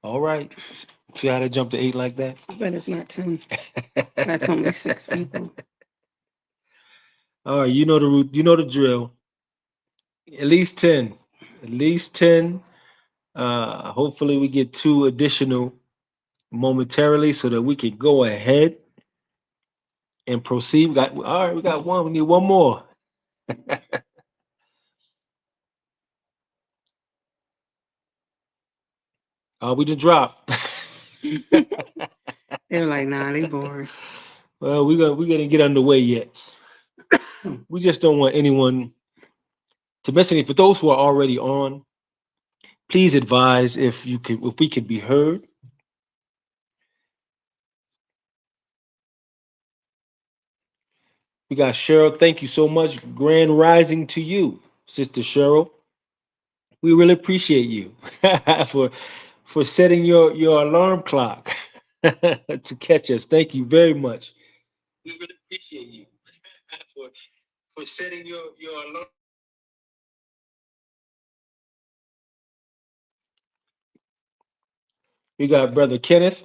All right. See how to jump to 8 like that? But it's not 10. That's only 6 people. All right, you know the route, you know the drill. At least 10. At least 10. Hopefully we get two additional momentarily so that we can go ahead and proceed. All right, we got one. We need one more. We just dropped. They were like, nah, they bored. Well, we're gonna get underway yet. We just don't want anyone to miss any. For those who are already on, please advise if we could be heard. We got Cheryl. Thank you so much. Grand rising to you, Sister Cheryl. We really appreciate you for setting your alarm clock to catch us. Thank you very much. We really appreciate you for setting your alarm. We got Brother Kenneth,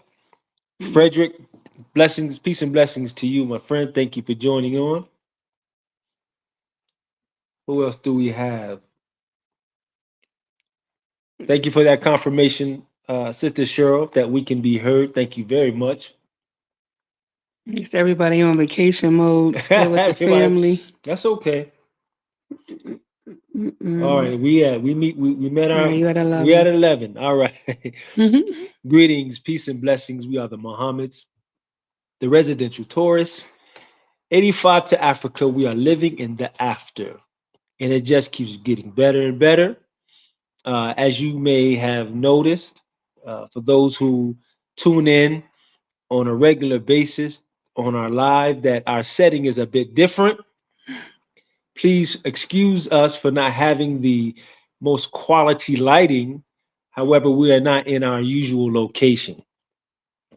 Frederick. Blessings, peace and blessings to you, my friend. Thank you for joining on. Who else do we have? Thank you for that confirmation, Sister Cheryl, that we can be heard. Thank you very much. It's everybody on vacation mode, still with the Everybody, family. that's okay. All Mm-mm. right, we met All our right, you at we at 11. 11. All right. Mm-hmm. Greetings, peace and blessings. We are the Mohammeds, the residential tourists. 85 to Africa. We are living in the after, and it just keeps getting better and better. As you may have noticed, for those who tune in on a regular basis on our live, that our setting is a bit different. Please excuse us for not having the most quality lighting. However, we are not in our usual location.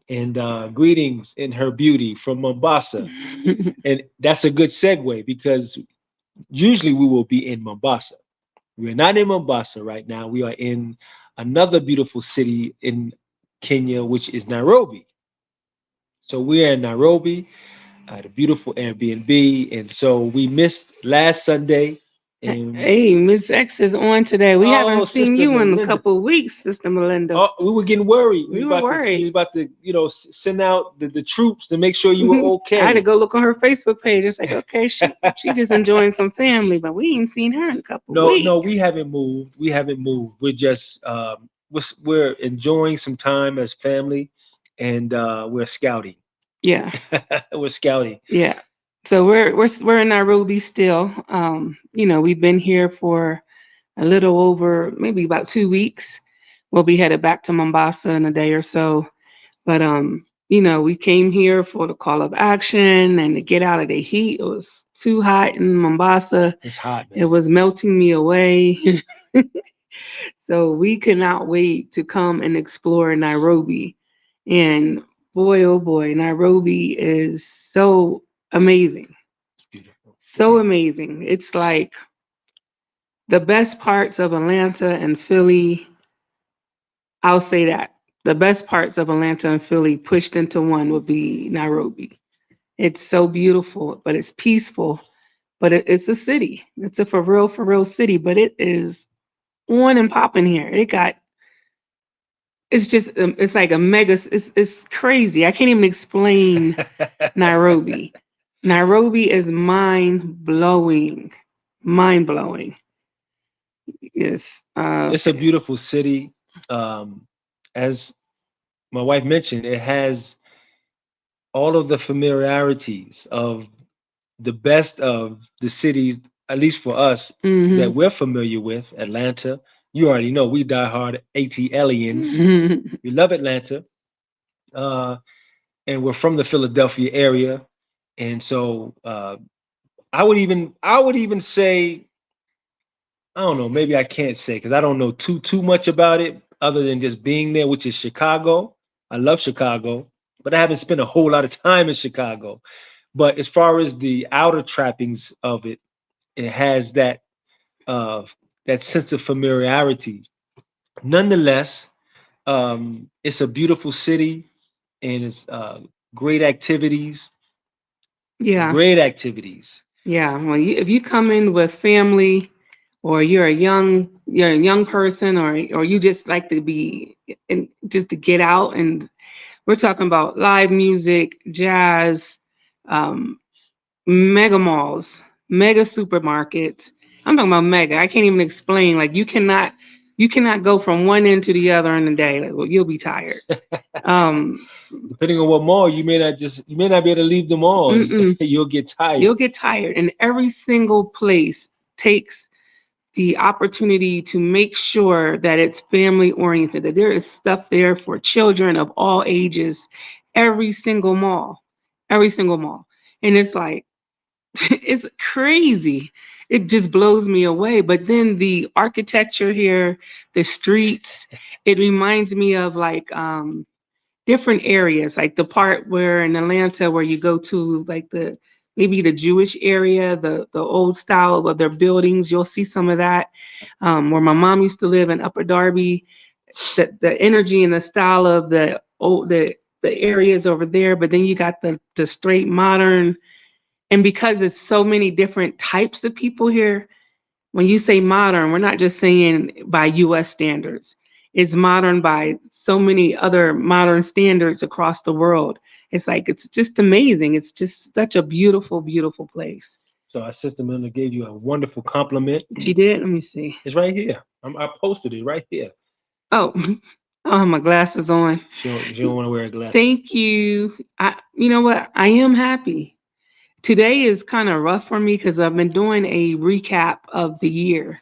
And greetings in her beauty from Mombasa. And that's a good segue because usually we will be in Mombasa. We're not in Mombasa right now. We are in another beautiful city in Kenya, which is Nairobi. So we are in Nairobi at a beautiful Airbnb. And so we missed last Sunday. And Hey, Miss X is on today. We oh, haven't seen Sister you in a Melinda. couple of weeks, Sister Melinda. Oh, we were getting worried. We were We worried. was about to, send out the troops to make sure you were I had to okay. go look on her Facebook page. It's like, okay, she just enjoying some family, but we ain't seen her in a couple of No, no, we weeks. haven't moved. We haven't moved. We're just we're enjoying some time as family, and we're scouting. Yeah, We're scouting. yeah. So we're in Nairobi still. We've been here for a little over maybe about 2 weeks. We'll be headed back to Mombasa in a day or so. But we came here for the call of action and to get out of the heat. It was too hot in Mombasa. It's hot, It man. was melting me away. So we cannot wait to come and explore Nairobi. And boy, oh boy, Nairobi is so amazing. It's beautiful. So amazing. It's like the best parts of Atlanta and Philly. I'll say that. The best parts of Atlanta and Philly pushed into one would be Nairobi. It's so beautiful, but it's peaceful. But it's a city. It's a for real city. But it is on and popping here. It's just it's like a mega. It's crazy. I can't even explain Nairobi. Nairobi is mind blowing, mind blowing. Yes. It's a beautiful city. As my wife mentioned, it has all of the familiarities of the best of the cities, at least for us, that Hmm. we're familiar with. Atlanta, you already know we diehard ATLians. We love Atlanta, uh, and we're from the Philadelphia area, and so I would even say I don't know. Maybe I can't say because I don't know too much about it other than just being there, which is Chicago. I love Chicago, but I haven't spent a whole lot of time in Chicago. But as far as the outer trappings of it, it has uh, that sense of familiarity. Nonetheless, It's a beautiful city, and it's great activities, Yeah. great activities. Yeah. Well, if you come in with family, or you're a young person, or you just like to be and just to get out, and we're talking about live music, jazz, um, mega malls, mega supermarkets. I'm talking about mega. I can't even explain. Like you cannot go from one end to the other in a day. Like, well, you'll be tired. Um, Depending on what mall, you may not be able to leave the malls. mm-mm, You'll get you'll tired. get tired, and every single place takes the opportunity to make sure that it's family oriented, that there is stuff there for children of all ages, every single mall, every single mall. And it's like, it's crazy. It just blows me away. But then the architecture here, the streets, it reminds me of like different areas, like the part where in Atlanta where you go to like the maybe the Jewish area, the old style of their buildings. You'll see some of that. Where my mom used to live in Upper Darby, the energy and the style of the areas over there. But then you got the straight modern, and because it's so many different types of people here, when you say modern, we're not just saying by US standards. It's modern by so many other modern standards across the world. It's like it's just amazing. It's just such a beautiful, beautiful place. So our sister Melinda gave you a wonderful compliment. She did. Let me see. It's right here. I posted it right here. Oh, oh, my glasses on. She don't want to wear her glasses. Thank you. You know what? I am happy. Today is kind of rough for me because I've been doing a recap of the year,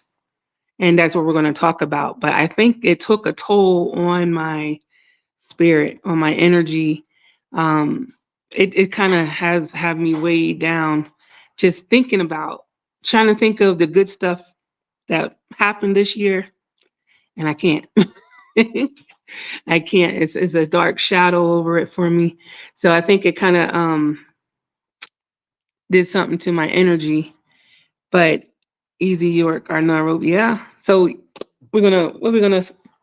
and that's what we're going to talk about. But I think it took a toll on my spirit, on my energy. Um, it kind of has had me weighed down, just thinking about trying to think of the good stuff that happened this year, and I can't. I can't. It's a dark shadow over it for me. So I think it kind of did something to my energy. But Easy York or Nairobi, yeah. So we're gonna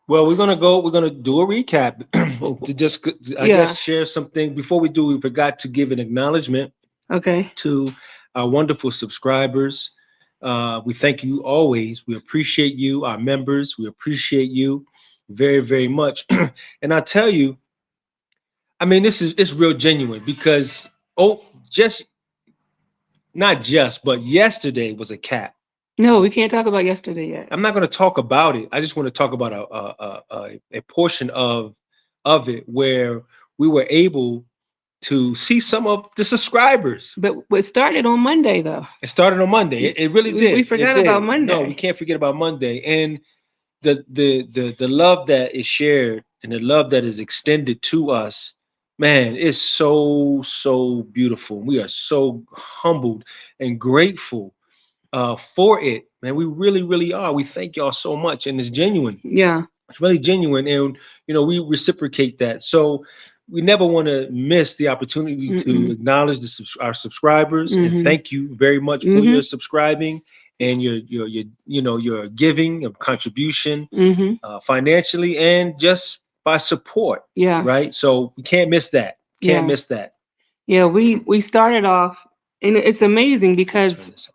Well, we're gonna do a recap to just I yeah. guess share something. Before we do, we forgot to give an acknowledgement Okay. to our wonderful subscribers. We thank you always. We appreciate you, our members. We appreciate you very, very much. And I tell you, I mean, this is it's real genuine because just not just, but yesterday was a cap. No, we can't talk about yesterday yet. I'm not going to talk about it. I just want to talk about a portion of it where we were able to see some of the subscribers. But what started on Monday though? It started on Monday. It really did. We It forgot about did. No, we Monday. can't forget about Monday. And the love that is shared and the love that is extended to us, man, is so beautiful. We are so humbled and grateful for it, man. We really are. We thank y'all so much, and it's genuine. Yeah. It's really genuine, and we reciprocate that. So we never want to miss the opportunity to Mm-mm. acknowledge our subscribers and Mhm. thank you very much for your Mhm. subscribing and your giving of contribution, Mhm. financially and just by support, Yeah. right? So we can't miss that. Can't Yeah. miss that. Yeah. We started off, and it's amazing Turn because this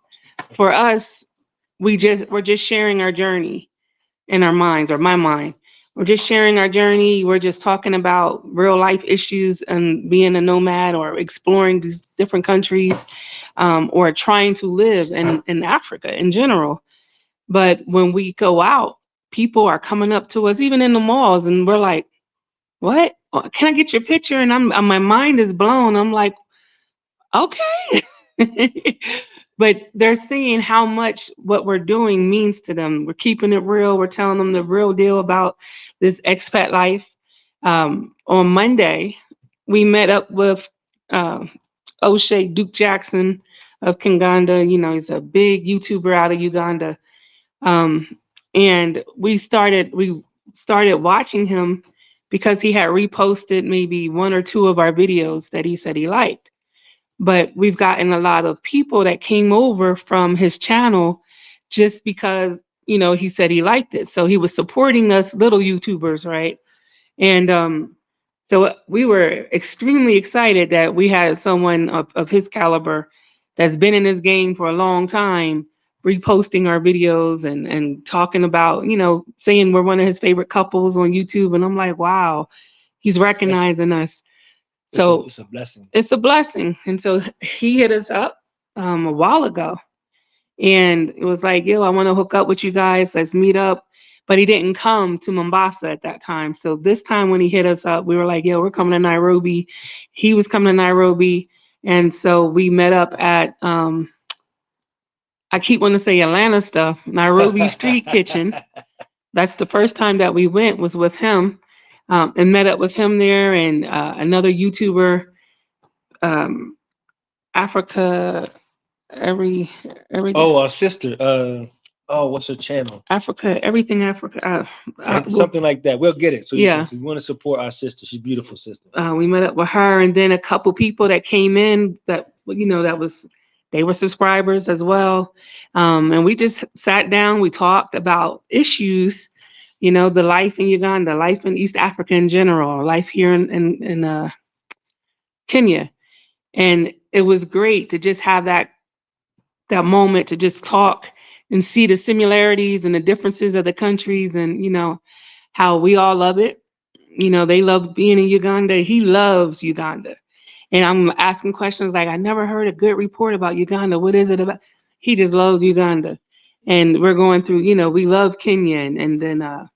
for us, we're just sharing our journey in our minds, or my mind. We're just sharing our journey. We're just talking about real life issues and being a nomad or exploring these different countries, or trying to live in Africa in general. But when we go out, people are coming up to us, even in the malls, and we're like, "What? Can I get your picture?" And my mind is blown. I'm like, "Okay." But they're seeing how much what we're doing means to them. We're keeping it real. We're telling them the real deal about this expat life. On Monday, we met up with uh, O'Shea Duke Jackson of Kenganda. You know, he's a big YouTuber out of Uganda. Um, and we started watching him because he had reposted maybe one or two of our videos that he said he liked. But we've gotten a lot of people that came over from his channel just because he said he liked it. So he was supporting us little YouTubers, right? And so we were extremely excited that we had someone of his caliber that's been in this game for a long time reposting our videos and talking about, saying we're one of his favorite couples on YouTube. And I'm like, wow, he's That's recognizing us. So it's a blessing. it's a blessing. And so he hit us up a while ago and it was like, yo, I want to hook up with you guys. Let's meet up. But he didn't come to Mombasa at that time. So this time when he hit us up, we were like, yo, we're coming to Nairobi. He was coming to Nairobi. And so we met up at, I keep wanting to say Atlanta stuff, Nairobi Street Kitchen. That's the first time that we went was with him, and met up with him there and another YouTuber, um, Africa, every, every, Oh, our sister. Oh, what's her channel? Africa, everything Africa. Something like that. We'll get it. So you Yeah, can. We want to support our sister. She's a beautiful sister. we met up with her, and then a couple people that came in that that was they were subscribers as well, and we just sat down. We talked about issues, the life in Uganda, life in East Africa in general, life here in Kenya, and it was great to just have that moment to just talk and see the similarities and the differences of the countries and how we all love it. They love being in Uganda. He loves Uganda. And I'm asking questions like, I never heard a good report about Uganda. What is it about? He just loves Uganda. And we're going through, we love Kenya. And then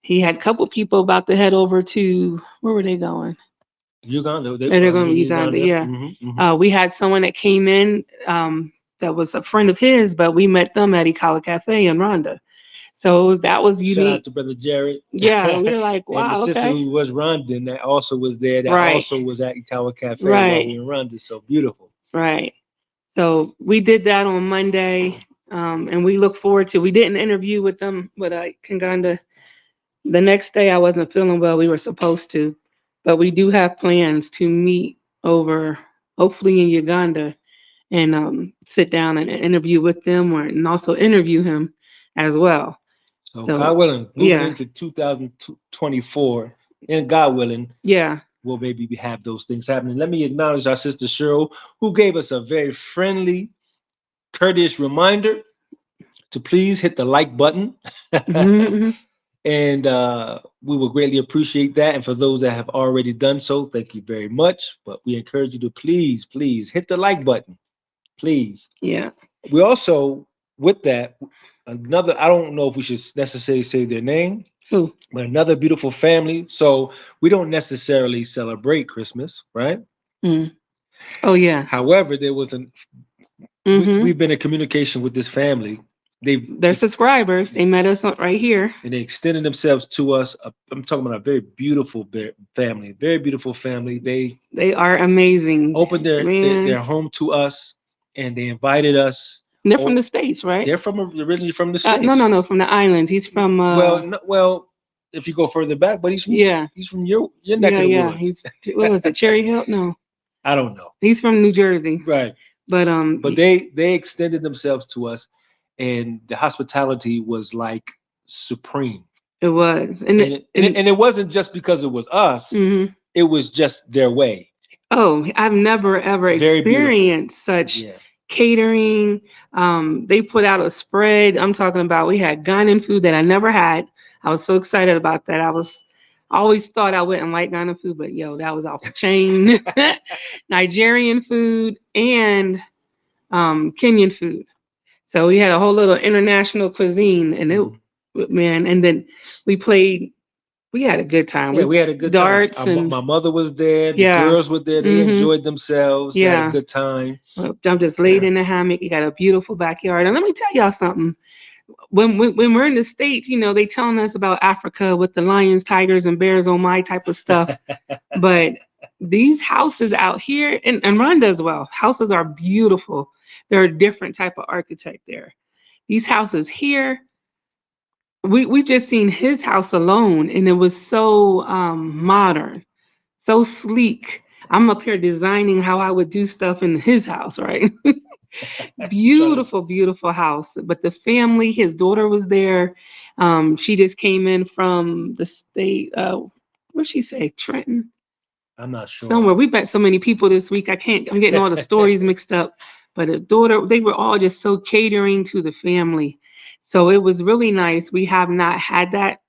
he had a couple people about to head over to, where were they going? Uganda. They're going to Uganda, Uganda. yeah. We had someone that came in that was a friend of his, but we met them at Ikala Cafe in Rwanda. So that was Shout out unique. to Brother Jared. Yeah, we were like, And the wow, sister okay. who was Rwandan that also was there, that Right, also was at Ikawa Cafe while right, we were in Rwanda. So beautiful. right. So we did that on Monday, and we look forward to. We didn't interview with them with Kenganda. The next day, I wasn't feeling well. We were supposed to, but we do have plans to meet over, hopefully in Uganda, and sit down and interview with them, and also interview him as well. So So God willing, moving yeah, into 2024, and God willing, yeah. we'll maybe have those things happening. Let me acknowledge our sister Cheryl, who gave us a very friendly, courteous reminder to please hit the like button. Hmm. And we will greatly appreciate that. And for those that have already done so, thank you very much. But we encourage you to please, please hit the like button, please. Yeah. We also, with that, another, I don't know if we should necessarily say their name, Who? but another beautiful family. So we don't necessarily celebrate Christmas, right? Mm. Oh yeah. However, there was an Hmm. we've been in communication with this family. They've They're subscribers. They met us right here. and they extended themselves to us. I'm talking about a very beautiful family, very beautiful family. They They are amazing, opened their man. home to us, and they invited us. And they're from Oh, the States, right? they're from originally from the No, states. no, no, from the islands. He's from Well, no, well, if you go further back, but yeah, he's from your neck yeah, of the yeah. woods. He's what was it, Cherry Hill? No, I don't know, he's from New Jersey. right? But But they extended themselves to us, and the hospitality was like supreme. it was, And it wasn't just because it was us; mhm. it was just their way. Oh, I've never ever Very beautiful. experienced such Yeah. catering. They put out a spread. I'm talking about we had Ghanaian food that I never had. I was so excited about that. I always thought I wouldn't like Ghanaian food, but yo, that was off the chain. Nigerian food and Kenyan food. So we had a whole little international cuisine, and Mhm. man, and then we played. We had a good time. Yeah, We we had a good time. darts and My mother was there. The yeah. girls were there. They Hmm. enjoyed themselves. They had a Yeah. good time. Well, I'm just laid in the hammock. You got a beautiful backyard. And let me tell y'all something. When we're in the States, they telling us about Africa with the lions, tigers, and bears on my type of stuff. But these houses out here, and Rwanda as well, houses are beautiful. They're a different type of architect there. These houses here, we just seen his house alone, and it was so modern, so sleek. I'm up here designing how I would do stuff in his house, right? Beautiful, beautiful house. But the family, his daughter was there. She just came in from the state. What'd she say? Trenton? I'm not sure. Somewhere. We met so many people this week. I'm getting all the stories mixed up. But the daughter, they were all just so catering to the family. So it was really nice. We have not had that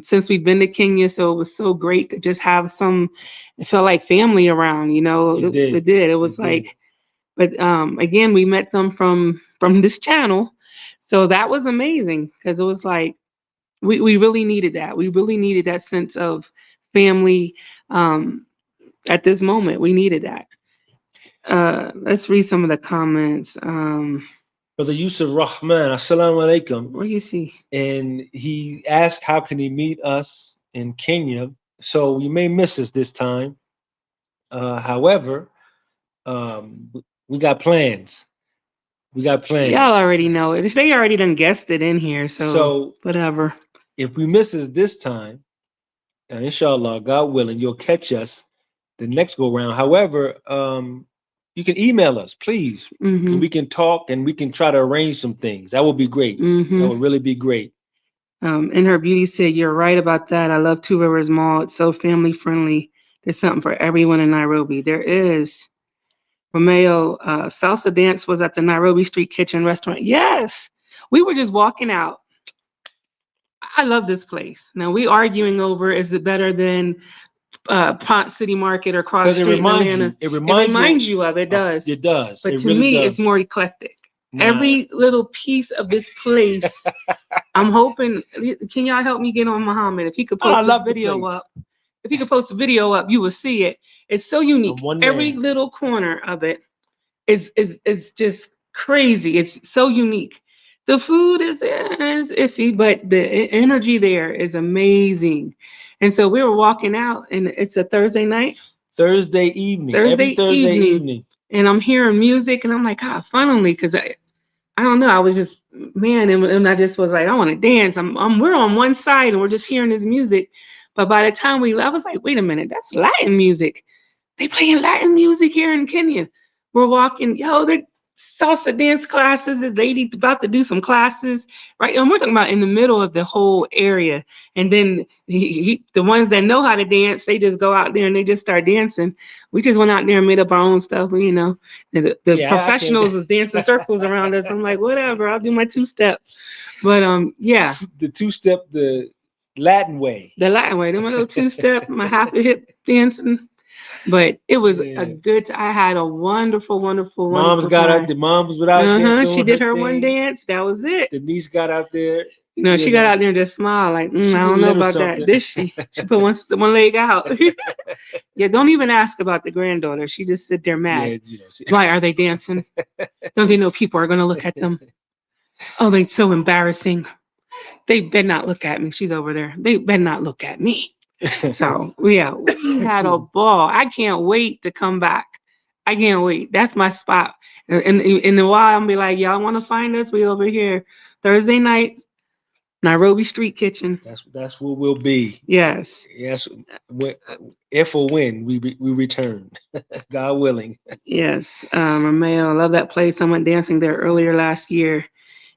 since we've been to Kenya. So it was so great to just have some, it felt like family around, you know. It It did. did. It It was did. like, but again, we met them from this channel. So that was amazing because it was like we really needed that. We really needed that sense of family. At this moment, we needed that. Let's read some of the comments. Brother Yusuf Rahman, Assalamu alaikum. What do you see? And he asked how can he meet us in Kenya. So you may miss us this time. However, we got plans. We got Y'all plans. already know it. If they already done guessed it in here, so So whatever. if we miss us this time, and inshallah, God willing, you'll catch us the next go round. However, you can email us, please, and Mm-hmm. we can talk and we can try to arrange some things. That would be great. That Mm-hmm. would really be great. And her beauty said, "You're right about that. I love Two Rivers Mall. It's so family friendly. There's something for everyone in Nairobi. There is." Romeo, salsa dance was at the Nairobi Street Kitchen restaurant. Yes, we were just walking out. I love this place. Now we arguing over is it better than Pont City Market or Cross Because Street in Atlanta? it It reminds reminds you, you of it does, it does, but it to really me, it's does. more eclectic. Nah, Every little piece of this place. I'm hoping. Can y'all help me get on Muhammad? If he could I post this love the video place. up, if he could post the video up, you will see it. It's so I'm unique. one Every man. little corner of it is just crazy. It's so unique. The food is iffy, but the energy there is amazing. And so we were walking out, and it's a Thursday night, Thursday evening, every Thursday Thursday evening, evening. and I'm hearing music, and I'm like, ah, finally, because I don't know, I was just man, and I just was like, I want to dance. We're on one side, and we're just hearing this music, but by the time we left, I was like, wait a minute, that's Latin music. They playing Latin music here in Kenya. We're walking, yo, they're salsa dance classes. The lady about to do some classes, right? And we're talking about in the middle of the whole area. And then the ones that know how to dance, they just go out there and they just start dancing. We just went out there and made up our own stuff. You know, the Yeah, I can. professionals was dancing circles around us. I'm like, whatever, I'll do my two step. But yeah, The two step, the Latin way. the Latin way, then my little two step, my half a hip dancing. But it was a Yeah. good. I had a wonderful, wonderful, Mom's wonderful got out. time. The moms was out there She doing did her her one thing. dance. That was it. The niece got out there. You know, You she got know, out there and just smiled like, she I did a don't know little about that. something. Did she? She put one leg out. Yeah, don't even ask about the granddaughter. She just sit there mad. Yeah, you know. Why are they dancing? Don't they know people are gonna look at them? Oh, they so embarrassing. They better not look at me. She's over there. They better not look at me. So yeah, we had a ball. I can't wait to come back. I can't wait. That's my spot. And in a while, I'm be like, y'all want to find us? We over here Thursday nights, Nairobi Street Kitchen. That's what we'll be. Yes, Yes, if or when we return, God willing. yes. Romeo, I love that place. I went dancing there earlier last year,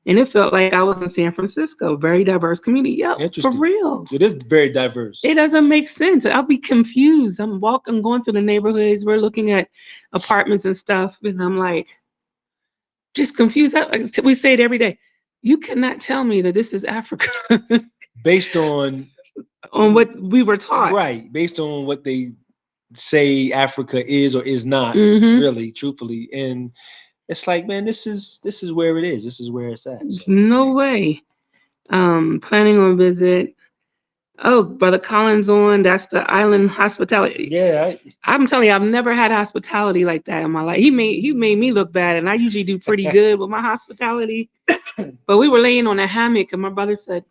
and it felt like I was in San Francisco. Very diverse community. Yep, for Interesting. real. It is very diverse. It doesn't make sense. I'll be confused. I'm going through the neighborhoods. We're looking at apartments and stuff, and I'm like, just confused. We say it every day. You cannot tell me that this is Africa Based on on what we were taught. right, based on what they say Africa is or is not, Hmm. really, truthfully. And it's like, man, this is where it is. This is where it's at. There's So no way. Planning on visit. Oh, Brother Collins on. That's the island hospitality. yeah, I'm telling you, I've never had hospitality like that in my life. He made me look bad, and I usually do pretty good with my hospitality. But we were laying on a hammock, and my brother said,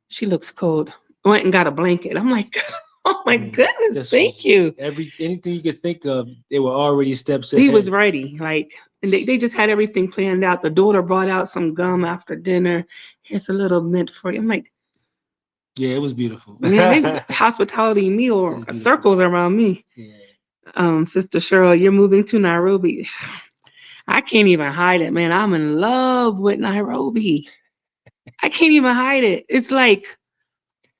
"She looks cold." Went and got a blanket. I'm like, "Oh my goodness, this thank was you." anything you could think of, they were already steps He was ahead. ready, like, and they just had everything planned out. The daughter brought out some gum after dinner. Here's a little mint for you. I'm like, Yeah, it was beautiful. man, they hospitality me It or was beautiful. circles around me. Yeah. Sister Cheryl, you're moving to Nairobi. I can't even hide it, man. I'm in love with Nairobi. I can't even hide it. It's like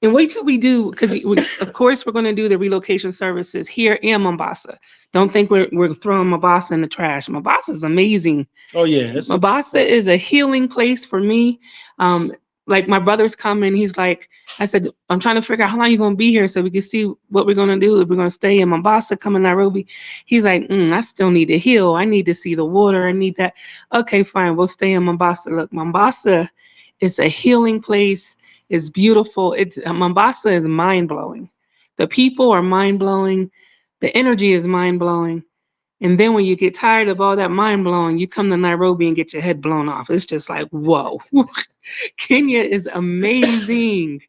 And wait till we do, because of course we're going to do the relocation services here in Mombasa. Don't think we're throwing Mombasa in the trash. Mombasa is amazing. Oh yeah, Mombasa is a healing place for me. Um, like my brother's coming, he's like, I said, I'm trying to figure out how long you're gonna be here so we can see what we're gonna do. If we're gonna stay in Mombasa, come in Nairobi. He's like, I still need to heal. I need to see the water. I need that. Okay, fine, we'll stay in Mombasa. Look, Mombasa is a healing place. It's beautiful. It's Mombasa is mind blowing. The people are mind blowing. The energy is mind blowing. And then when you get tired of all that mind blowing, you come to Nairobi and get your head blown off. It's just like, whoa. Kenya is amazing.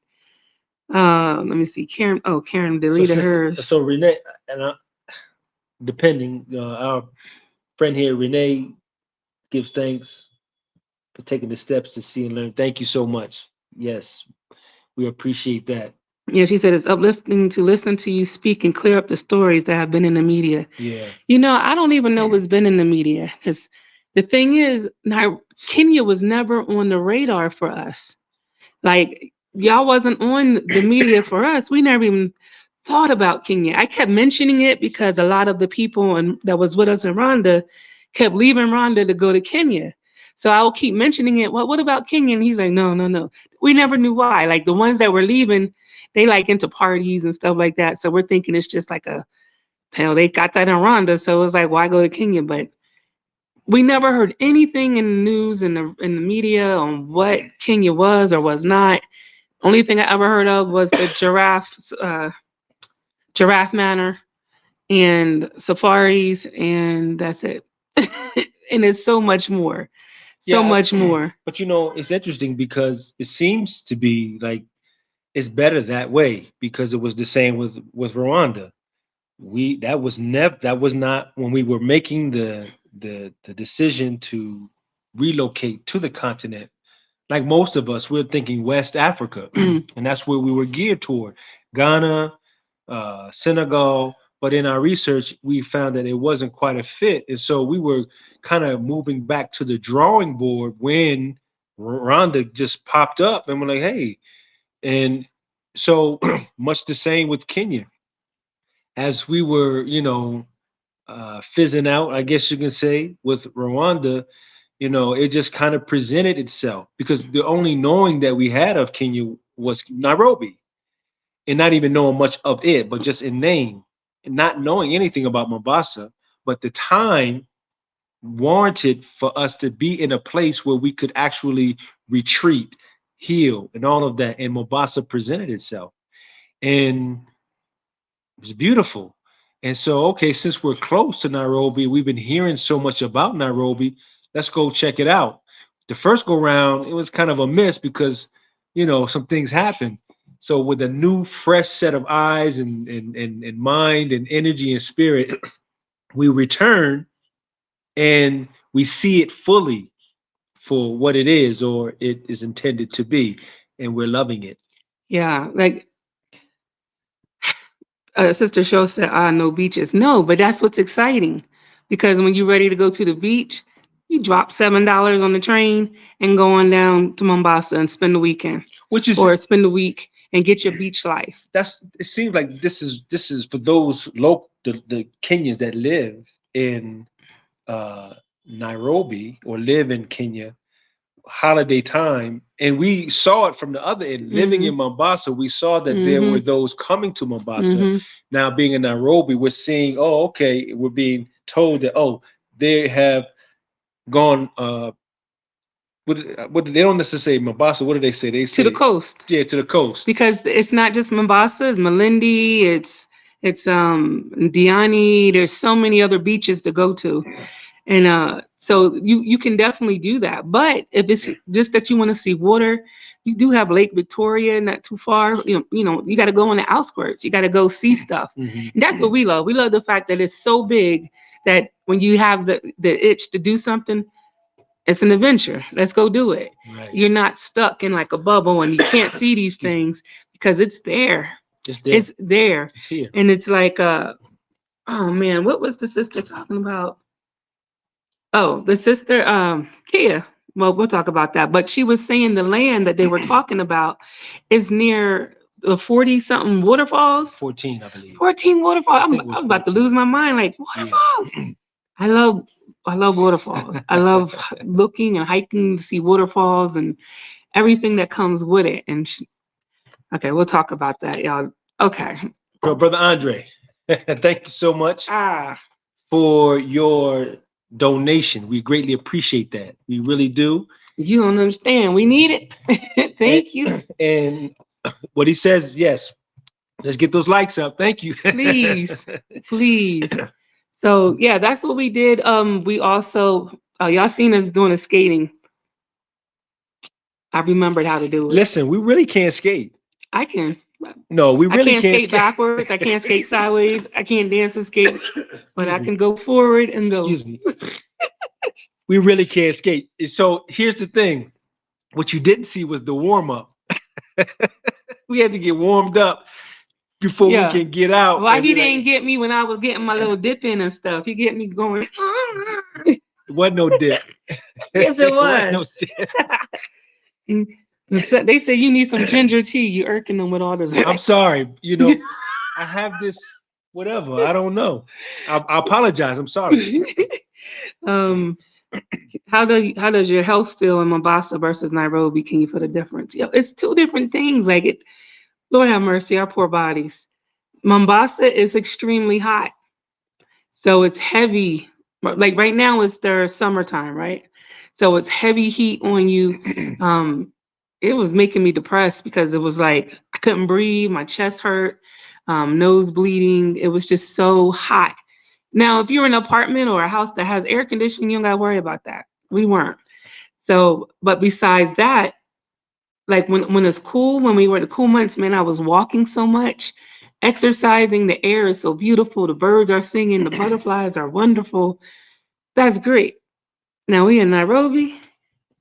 Let me see. Karen, Karen so deleted hers. so Renee and depending our friend here Renee gives thanks for taking the steps to see and learn. Thank you so much. Yes, we appreciate that. Yeah, she said it's uplifting to listen to you speak and clear up the stories that have been in the media. Yeah. I don't even know what's been in the media because the thing is, now Kenya was never on the radar for us. Like y'all wasn't on the media for us. We never even thought about Kenya. I kept mentioning it because a lot of the people that was with us in Rwanda kept leaving Rwanda to go to Kenya. So I will keep mentioning it. Well, what about Kenya? And he's like, no, no, no. We never knew why. Like the ones that were leaving, they like into parties and stuff like that. So we're thinking it's just like hell, they got that in Rwanda. So it was like, why go to Kenya? But we never heard anything in the news and in the media on what Kenya was or was not. Only thing I ever heard of was the giraffe manor and safaris, and that's it. And it's so much more, so Yeah, much more. but it's interesting because it seems to be like it's better that way because it was the same with Rwanda. We that was not when we were making the decision to relocate to the continent. Like most of us, we're thinking West Africa, and that's where we were geared toward. Ghana, Senegal. But in our research, we found that it wasn't quite a fit, and so we were kind of moving back to the drawing board when Rwanda just popped up, and we're like, hey, and so much the same with Kenya. As we were, fizzing out, I guess you can say, with Rwanda, it just kind of presented itself because the only knowing that we had of Kenya was Nairobi, and not even knowing much of it, but just in name, and not knowing anything about Mombasa. But the time warranted for us to be in a place where we could actually retreat, heal, and all of that. And Mombasa presented itself. And it was beautiful. And so, okay, since we're close to Nairobi, we've been hearing so much about Nairobi. Let's go check it out. The first go round, it was kind of a miss because, some things happened. So with a new, fresh set of eyes and mind and energy and spirit, we return and we see it fully for what it is or it is intended to be, and we're loving it. Yeah, like Sister Show said, no beaches. No, but that's what's exciting because when you're ready to go to the beach, you drop $7 on the train and go on down to Mombasa and spend the weekend, Which is or spend the week and get your beach life. That's it seems like this is for those local the Kenyans that live in uh Nairobi or live in Kenya holiday time, and we saw it from the other end. Living in Mm-hmm. Mombasa, we saw that there were Mm-hmm. those coming to Mombasa. Mm-hmm. Now being in Nairobi, we're seeing, oh, okay, we're being told that, oh, they have gone what they don't necessarily say Mombasa. What do they say? They To the say, coast, yeah, to the coast. because it's not just Mombasa, it's Malindi, it's Diani. There's so many other beaches to go to. And so you can definitely do that. But if it's just that you want to see water, you do have Lake Victoria, not too far. You got to go on the outskirts. You got to go see stuff. Mhm. And that's what we love. We love the fact that it's so big that when you have the itch to do something, it's an adventure. Let's go do it. Right. You're not stuck in like a bubble and you can't see these things because it's there. It's there. It's there. It's here. And it's like oh man, what was the sister talking about? Oh, the sister, Kia. Well, we'll talk about that. But she was saying the land that they were talking about is near 40 something waterfalls. 14, I believe. 14 waterfalls. think it was I'm about to 14. lose my mind. Like Yeah. waterfalls. I love waterfalls. I love looking and hiking to see waterfalls and everything that comes with it. And okay, we'll talk about that, y'all. Okay. So, Brother Andre, thank you so much for your donation. We greatly appreciate that. We really do. You don't understand. We need it. Thank you. And what he says, yes, let's get those likes up. Thank you. Please. Please. So yeah, that's what we did. We also y'all seen us doing the skating. I remembered how to do it. Listen, we really can't skate. I can. No, we I really can't skate backwards. I can't skate sideways. I can't dance and skate, but I can go forward and go. Excuse me. We really can't skate. So here's the thing. What you didn't see was the warm up. We had to get warmed up before we can get out. Why he didn't get me when I was getting my little dip in and stuff? He get me going. It wasn't no dip. Yes, it was. They say you need some ginger tea. You irking them with all this. I'm sorry. You know, I have this whatever. I don't know. I apologize. I'm sorry. How does your health feel in Mombasa versus Nairobi? Can you put a difference? It's two different things. Like it, Lord have mercy, our poor bodies. Mombasa is extremely hot, so it's heavy. Like right now, it's their summertime, right? So it's heavy heat on you. It was making me depressed because it was like I couldn't breathe, my chest hurt, nose bleeding. It was just so hot. Now, if you're in an apartment or a house that has air conditioning, you don't gotta worry about that. We weren't. So, but besides that, like when it's cool, when we were the cool months, man, I was walking so much, exercising. The air is so beautiful. The birds are singing. The butterflies are wonderful. That's great. Now we in Nairobi.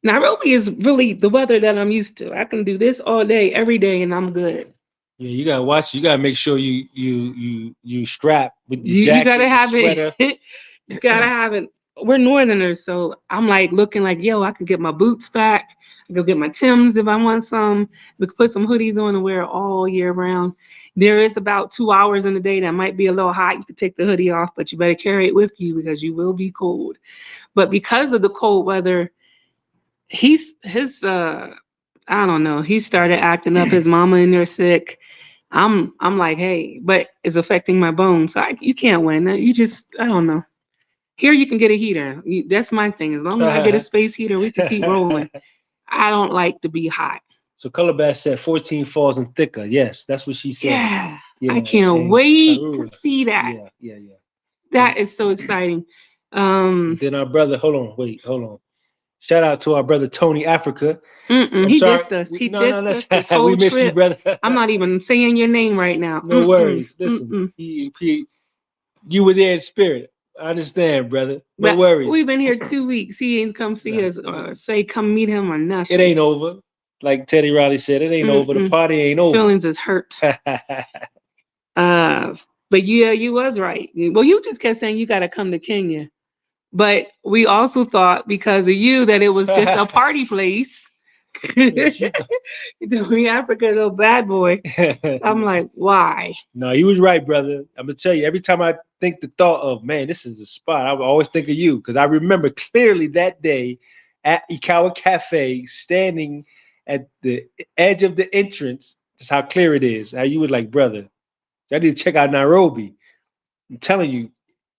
Nairobi is really the weather that I'm used to. I can do this all day, every day, and I'm good. Yeah, you gotta watch. You gotta make sure you strap with the jacket. You gotta have sweater. it. You gotta have it. We're Northerners, so I'm like looking like, yo, I could get my boots back. I go get my Timbs if I want some. We could put some hoodies on and wear it all year round. There is about 2 hours in the day that might be a little hot. You could take the hoodie off, but you better carry it with you because you will be cold. But because of the cold weather, I don't know, he started acting up. His mama in there sick. I'm like, hey, but it's affecting my bones. So you can't win. You just, I don't know. Here you can get a heater. That's my thing. As long as I get a space heater, we can keep rolling. I don't like to be hot. So Calabash said 14 falls and thicker. Yes, that's what she said. Yeah. I can't wait to see that. Yeah. That is so exciting. Then our brother, hold on. Shout out to our brother Tony Africa. He dissed us. He dissed us this whole we miss trip. you, brother. I'm not even saying your name right now. No worries. Listen, you were there in spirit. I understand, brother. No worries. We've been here 2 weeks. He ain't come see us or say come meet him or nothing. It ain't over. Like Teddy Riley said, it ain't over. The party ain't over. Feelings is hurt. But yeah, you was right. Well, you just kept saying you got to come to Kenya. But we also thought because of you that it was just a party place. We Africa, little bad boy. I'm like, why? No, you was right, brother. I'm gonna tell you, every time I think the thought of, man, this is a spot, I would always think of you because I remember clearly that day at Ikawa Cafe, standing at the edge of the entrance. That's how clear it is. How you were like, brother, I need to check out Nairobi. I'm telling you,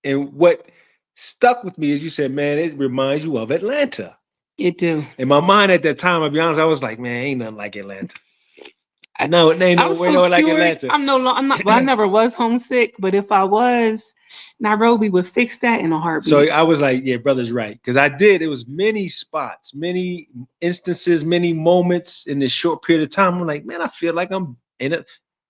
and what stuck with me is you said, man, it reminds you of Atlanta. It do. In my mind at that time, I'll be honest, I was like, man, ain't nothing like Atlanta. No, it ain't nowhere like Atlanta. I'm not. Well, I never was homesick, but if I was, Nairobi would fix that in a heartbeat. So I was like, yeah, brother's right, because I did. It was many spots, many instances, many moments in this short period of time. I'm like, man, I feel like I'm in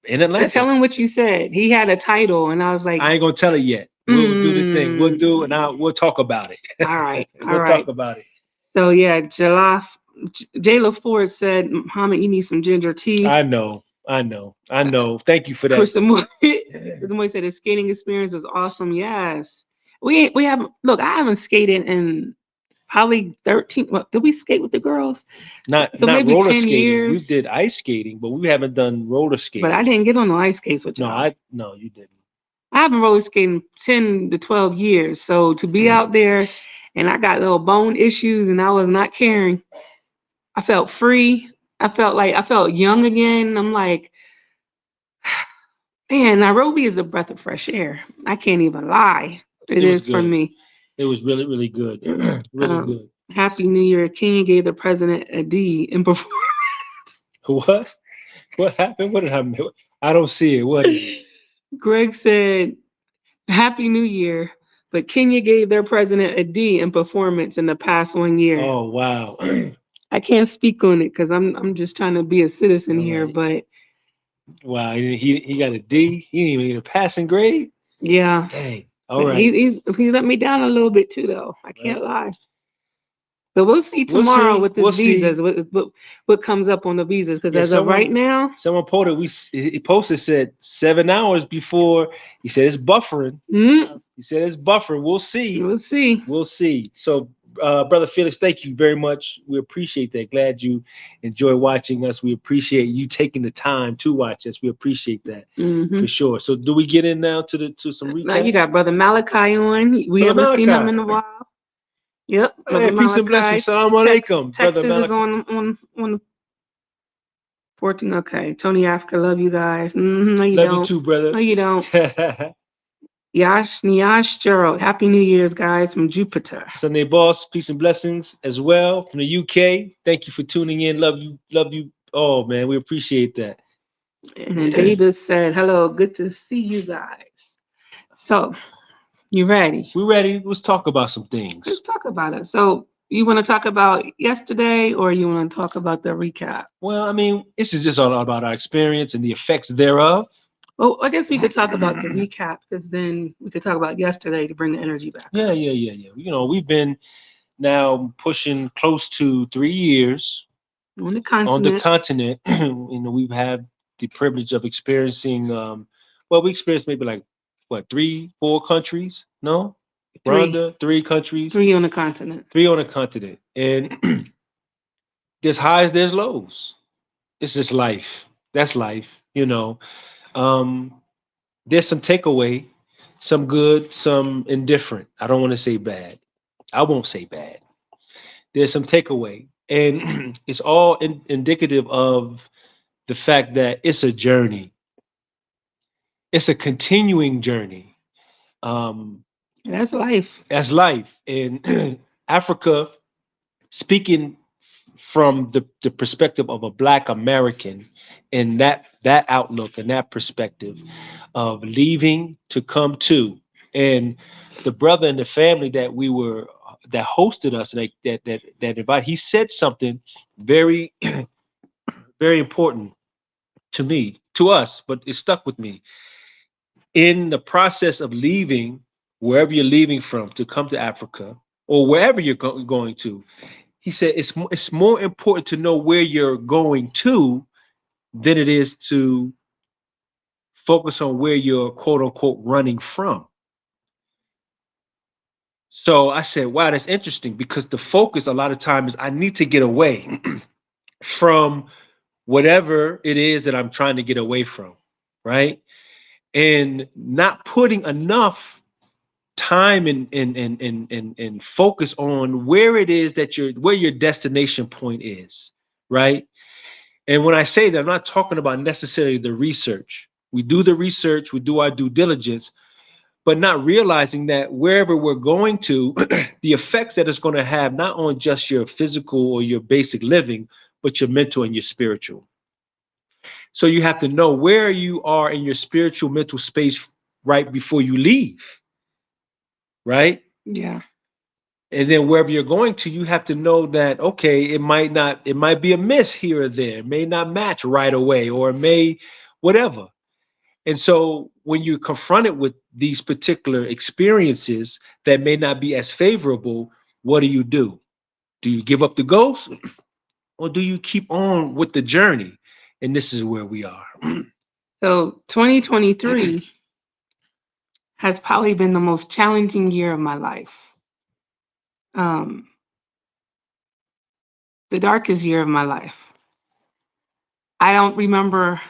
Atlanta. Tell him what you said. He had a title, and I was like, I ain't gonna tell it yet. We'll do the thing. We'll do, and we'll talk about it. All right. We'll talk about it. So yeah, Jayla Ford said, Muhammad, you need some ginger tea. I know. Thank you for that. Somebody said the skating experience was awesome. Yes. We haven't, look, I haven't skated in probably 13. What, did we skate with the girls? So Not maybe roller 10 skating. We years. did ice skating, but we haven't done roller But I skating. didn't get on the ice skates with No, y'all. no, you didn't. I haven't roller skated 10 to 12 years. So to be out there and I got little bone issues and I was not caring, I felt free. I felt young again. I'm like, man, Nairobi is a breath of fresh air. I can't even lie. It It was is for good. me. It was really, really good. Really Um, good. Happy New Year. Kenya gave the president a D in performance. What? What happened? What did happen? I don't see it. What is it? Greg said, Happy New Year. But Kenya gave their president a D in performance in the past 1 year. Oh wow. I can't speak on it because I'm just trying to be a citizen All here. right. But Wow. He got a D. He didn't even get a passing grade. yeah, Dang. All but right. he's let me down a little bit too, though. I Well, can't lie. But we'll see we'll tomorrow see. with We'll this see. visas, what comes up on the visas. Because Yeah. as of right now, Someone posted. He posted said 7 hours before. He said it's buffering. mm, He said it's buffering. We'll see. we'll see. We'll see. So, Brother Felix, thank you very much. We appreciate that. Glad you enjoy watching us. We appreciate you taking the time to watch us. We appreciate that Hmm. for sure. So, do we get in now to some Now you recap? got Brother Malachi on. We Brother haven't seen him Malachi. in a while. Yep, Hey, Brother peace and blessings. Malachi. Salam Text alaikum, Brother Texas is Malachi. on 14. Okay, Tony Africa, love you guys. No, you Love you don't. too, brother. No, you don't. Yash Gerald. Happy New Year's, guys, from Jupiter. Sunday boss, peace and blessings as well from the UK. Thank you for tuning in. Love you. Love you. Oh, man, we appreciate that. And then Davis said, hello, good to see you guys. So, you ready? We're ready. Let's talk about some Let's things. talk about it. So, you want to talk about yesterday or you want to talk about the recap? Well, I mean, this is just all about our experience and the effects thereof. Well, I guess we could talk about the recap because then we could talk about yesterday to bring the energy back Yeah, up. yeah, yeah, yeah. We've been now pushing close to 3 years On the on the continent, continent. We've had the privilege of experiencing, well, we experienced maybe like, what, three, four countries? No? three, Rwanda, three countries, three on the continent. three on the continent. And there's highs, there's lows. It's just life. That's life, you know. Um, there's some takeaway, some good, some indifferent. I don't want to say bad. I won't say bad. There's some takeaway, and it's all indicative of the fact that it's a journey. It's a continuing journey. Um, That's life. as life in Africa, speaking from the perspective of a Black American, and that outlook and that perspective of leaving to come to, and the brother and the family that hosted us, like that invited, he said something very very important to me, to us, but it stuck with me. In the process of leaving, wherever you're leaving from to come to Africa, or wherever you're going to, he said it's more important to know where you're going to than it is to focus on where you're quote unquote running from. So I said, wow, that's interesting, because the focus a lot of times is I need to get away from whatever it is that I'm trying to get away from, right? And not putting enough time and focus on where it is that where your destination point is, right? And when I say that, I'm not talking about necessarily the research. We do the research, we do our due diligence, but not realizing that wherever we're going to, the effects that it's going to have not on just your physical or your basic living, but your mental and your spiritual. So you have to know where you are in your spiritual mental space right before you leave, right? Yeah. And then wherever you're going to, you have to know that, okay, it might be a miss here or there, it may not match right away, or it may whatever. And so when you're confronted with these particular experiences that may not be as favorable, what do you do? Do you give up the ghost, or do you keep on with the journey? And this is where we are. So 2023 has probably been the most challenging year of my life. Um, the darkest year of my life. I don't remember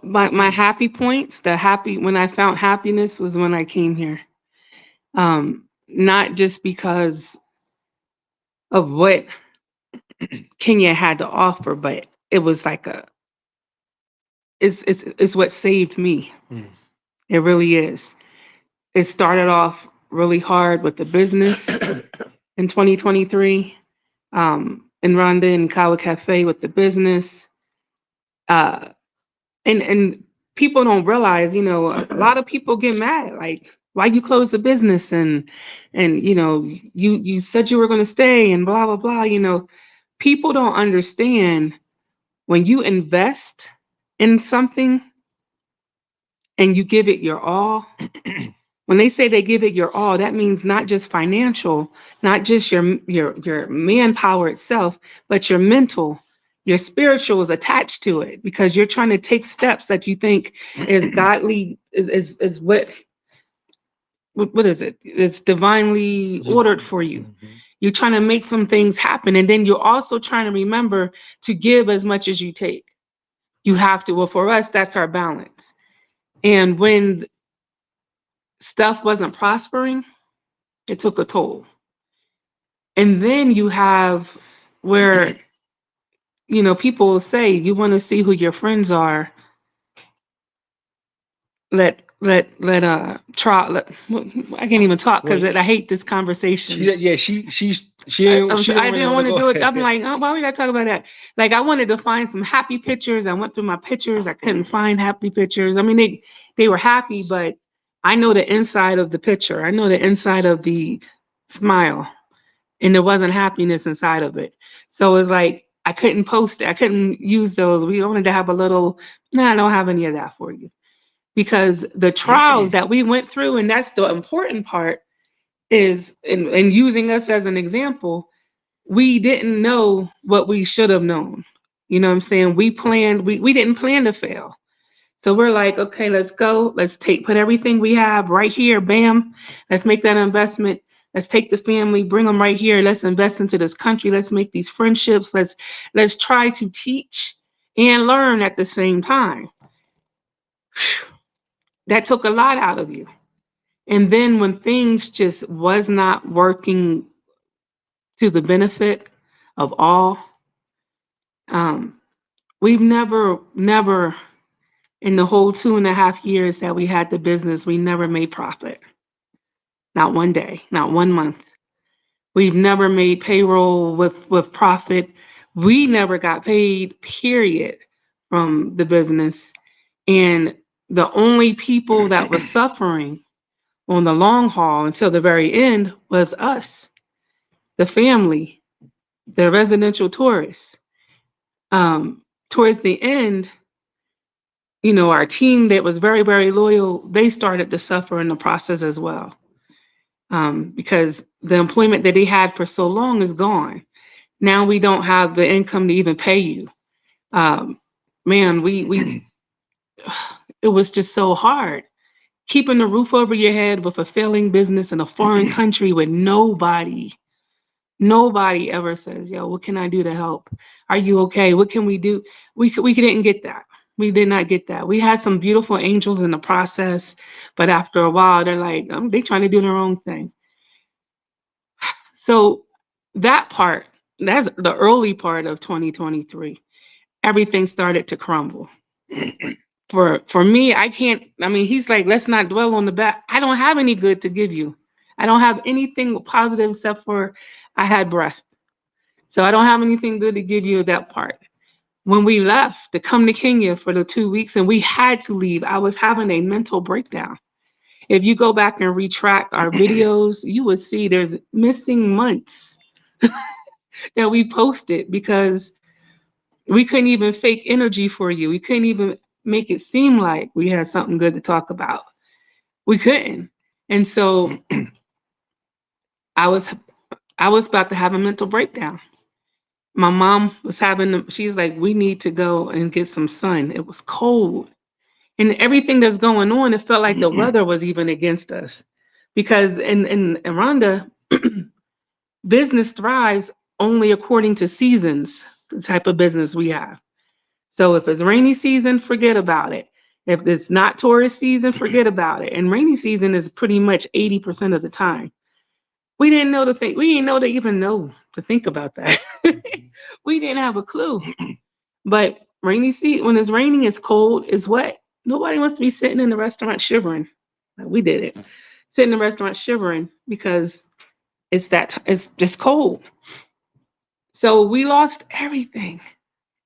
my happy points. The happy when I found happiness was when I came here. Not just because of what Kenya had to offer, but it was like it's what saved me. Mm. It really is. It started off really hard with the business in 2023. In Rwanda and Kawa Cafe with the business. Uh, and people don't realize, a lot of people get mad, like, why you close the business and you said you were going to stay and blah blah blah. People don't understand when you invest in something and you give it your all. When they say they give it your all, that means not just financial, not just your manpower itself, but your mental, your spiritual is attached to it because you're trying to take steps that you think is godly, is what is it? It's divinely ordered for you. Mhm. You're trying to make some things happen, and then you're also trying to remember to give as much as you take. You have to. Well, for us, that's our balance. And when stuff wasn't prospering, it took a toll. And then you have where, people will say, you want to see who your friends are. Try. I can't even talk because Wait, I hate this conversation. yeah, she I don't really didn't want want to to go. do it. I'm like, oh, why we gotta talk about that? Like, I wanted to find some happy pictures. I went through my pictures. I couldn't find happy pictures. I mean, they were happy, but I know the inside of the picture. I know the inside of the smile, and there wasn't happiness inside of it. So it's like I couldn't post it. I couldn't use those. We wanted to have a little. No, I don't have any of that for you because the trials that we went through, and that's the important part, is in using us as an example, we didn't know what we should have known. You know what I'm saying? We didn't plan to fail. So we're like, okay, let's go. Let's put everything we have right here. Bam. Let's make that investment. Let's take the family, bring them right here. Let's invest into this country. Let's make these friendships. Let's try to teach and learn at the same time. That took a lot out of you. And then when things just was not working to the benefit of all, um, we've never in the whole 2.5 years that we had the business, we never made profit. Not one day, not 1 month. We've never made payroll with profit. We never got paid, period, from the business. And the only people that was suffering on the long haul until the very end was us, the family, the residential tourists. Towards the end, our team that was very, very loyal, they started to suffer in the process as well. Because the employment that they had for so long is gone. Now we don't have the income to even pay you. Um, Man, we it was just so hard. Keeping the roof over your head with a failing business in a foreign country with nobody ever says, yo, what can I do to help? Are you okay? What can we do? We didn't get that. We did not get that. We had some beautiful angels in the process, but after a while, they're like, they trying to do their own thing. So that part, that's the early part of 2023. Everything started to crumble. For me, I can't. I mean, he's like, let's not dwell on the bad. I don't have any good to give you. I don't have anything positive except for I had breath. So I don't have anything good to give you that part. When we left to come to Kenya for the 2 weeks and we had to leave, I was having a mental breakdown. If you go back and retract our videos, you would see there's missing months that we posted because we couldn't even fake energy for you. We couldn't even make it seem like we had something good to talk about. We couldn't. And so I was I was about to have a mental breakdown. My mom was she's like, we need to go and get some sun. It was cold. And everything that's going on, it felt like the weather was even against us. Because in Rwanda, business thrives only according to seasons, the type of business we have. So if it's rainy season, forget about it. If it's not tourist season, forget about it. And rainy season is pretty much 80% of the time. We didn't know to think. We didn't know to even know to think about that. We didn't have a clue. But rainy season, when it's raining, it's cold, it's wet. Nobody wants to be sitting in the restaurant shivering. Like we did it, sit in the restaurant shivering because it's just cold. So we lost everything.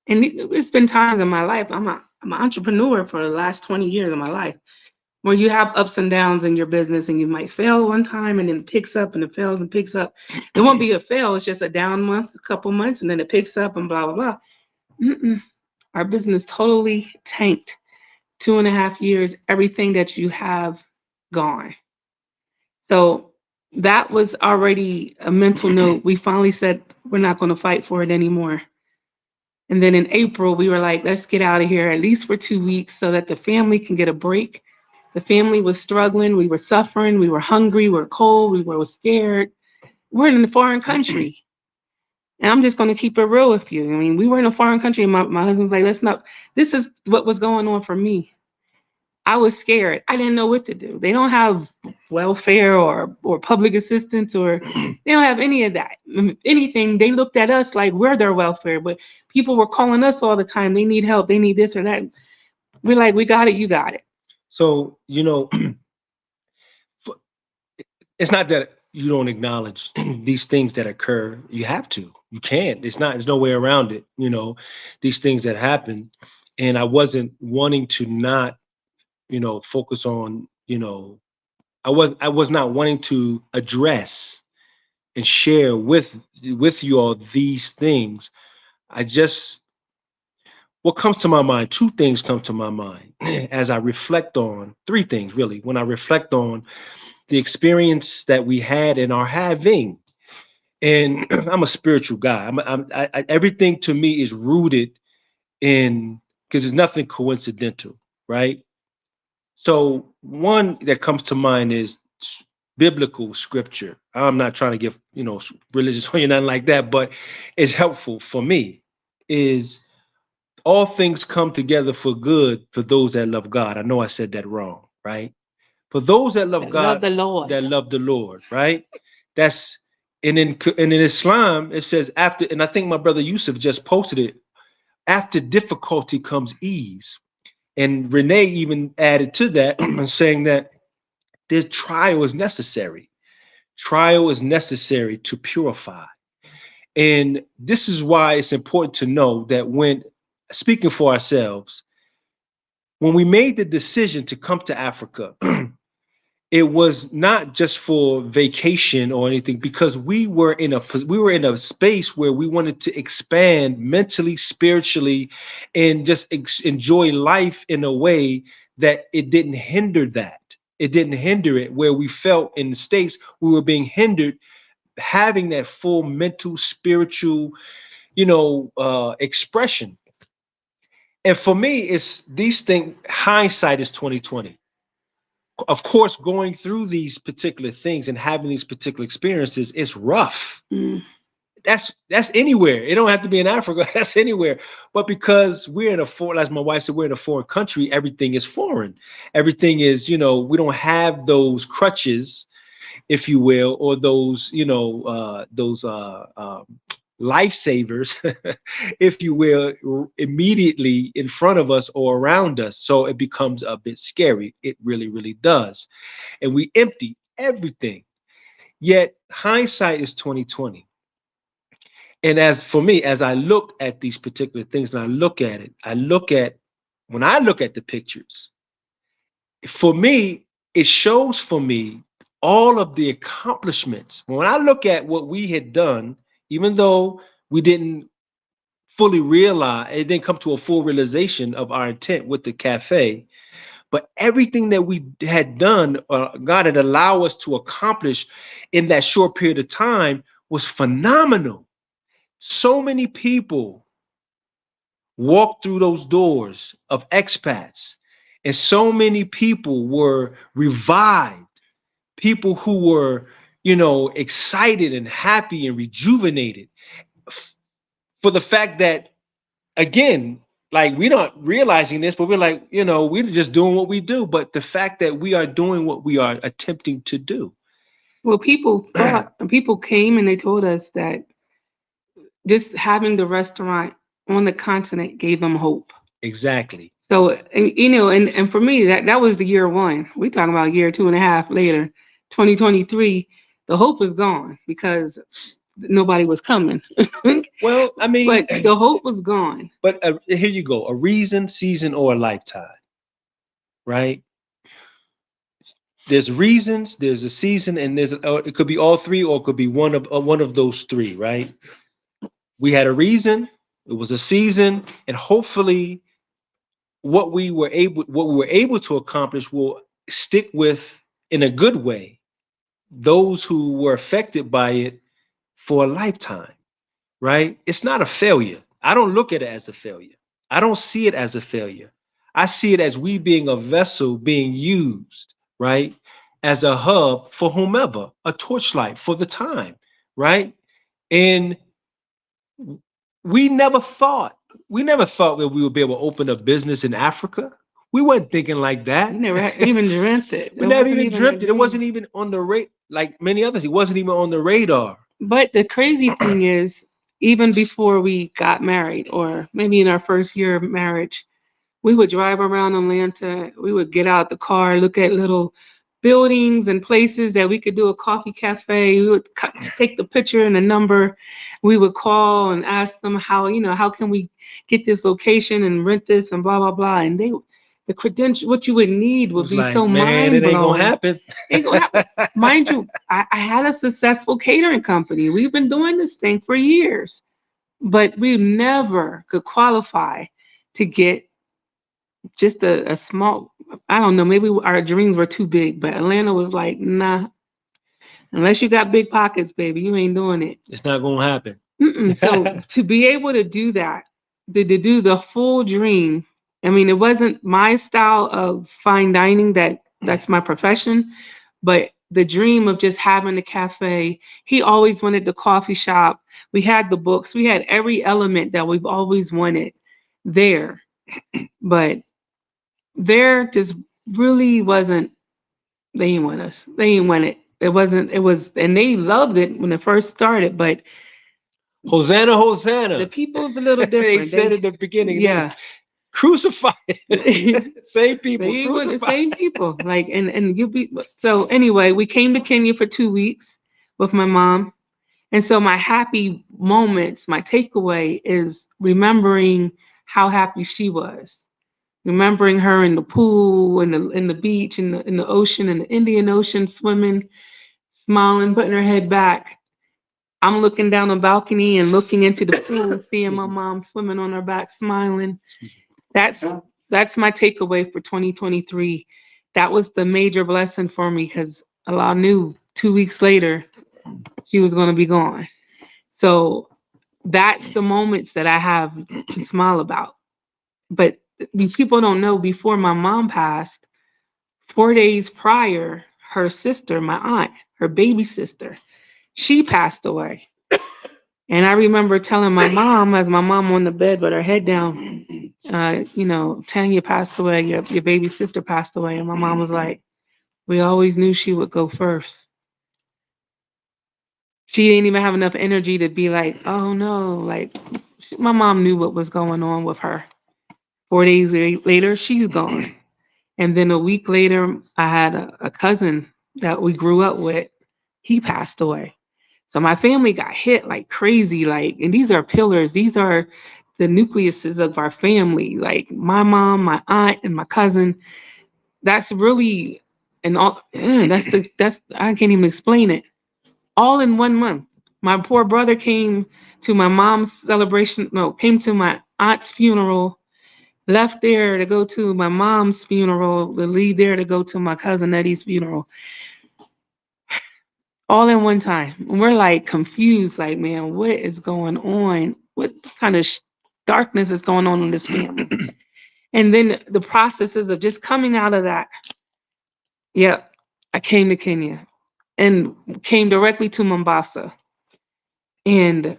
And it's been times in my life. I'm an entrepreneur for the last 20 years of my life, where you have ups and downs in your business, and you might fail one time, and then it picks up, and it fails and picks up. It won't be a fail. It's just a down month, a couple months, and then it picks up, and blah blah blah. Mm-mm. Our business totally tanked. 2.5 years, everything that you have gone. So that was already a mental note. We finally said we're not going to fight for it anymore. And then in April, we were like, let's get out of here at least for 2 weeks so that the family can get a break. The family was struggling. We were suffering. We were hungry. We were cold. We were scared. We're in a foreign country. And I'm just going to keep it real with you. I mean, we were in a foreign country, and my husband's like, let's not. This is what was going on for me. I was scared. I didn't know what to do. They don't have welfare or public assistance, or they don't have any of that. If anything, they looked at us like we're their welfare, but people were calling us all the time. They need help. They need this or that. We're like, we got it. You got it. So, it's not that you don't acknowledge these things that occur. You have to. You can't. There's no way around it. These things that happen. And I wasn't wanting to not, focus on, I was not wanting to address and share with you all these things. I just what comes to my mind, two things come to my mind as I reflect on three things really. When I reflect on the experience that we had and are having, and I'm a spiritual guy. Everything to me is rooted in because there's nothing coincidental, right? So one that comes to mind is biblical scripture. I'm not trying to give religious or nothing like that, but it's helpful for me. Is all things come together for good for those that love God. I know I said that wrong, right? For those that love I love God, the Lord. that love the Lord, right? That's and in Islam it says after, and I think my brother Yusuf just posted it. After difficulty comes ease, and Renee even added to that, saying that this trial is necessary. Trial is necessary to purify, and this is why it's important to know that when speaking for ourselves, when we made the decision to come to Africa, it was not just for vacation or anything, because we were in a space where we wanted to expand mentally, spiritually, and just enjoy life in a way that it didn't hinder that. It didn't hinder it where we felt in the States we were being hindered having that full mental, spiritual, expression. And for me, it's these things. Hindsight is 2020. Of course, going through these particular things and having these particular experiences is rough. Mm. That's anywhere. It don't have to be in Africa. That's anywhere. But because we're in a foreign, as my wife said, we're in a foreign country, everything is foreign. Everything is, we don't have those crutches, if you will, or those lifesavers, if you will, immediately in front of us or around us. So it becomes a bit scary. It really, really does. And we empty everything. Yet hindsight is 2020. And as for me, as I look at these particular things and I look at it, when I look at the pictures, for me, it shows for me all of the accomplishments. When I look at what we had done, even though we didn't fully realize, it didn't come to a full realization of our intent with the cafe, but everything that we had done, God had allowed us to accomplish in that short period of time was phenomenal. So many people walked through those doors of expats, and so many people were revived. People who were, excited and happy and rejuvenated. for the fact that, again, like we're not realizing this, but we're like, we're just doing what we do. But the fact that we are doing what we are attempting to do. Well, people thought, and people came and they told us that just having the restaurant on the continent gave them hope. Exactly. So, and for me, that was the year one. We talking about year two and a half later, 2023. The hope is gone because nobody was coming. Well, I mean, But the hope was gone. but here you go, a reason, season, or a lifetime, right? There's reasons, there's a season, and it could be all three, or it could be one of those three, right? We had a reason, it was a season, and hopefully what we were able to accomplish will stick with, in a good way, those who were affected by it for a lifetime, right? It's not a failure. I don't look at it as a failure. I don't see it as a failure. I see it as we being a vessel being used, right? As a hub for whomever, a torchlight for the time, right? And we never thought that we would be able to open a business in Africa. We weren't thinking like You that. never even dreamt it. We It never wasn't even even a dreamt it. It wasn't dream. even on the like many others. It wasn't even on the radar. But the crazy thing is, even before we got married, or maybe in our first year of marriage, we would drive around Atlanta. We would get out the car, look at little buildings and places that we could do a coffee cafe. We would take the picture and the number. We would call and ask them how can we get this location and rent this and blah blah blah. And the credential, what you would need It would was be like, so man, mind it ain't gonna blowing. happen. Ain't gonna happen. Mind you, I had a successful catering company. We've been doing this thing for years, but we never could qualify to get just a small, I don't know, maybe our dreams were too big, but Atlanta was like, nah, unless you got big pockets, baby, you ain't doing it. It's not gonna happen. Mm-mm. So to be able to do that, to do the full dream, I mean, it wasn't my style of fine dining, that's my profession, but the dream of just having a cafe, he always wanted the coffee shop. We had the books, we had every element that we've always wanted there. But there just really wasn't, they didn't want us. They didn't want it. It wasn't, it was, and they loved it when it first started, but Hosanna, the Hosanna. people's a little They different. said They, in the beginning, they yeah. crucify They it. Same people, were the crucify same it. people. Like, and you be, so anyway, we came to Kenya for 2 weeks with my mom. And so my happy moments, my takeaway is remembering how happy she was. Remembering her in the pool, in the beach, in the ocean, in the Indian Ocean, swimming, smiling, putting her head back. I'm looking down the balcony and looking into the pool, seeing Excuse my me. mom swimming on her back, smiling. Excuse me. That's that's my takeaway for 2023. That was the major blessing for me because Allah knew 2 weeks later she was going to be gone. So that's the moments that I have to smile about. But people don't know, before my mom passed, 4 days prior, her sister, my aunt, her baby sister, she passed away. And I remember telling my mom, as my mom on the bed with her head down, Tanya passed away, your baby sister passed away. And my mom was like, we always knew she would go first. She didn't even have enough energy to be like, oh no, like my mom knew what was going on with her. 4 days later, she's gone. And then a week later, I had a cousin that we grew up with. He passed away. So my family got hit like crazy. Like, and these are pillars. These are the nucleuses of our family. Like my mom, my aunt, and my cousin. That's really, and all. That's I can't even explain it. All in 1 month. My poor brother came to my mom's celebration. No, came to my aunt's funeral, left there to go to my mom's funeral, to leave there to go to my cousin Eddie's funeral, all in one time. And we're like confused, like, man, what is going on? What kind of darkness is going on in this family? And then the processes of just coming out of that. Yep, I came to Kenya and came directly to Mombasa. And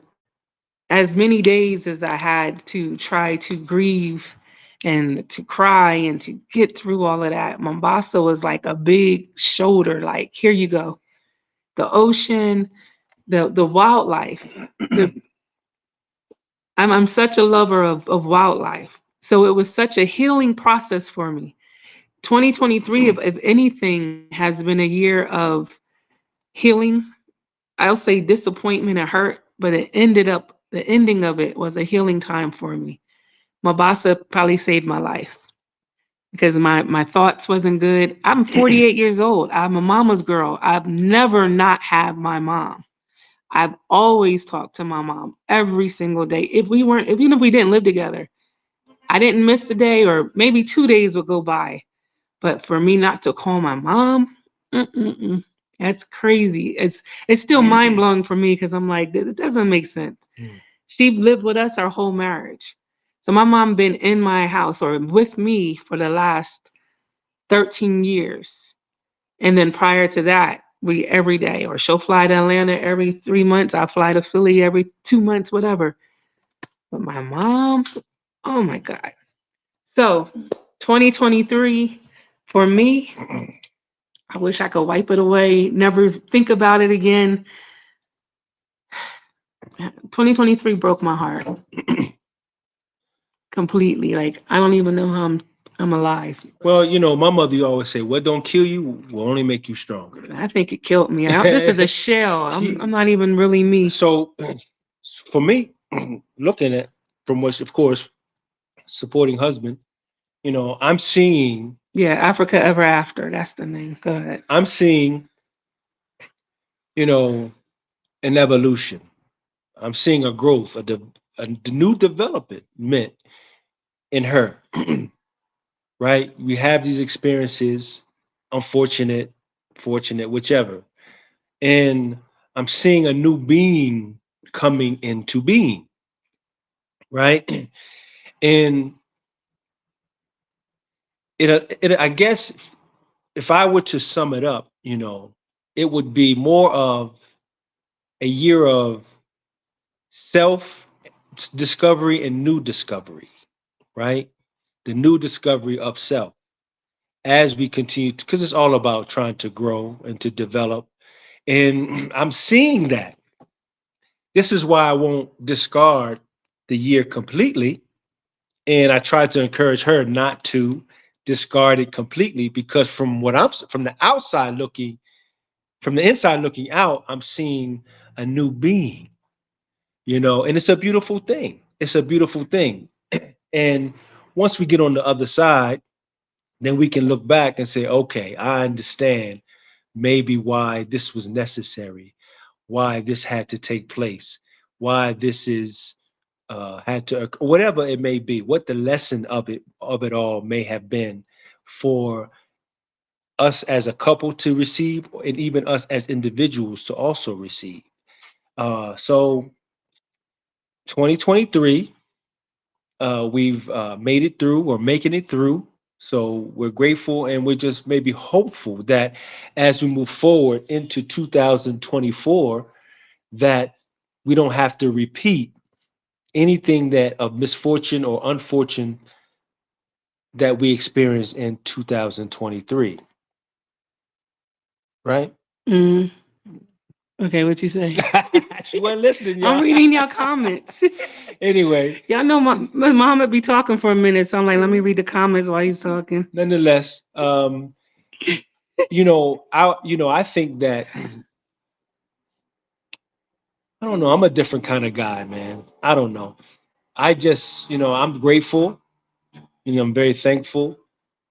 as many days as I had to try to grieve and to cry and to get through all of that, Mombasa was like a big shoulder. Like, here you go. The ocean, the wildlife. The I'm such a lover of wildlife. So it was such a healing process for me. 2023, if anything, has been a year of healing. I'll say disappointment and hurt, but the ending of it was a healing time for me. Mabasa probably saved my life because my thoughts wasn't good. I'm 48 years old. I'm a mama's girl. I've never not had my mom. I've always talked to my mom every single day. If we weren't, even if we didn't live together, I didn't miss a day, or maybe 2 days would go by. But for me not to call my mom, mm-mm-mm, that's crazy. It's still mind blowing for me because I'm like, it doesn't make sense. Mm. She lived with us our whole marriage. So my mom been in my house or with me for the last 13 years. And then prior to that, we every day, or she'll fly to Atlanta every 3 months. I fly to Philly every 2 months, whatever. But my mom, oh my God. So 2023 for me, I wish I could wipe it away, never think about it again. 2023 broke my heart completely. Like I don't even know how I'm alive. Well, you know, my mother always say, "What don't kill you will only make you stronger." I think it killed me. This is a shell. I'm She not even really me. so for me, looking at from what's of course supporting husband, you know, Yeah, Africa Ever After. That's the name. Go ahead. I'm seeing, you know, an evolution. I'm seeing a growth, a new development in her. Right? We have these experiences, unfortunate, fortunate, whichever, and I'm seeing a new being coming into being. Right? And I guess if I were to sum it up, you know, it would be more of a year of self discovery and new discovery, right? The new discovery of self as we continue, because it's all about trying to grow and to develop. And I'm seeing that. This is why I won't discard the year completely. And I try to encourage her not to discard it completely because from the outside looking, from the inside looking out, I'm seeing a new being, you know, and it's a beautiful thing. It's a beautiful thing. And once we get on the other side, then we can look back and say, okay, I understand maybe why this was necessary, why this had to take place, why this is had to whatever it may be, what the lesson of it all may have been for us as a couple to receive, and even us as individuals to also receive. So 2023, we've made it through or making it through. So we're grateful and we're just maybe hopeful that as we move forward into 2024, that we don't have to repeat anything that of misfortune or unfortune that we experienced in 2023. Right? Mm, okay, what you say? She wasn't listening, I'm y'all. reading your comments. Anyway, Y'all know my mom would be talking for a minute, so I'm like, let me read the comments while he's talking. nonetheless, I think that I don't know. I'm a different kind of guy, man. I don't know. I just, I'm grateful. I'm very thankful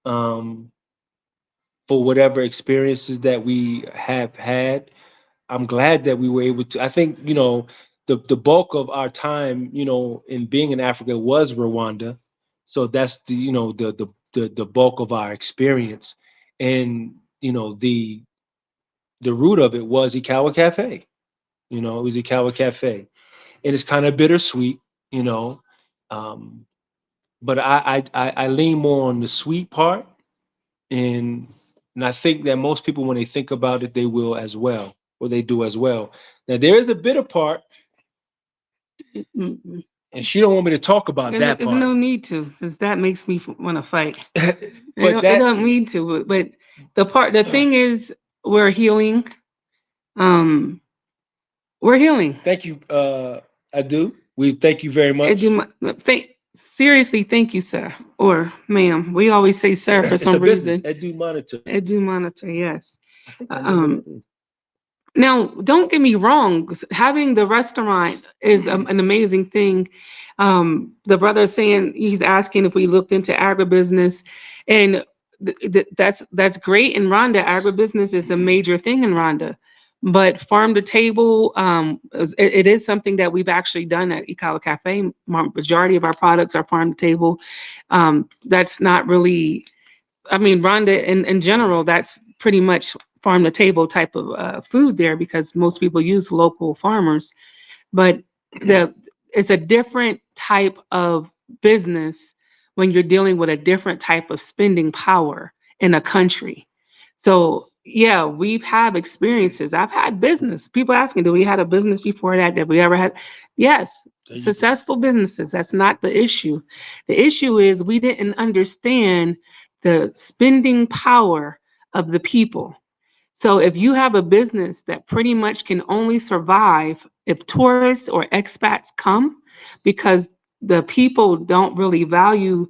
um, for whatever experiences that we have had. I'm glad that we were able to. I think, the bulk of our time, in being in Africa was Rwanda. So that's the bulk of our experience, and the root of it was Ikawa Cafe. It was Ikawa Cafe, and it's kind of bittersweet, you know. Um, but I lean more on the sweet part, and I think that most people, when they think about it, they will as well, or they do as well. Now there is a bitter part, Mm-mm. and she don't want me to talk about that There's part. no need to, because that makes me want to fight. But It that, don't need to, but the thing is, we're healing. Um, we're healing. thank you, I do. We thank you very It much. do seriously, thank you, sir, or ma'am. We always say sir for It's a some business. reason. I do monitor. It do monitor, yes. I think I know what Um, it is. Now, don't get me wrong. Having the restaurant is an amazing thing. The brother is saying he's asking if we looked into agribusiness, and that's great in Rwanda. Agribusiness is a major thing in Rwanda, but farm to table, it is something that we've actually done at Ikala Cafe. Majority of our products are farm to table. That's not really, I mean, Rwanda in general, that's pretty much farm to table type of food there because most people use local farmers. But the it's a different type of business when you're dealing with a different type of spending power in a country. So yeah, we've had experiences. I've had business. People asking, do we had a business before that? Did we ever had? Yes, There you go. successful businesses. That's not the issue. The issue is we didn't understand the spending power of the people. So if you have a business that pretty much can only survive if tourists or expats come, because the people don't really value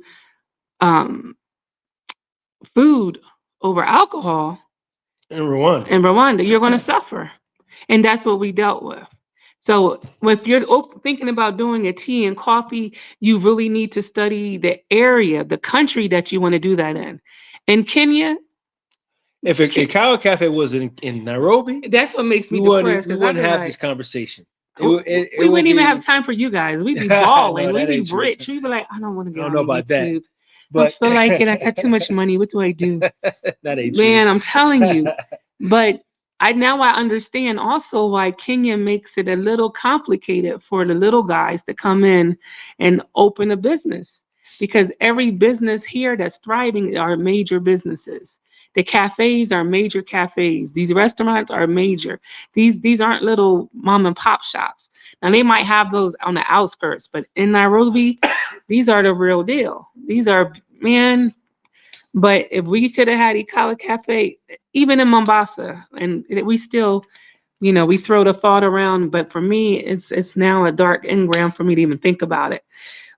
um, food over alcohol In Rwanda. in Rwanda, you're going to suffer. And that's what we dealt with. So if you're thinking about doing a tea and coffee, you really need to study the area, the country that you want to do that in. In Kenya, If a Cow Cafe was in Nairobi, that's what makes me depressed we because I'd wouldn't be have this like, conversation. It we would wouldn't even have be. time for you guys. We'd be No, balling. We'd that be ain't true. rich. We'd be like, I don't want to I get don't on know the about that, YouTube. I don't but feel like it. I got too much money. What do I do? that ain't true. Man, I'm telling you. But I understand also why Kenya makes it a little complicated for the little guys to come in and open a business because every business here that's thriving are major businesses. The cafes are major cafes. These restaurants are major. These aren't little mom and pop shops. Now they might have those on the outskirts, but in Nairobi, these are the real deal. These are, man, but if we could have had Ikala Cafe, even in Mombasa, and we still, we throw the thought around, but for me, it's now a dark engram for me to even think about it.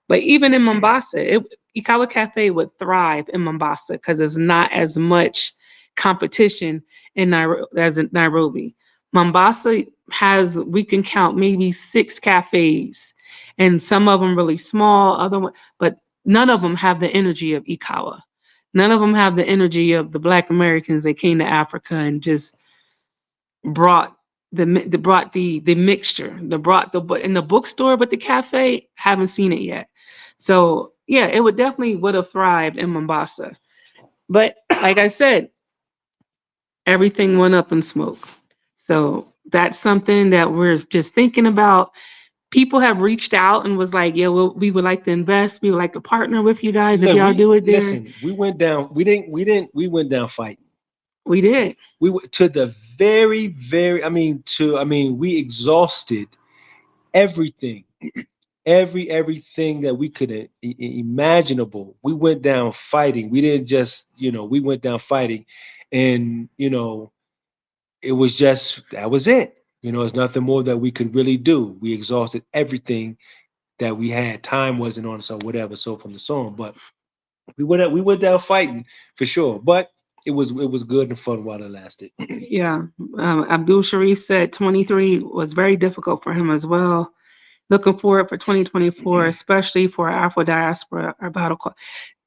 But even in Mombasa, Ikala Cafe would thrive in Mombasa because there's not as much competition in as in Nairobi. Mombasa has, we can count maybe 6 cafes, and some of them really small, other one, but none of them have the energy of Ikawa. None of them have the energy of the Black Americans that came to Africa and just brought the mixture, the brought the in the bookstore, but the cafe haven't seen it yet. So yeah, it would definitely would have thrived in Mombasa. But like I said, everything went up in smoke. So that's something that we're just thinking about. People have reached out and was like, yeah, well, we would like to invest. We would like to partner with you guys if Look, y'all we do it there. listen. We went down. We went down fighting. We did. We went to the very. We exhausted everything, everything that we could imaginable. We went down fighting. We didn't just, we went down fighting, and it was just that was it. There's nothing more that we could really do. We exhausted everything that we had. Time wasn't on us or whatever, so from the song. But we went down fighting for sure. But it was good and fun while it lasted. Yeah. Abdul Sharif said 23 was very difficult for him as well. Looking forward for 2024, especially for Afro diaspora or battle call.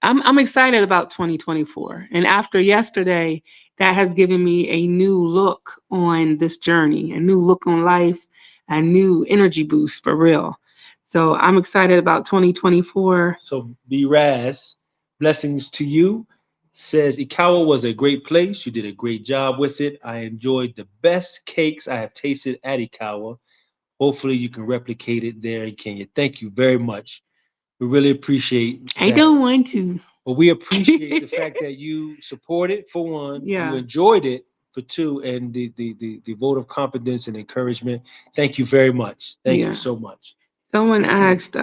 I'm excited about 2024. And after yesterday, that has given me a new look on this journey, a new look on life, a new energy boost for real. So I'm excited about 2024. So B Raz, blessings to you. Says Ikawa was a great place. You did a great job with it. I enjoyed the best cakes I have tasted at Ikawa. Hopefully you can replicate it there in Kenya. Thank you very much. We really appreciate I that. don't want to. Well, we appreciate the fact that you supported for one, you Yeah. enjoyed it for two, and the vote of confidence and encouragement. Thank you very much. Thank you Yeah. so much. Someone asked,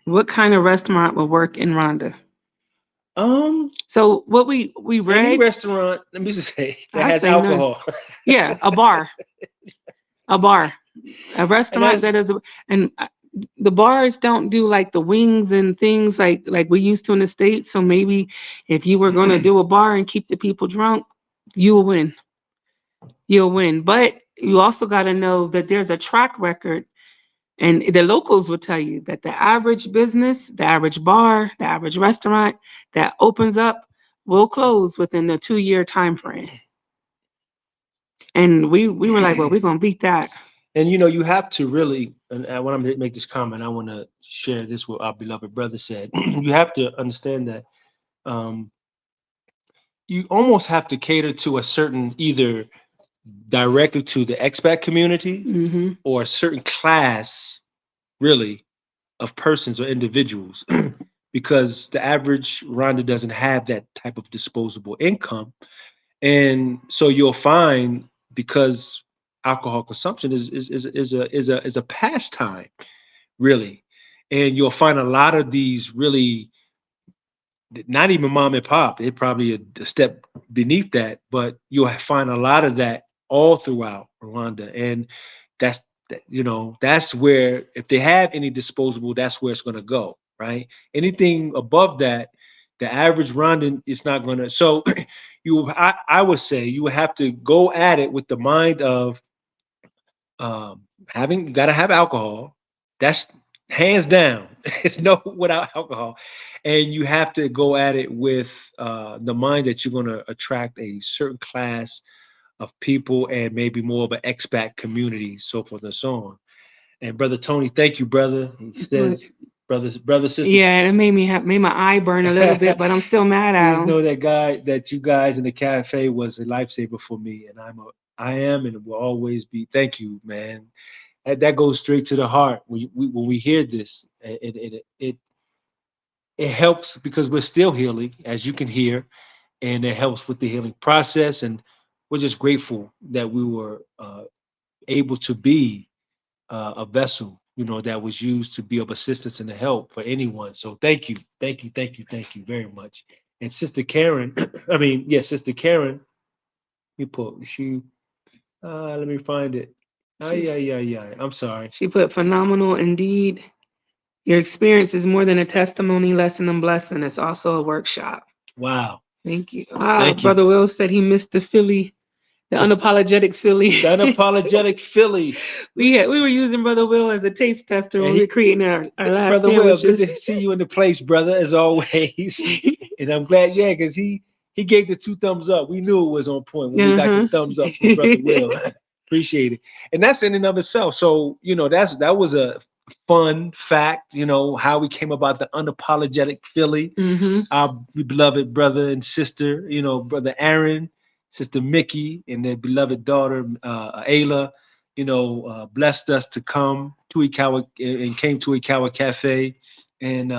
what kind of restaurant will work in Rwanda? Um, So what we any read, restaurant, let me just say, that I has say none. alcohol. Yeah, a bar, a And restaurant that's that is, and the bars don't do like the wings and things like we used to in the States. So maybe if you were going to do a bar and keep the people drunk, you will win. You'll win. But you also got to know that there's a track record. And the locals will tell you that the average business, the average bar, the average restaurant that opens up will close within the 2 year time frame. And we were like, well, we're gonna beat that. and you know, you have to really, and when I'm to make this comment, I want to share this with our beloved brother said. You have to understand that um, you almost have to cater to a certain either directly to the expat community Hmm. or a certain class, really, of persons or individuals, because the average Rhonda doesn't have that type of disposable income, and so you'll find because alcohol consumption is a pastime, really, and you'll find a lot of these really not even mom and pop. It probably a step beneath that, but you'll find a lot of that all throughout Rwanda, and that's you know that's where if they have any disposable, that's where it's going to go, right? Anything above that, the average Rwandan is not going to. So I would say you would have to go at it with the mind of having got to have alcohol. That's hands down. It's no without alcohol, and you have to go at it with the mind that you're going to attract a certain class of people and maybe more of an expat community, so forth and so on. And brother Tony, thank you, brother. He But says, brother, sister. yeah, it made my eye burn a little bit, but I'm still mad at Please him. know that you guys in the cafe was a lifesaver for me, and I am and will always be. Thank you, man. That goes straight to the heart when we hear this. It helps because we're still healing, as you can hear, and it helps with the healing process. And we're just grateful that we were able to be a vessel, that was used to be of assistance and a help for anyone. So thank you, thank you very much. And Sister Karen, I mean, yes, Sister Karen, you put she. Let me find it. She Yeah. I'm sorry. she put phenomenal indeed. Your experience is more than a testimony, lesson, and blessing. It's also a workshop. Wow. Thank you. Thank you. Brother Will said he missed the Philly, the The, unapologetic Philly. the unapologetic Philly. We were using Brother Will as a taste tester And when we were creating our last Brother Will, good sandwiches. to see you in the place, brother, as always. And I'm glad, yeah, because he gave the two thumbs up. We knew it was on point when we got the Uh-huh. thumbs up from Brother Will. Appreciate it. And that's in and of itself. So, that was a fun fact, how we came about the unapologetic Philly. Hmm. Our beloved brother and sister, brother Aaron, sister Mickey, and their beloved daughter Ayla, blessed us to come to Ikawa and came to Ikawa Cafe, and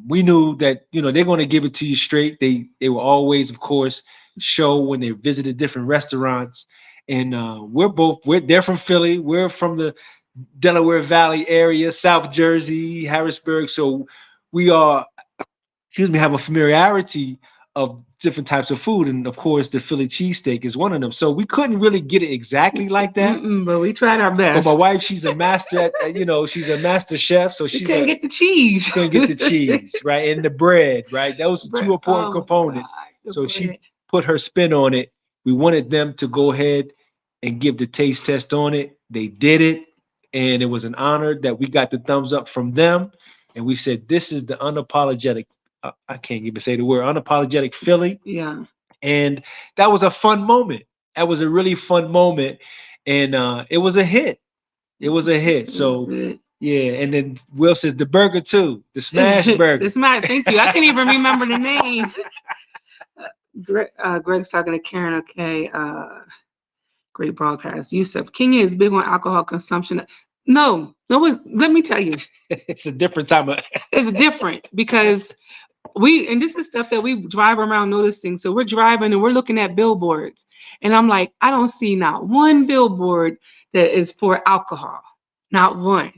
we knew that they're going to give it to you straight. They will always, of course, show when they visited different restaurants, and they're from Philly, we're from the Delaware Valley area, South Jersey, Harrisburg, so we are have a familiarity of different types of food, and of course, the Philly cheesesteak is one of them. So we couldn't really get it exactly like that. But we tried our But my best. wife, she's a master she's a master chef, so We couldn't get the cheese. she's gonna get the cheese, right, and the bread, right. Those are two important Oh my components. God, the So she bread. put her spin on it. We wanted them to go ahead and give the taste test on it. They did it, and it was an honor that we got the thumbs up from them. And we said, "This is the unapologetic." I can't even say the word unapologetic Philly, Yeah. and that was a fun moment. That was a really fun moment, and it was a hit. It was a hit. So yeah, and then Will says the burger too, the smash burger. It's not. Thank you. I can't even remember the name. Greg's talking to Karen. Okay. Great broadcast. Yusuf, Kenya is big on alcohol consumption. No, let me tell you, It's a different time of. it's different because and this is stuff that we drive around noticing. So we're driving and we're looking at billboards, and I'm like, I don't see not one billboard that is for alcohol, not one.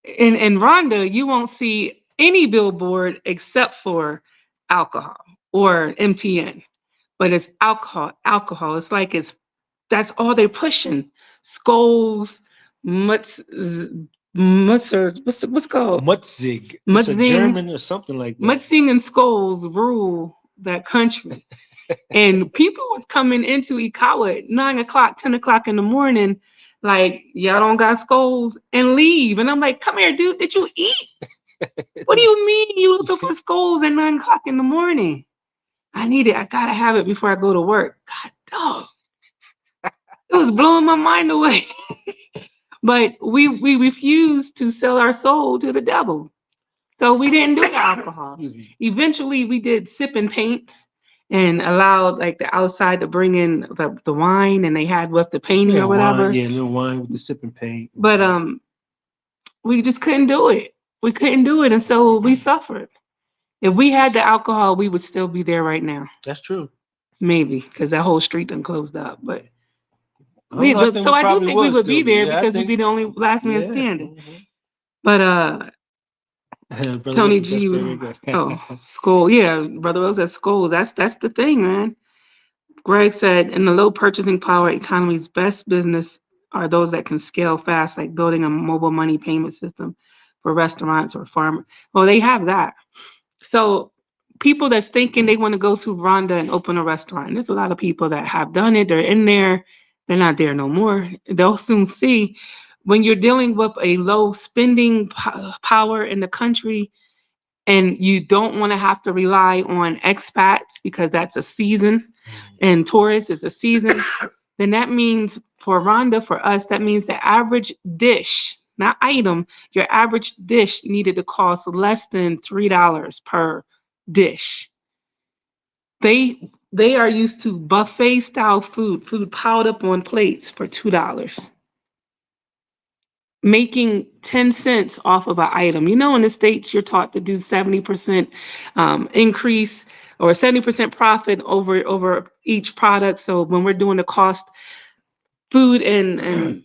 in Rwanda, you won't see any billboard except for alcohol or MTN, but it's alcohol, alcohol. It's like that's all they're pushing. Skulls, mutz, musser, what's it called? Mutzig. It's a Mutzing, German or something like that. mutzing and skulls rule that country. And people was coming into Ikawa at 9 o'clock, 10 o'clock in the morning, like, y'all don't got skulls, and leave. And I'm like, come here, dude, did you eat? What do you mean you looking for skulls at 9 o'clock in the morning? I need it. I gotta have it before I go to work. God dog. It was blowing my mind away. But we refused to sell our soul to the devil. So we didn't do the alcohol. Eventually we did sip and paints and allowed like the outside to bring in the wine, and they had with the painting Yeah, or wine. whatever. Yeah, a little wine with the sipping paint. But we just couldn't do it. We couldn't do it, and so we suffered. If we had the alcohol, we would still be there right now. That's true. Maybe because that whole street done closed up. But I don't know, I think so we I do probably think we would would still be there Yeah, I because we'd think. be the only last man Yeah. standing. Mhm. But Brother Tony Wilson, that's G, very good. oh, school, yeah, brother Rose at schools. That's the thing, man. Greg said, in the low purchasing power economies, best business are those that can scale fast, like building a mobile money payment system for restaurants or farm. Well, they have that. So people that's thinking they want to go to Rwanda and open a restaurant, there's a lot of people that have done it. They're in there. They're not there no more. They'll soon see when you're dealing with a low spending power in the country, and you don't want to have to rely on expats because that's a season, and tourists is a season, then that means for Rwanda, for us, that means the average dish, not item, your average dish needed to cost less than $3 per dish. They are used to buffet style food piled up on plates for $2, making 10 cents off of an item. You know, in the States, you're taught to do 70% increase or 70% profit over each product. So when we're doing the cost, food and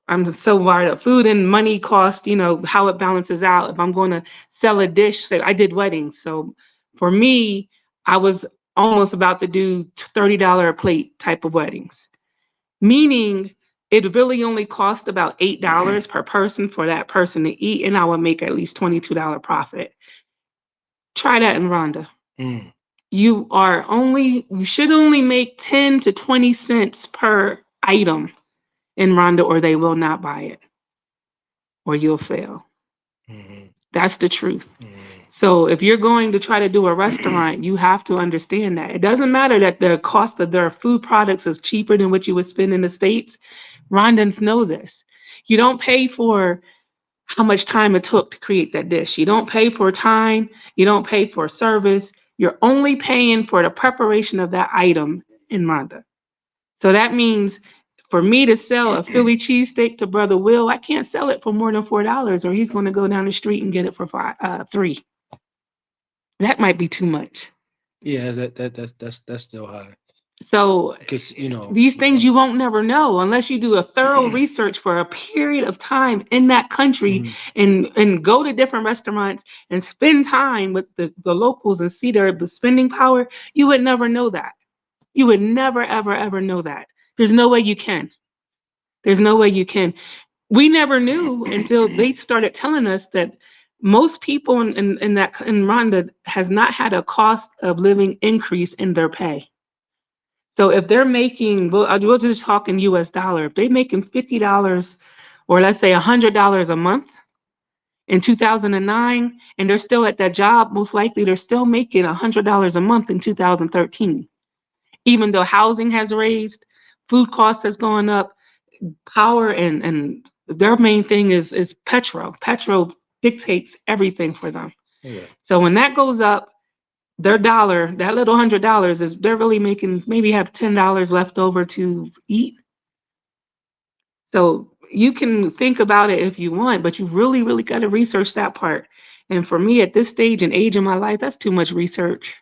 I'm so wired up, food and money cost, you know, how it balances out. If I'm going to sell a dish, say I did weddings. So for me, I was almost about to do $30 a plate type of weddings, meaning it really only cost about $8 per person for that person to eat, and I would make at least $22 profit. Try that in Rwanda. Mm. You should only make 10 to 20 cents per item in Rwanda, or they will not buy it, or you'll fail. Mhm. That's the truth. Mhm. So if you're going to try to do a restaurant, you have to understand that. It doesn't matter that the cost of their food products is cheaper than what you would spend in the States. Rwandans know this. You don't pay for how much time it took to create that dish. You don't pay for time. You don't pay for service. You're only paying for the preparation of that item in Rwanda. So that means for me to sell a Philly cheesesteak to Brother Will, I can't sell it for more than $4, or he's going to go down the street and get it for $3. That might be too much. Yeah, that's still high. So Because these things you won't never know unless you do a thorough research for a period of time in that country, and go to different restaurants and spend time with the locals and see their spending power. You would never know that. You would never, ever, ever know that. There's no way you can. There's no way you can. We never knew until they started telling us that most people in Rwanda has not had a cost of living increase in their pay. So if they're making, we'll just talk in US dollar, if they're making $50 or let's say $100 a month in 2009, and they're still at that job, most likely they're still making $100 a month in 2013. Even though housing has raised, food costs has gone up, power and their main thing is petrol. Petrol dictates everything for them. Yeah. So when that goes up, their dollar, that little $100 is they're really making, maybe have $10 left over to eat. So you can think about it if you want, but you really, really got to research that part. And for me at this stage and age in my life, that's too much research.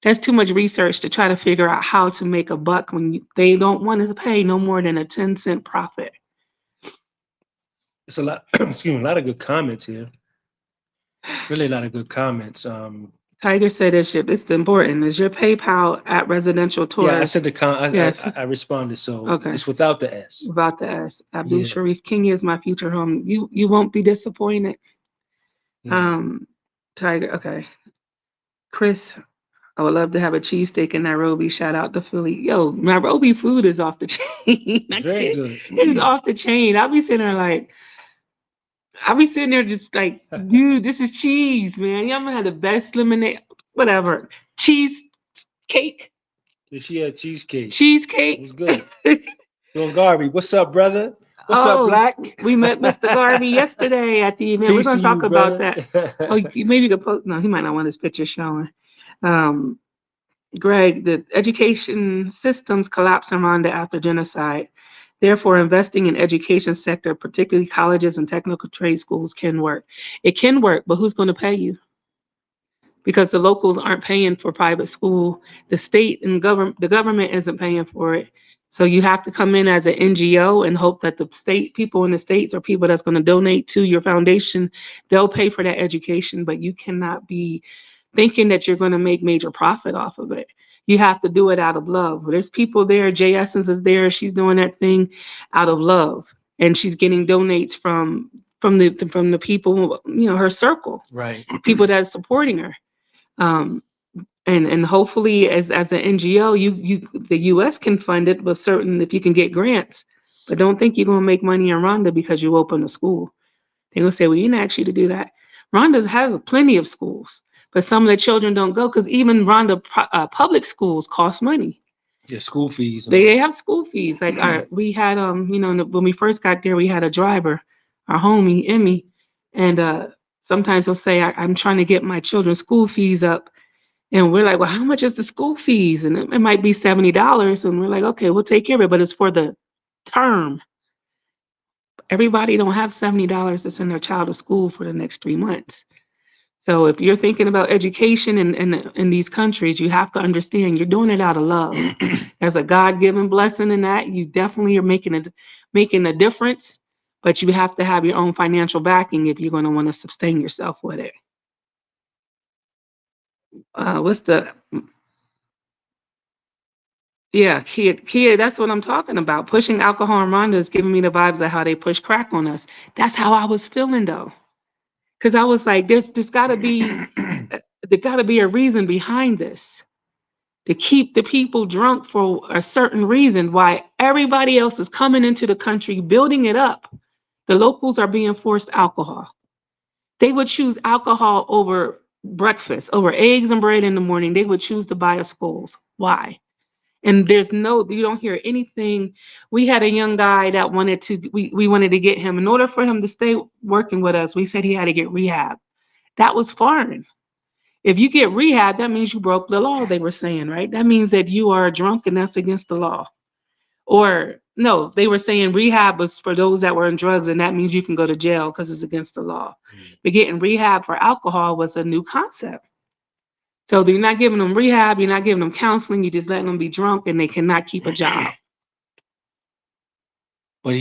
That's too much research to try to figure out how to make a buck when they don't want to pay no more than a 10-cent profit. It's a lot. Excuse me, a lot of good comments here. Really, a lot of good comments. Tiger said it's important. Is your PayPal at residential Yeah, I tourist? said the con. Yes. I responded. So Okay. it's without the S. About the S. Abdul Yeah, Sharif, Kenya is my future home. You won't be disappointed. yeah. Um, Tiger. Okay. Chris, I would love to have a cheesesteak in Nairobi. Shout out to Philly. Yo, Nairobi food is off the chain. It's I very kid. good. It's off the chain. I'll be sitting there just like, dude, this is cheese, man. Y'all gonna have the best lemonade, whatever. Cheese cake, She had cheesecake. It cheesecake. was good. Don Garvey, what's up, brother? What's up, Oh, Black? we met Mr. Garvey yesterday at the event. We're Peace to gonna you, talk about brother. that. Oh, maybe you could post. No, he might not want his picture showing. Um, Greg, the education systems collapse in Rwanda after genocide. Therefore, investing in education sector, particularly colleges and technical trade schools, can work. It can work, but who's going to pay you? Because the locals aren't paying for private school. The state and the government isn't paying for it. So you have to come in as an NGO and hope that the state people in the states or people that's going to donate to your foundation, they'll pay for that education. But you cannot be thinking that you're going to make major profit off of it. You have to do it out of love. There's people there. Jay Essence is there. She's doing that thing out of love, and she's getting donates from the people, her circle, Right. people that's supporting her. Um, and hopefully as an NGO, the US can fund it with certain if you can get grants. But don't think you're gonna make money in Rwanda because you open a school. They're gonna say, well, you didn't ask you to do that. Rwanda has plenty of schools, but some of the children don't go because even Rwanda public schools cost money. Yeah, school fees. They have school fees. Like we had when we first got there, we had a driver, our homie Emmy, and sometimes he'll say, I'm trying to get my children's school fees up. And we're like, well, how much is the school fees? And it might be $70. And we're like, okay, we'll take care of it, but it's for the term. Everybody don't have $70 to send their child to school for the next 3 months. So if you're thinking about education in these countries, you have to understand you're doing it out of love. There's a God-given blessing in that. You definitely are making a difference, but you have to have your own financial backing if you're going to want to sustain yourself with it. What's the Yeah, Kia, that's what I'm talking about. Pushing alcohol and Rhonda is giving me the vibes of how they push crack on us. That's how I was feeling though. Because I was like, there's gotta be there gotta be a reason behind this. To keep the people drunk for a certain reason, why everybody else is coming into the country, building it up. The locals are being forced alcohol. They would choose alcohol over breakfast, over eggs and bread in the morning. They would choose to buy a Skulls. Why? And you don't hear anything. We had a young guy that we wanted to get him in order for him to stay working with us. We said he had to get rehab. That was foreign. If you get rehab, that means you broke the law, they were saying, right? That means that you are drunk and that's against the law. Or no, they were saying rehab was for those that were in drugs and that means you can go to jail because it's against the law. But getting rehab for alcohol was a new concept. So you're not giving them rehab, you're not giving them counseling, you're just letting them be drunk and they cannot keep a job. But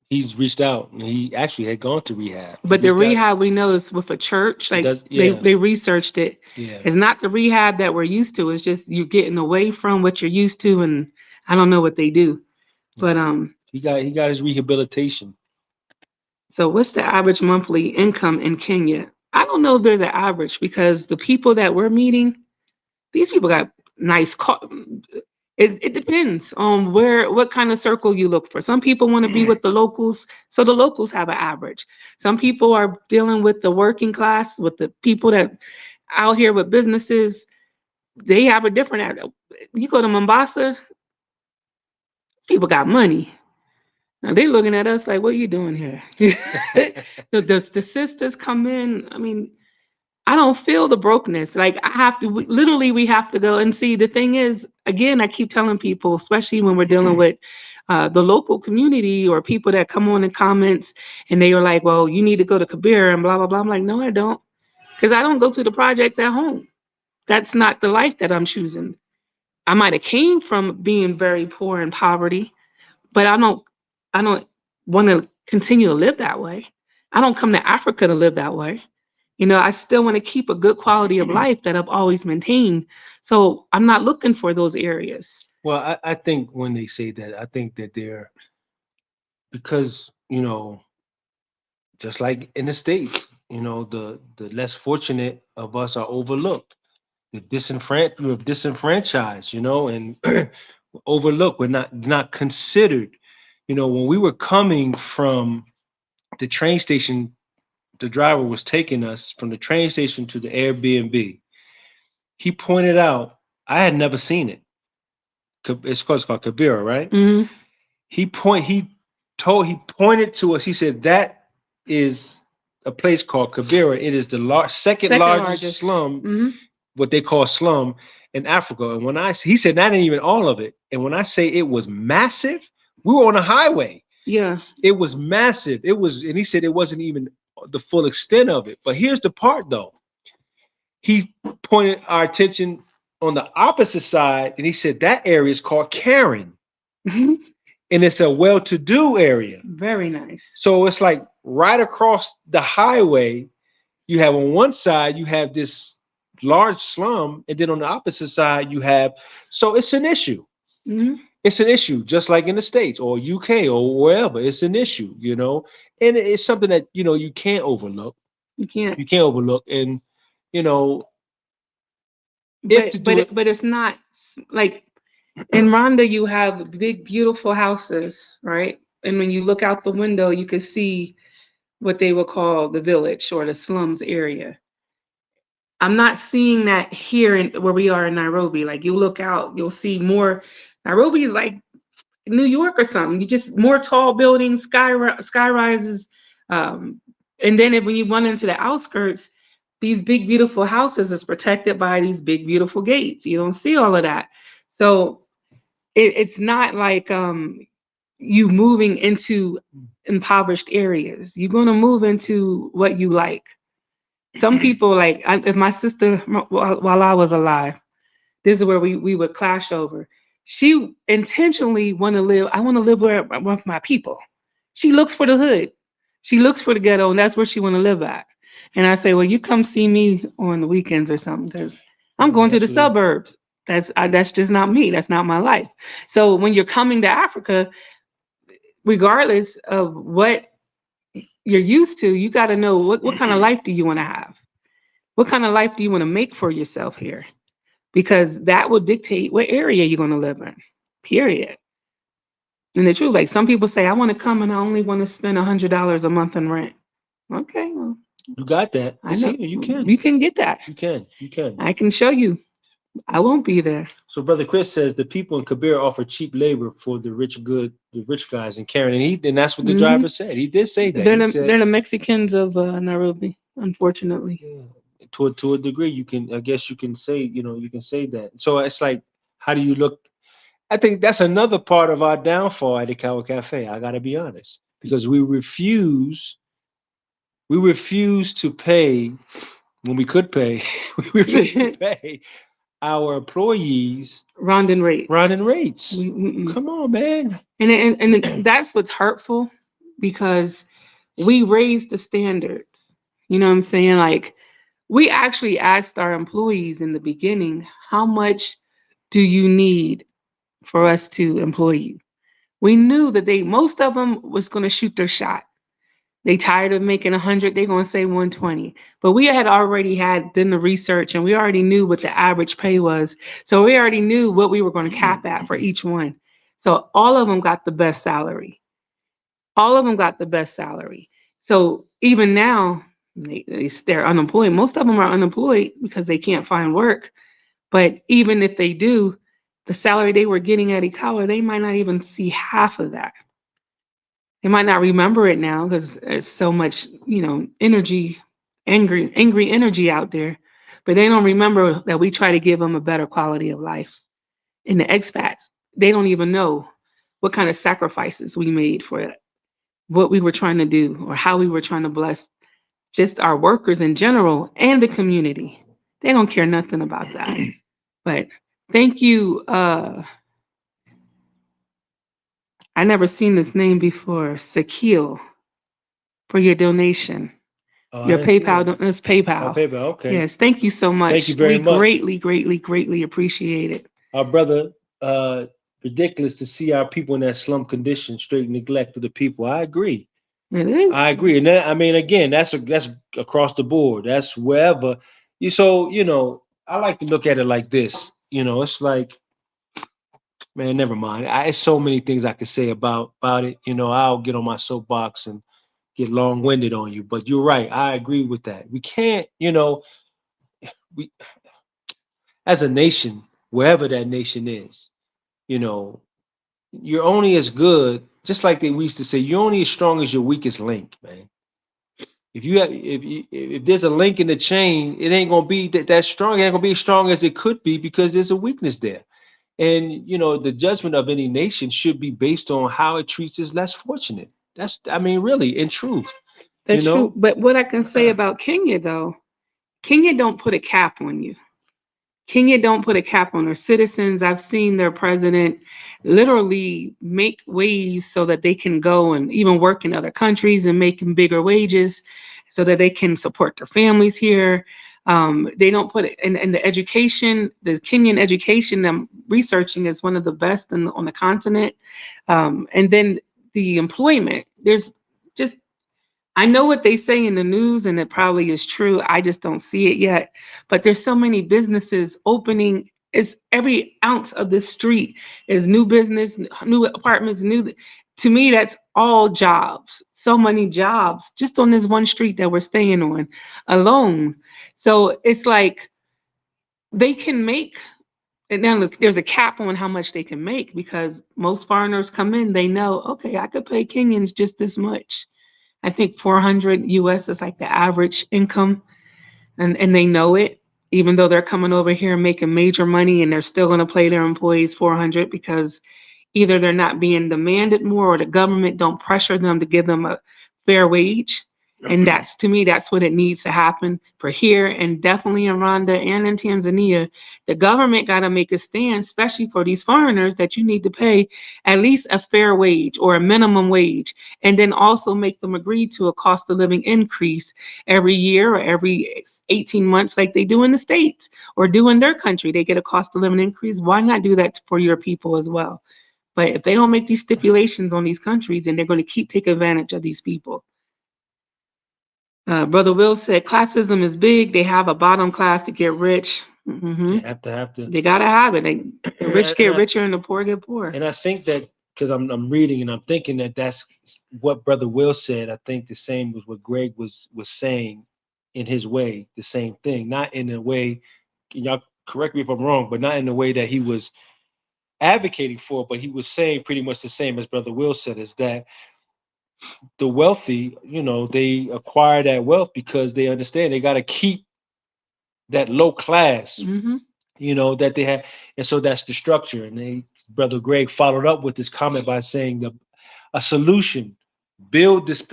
he's reached out and he actually had gone to rehab. But the rehab we know is with a church. Like they researched it. Yeah. It's not the rehab that we're used to. It's just you're getting away from what you're used to, and I don't know what they do. But he got his rehabilitation. So what's the average monthly income in Kenya? I don't know if there's an average because the people that we're meeting, these people got nice car. It depends on what kind of circle you look for. Some people want to be with the locals, so the locals have an average. Some people are dealing with the working class, with the people that out here with businesses. They have a different average. You go to Mombasa, people got money. Now they're looking at us like, what are you doing here? The sisters come in. I mean, I don't feel the brokenness. Like we have to go and see. The thing is, again, I keep telling people, especially when we're dealing with the local community or people that come on in comments and they are like, well, you need to go to Kabir and blah, blah, blah. I'm like, no, I don't. Because I don't go to the projects at home. That's not the life that I'm choosing. I might have came from being very poor in poverty, but I don't want to continue to live that way. I don't come to Africa to live that way. I still want to keep a good quality of life that I've always maintained. So I'm not looking for those areas. Well, I think when they say that, I think that they're because just like in the states, the less fortunate of us are overlooked. We're disenfranchised, and overlooked. We're not considered. When we were coming from the train station, the driver was taking us from the train station to the Airbnb. He pointed out I had never seen it. It's called Kabira, right? Hmm. He pointed to us. He said that is a place called Kabira. It is the second Second largest largest. slum, Hmm. what they call slum in Africa. And he said not even all of it. And when I say it was massive, we were on a highway. Yeah. It was massive. And he said it wasn't even the full extent of it. But here's the part though. He pointed our attention on the opposite side, and he said that area is called Karen, and it's a well-to-do area. Very nice. So it's like right across the highway, you have on one side you have this large slum, and then on the opposite side you have. So it's an issue. Hmm. It's an issue, just like in the States or UK or wherever. It's an issue, and it's something that you can't overlook. You can't. You can't overlook, and you know if to do it. But it's not like in Rwanda. You have big, beautiful houses, right? And when you look out the window, you can see what they would call the village or the slums area. I'm not seeing that here in where we are in Nairobi. Like you look out, you'll see more. Nairobi is like New York or something. You just more tall buildings, sky rises, and then when you run into the outskirts, these big beautiful houses is protected by these big beautiful gates. You don't see all of that, so it's not like you moving into impoverished areas. You're gonna move into what you like. Some people like if my sister while I was alive, this is where we would clash over. She intentionally want to live. I want to live where with my people. She looks for the hood. She looks for the ghetto, and that's where she want to live at. And I say, well, you come see me on the weekends or something, because I'm going to the That's what suburbs. That's just not me. That's not my life. So when you're coming to Africa, regardless of what you're used to, you got to know what kind of life do you want to have. What kind of life do you want to make for yourself here? Because that will dictate what area you're going to live in. Period. And the truth, like some people say, I want to come and I only want to spend $100 a month in rent. Okay, well, you got that. I It's know here. You can. you can get that. You can. You can. I can show you. I won't be there. So Brother Chris says the people in Kabir offer cheap labor for the rich guys in Karen, and that's what the Hmm. driver said. He did say that. He said They're the Mexicans of Nairobi, unfortunately. yeah, to a degree, I guess you can say, you can say that. So it's like, how do you look? I think that's another part of our downfall at the Cow Cafe. I got to be honest, because we refuse to pay when we could pay. We refuse to pay our employees Rwandan rates. running rates. Mm-mm. Come on, man. And that's what's hurtful, because we raised the standards. You know what I'm saying? Like we actually asked our employees in the beginning, how much do you need for us to employ you? We knew that most of them was going to shoot their shot. They tired of making 100, they're going to say 120. But we had already had done the research, and we already knew what the average pay was. So we already knew what we were going to cap at for each one. So all of them got the best salary. All of them got the best salary. So even now, they're unemployed. Most of them are unemployed because they can't find work. But even if they do, the salary they were getting at Ikawa, they might not even see half of that. They might not remember it now because there's so much, energy, angry energy out there. But they don't remember that we try to give them a better quality of life. And the expats, they don't even know what kind of sacrifices we made for it, what we were trying to do, or how we were trying to bless just our workers in general and the community. They don't care nothing about that. But thank you. I never seen this name before. Sakil. for your donation. Oh, I Your didn't see PayPal, that. it's Oh, PayPal. PayPal. Okay. Yes, thank you so Thank you much. very We much. greatly, greatly, greatly appreciate it. Our brother, ridiculous to see our people in that slum condition, straight neglect of the people. I agree. It is. I agree. And that, I mean, again, that's across the board. That's wherever you. So I like to look at it like this. It's like, man, never mind. It's so many things I could say about it. I'll get on my soapbox and get long winded on you. But you're right. I agree with that. We can't. We as a nation, wherever that nation is, you know, you're only as good. Just like we used to say, you're only as strong as your weakest link, man. If there's a link in the chain, it ain't gonna be that strong. It ain't gonna be as strong as it could be because there's a weakness there. And the judgment of any nation should be based on how it treats its less fortunate. That's, I mean, really, in truth, you That's true. know. But what I can say about Kenya though, Kenya don't put a cap on you. Kenya don't put a cap on their citizens. I've seen their president literally make ways so that they can go and even work in other countries and making bigger wages so that they can support their families here. They don't put it in the education, the Kenyan education I'm researching is one of the best on the continent. And then the employment, there's just I know what they say in the news, and it probably is true. I just don't see it yet. But there's so many businesses opening. It's every ounce of this street is new business, new apartments, new. To me, that's all jobs. So many jobs just on this one street that we're staying on alone. So it's like they can make. And now look, there's a cap on how much they can make because most foreigners come in. They know, okay, I could pay Kenyans just this much. I think 400 US is like the average income, and they know it, even though they're coming over here and making major money, and they're still going to pay their employees 400 because either they're not being demanded more or the government don't pressure them to give them a fair wage. And that's to me, that's what it needs to happen for here and definitely in Rwanda and in Tanzania. The government got to make a stand, especially for these foreigners, that you need to pay at least a fair wage or a minimum wage, and then also make them agree to a cost of living increase every year or every 18 months, like they do in the States or do in their country. They get a cost of living increase. Why not do that for your people as well? But if they don't make these stipulations on these countries, then they're going to keep taking advantage of these people. Brother Will said classism is big. They have a bottom class to get rich. They Hmm. have to. They gotta have it. The rich and get richer and the poor get poor. I think that because I'm reading and I'm thinking that that's what Brother Will said. I think the same was what Greg was saying in his way. The same thing, not in a way. Y'all correct me if I'm wrong, but not in the way that he was advocating for. But he was saying pretty much the same as Brother Will said, is that the wealthy, they acquire that wealth because they understand they got to keep that low class, Hmm. that they have. And so that's the structure. And Brother Greg followed up with this comment by saying a solution, build this,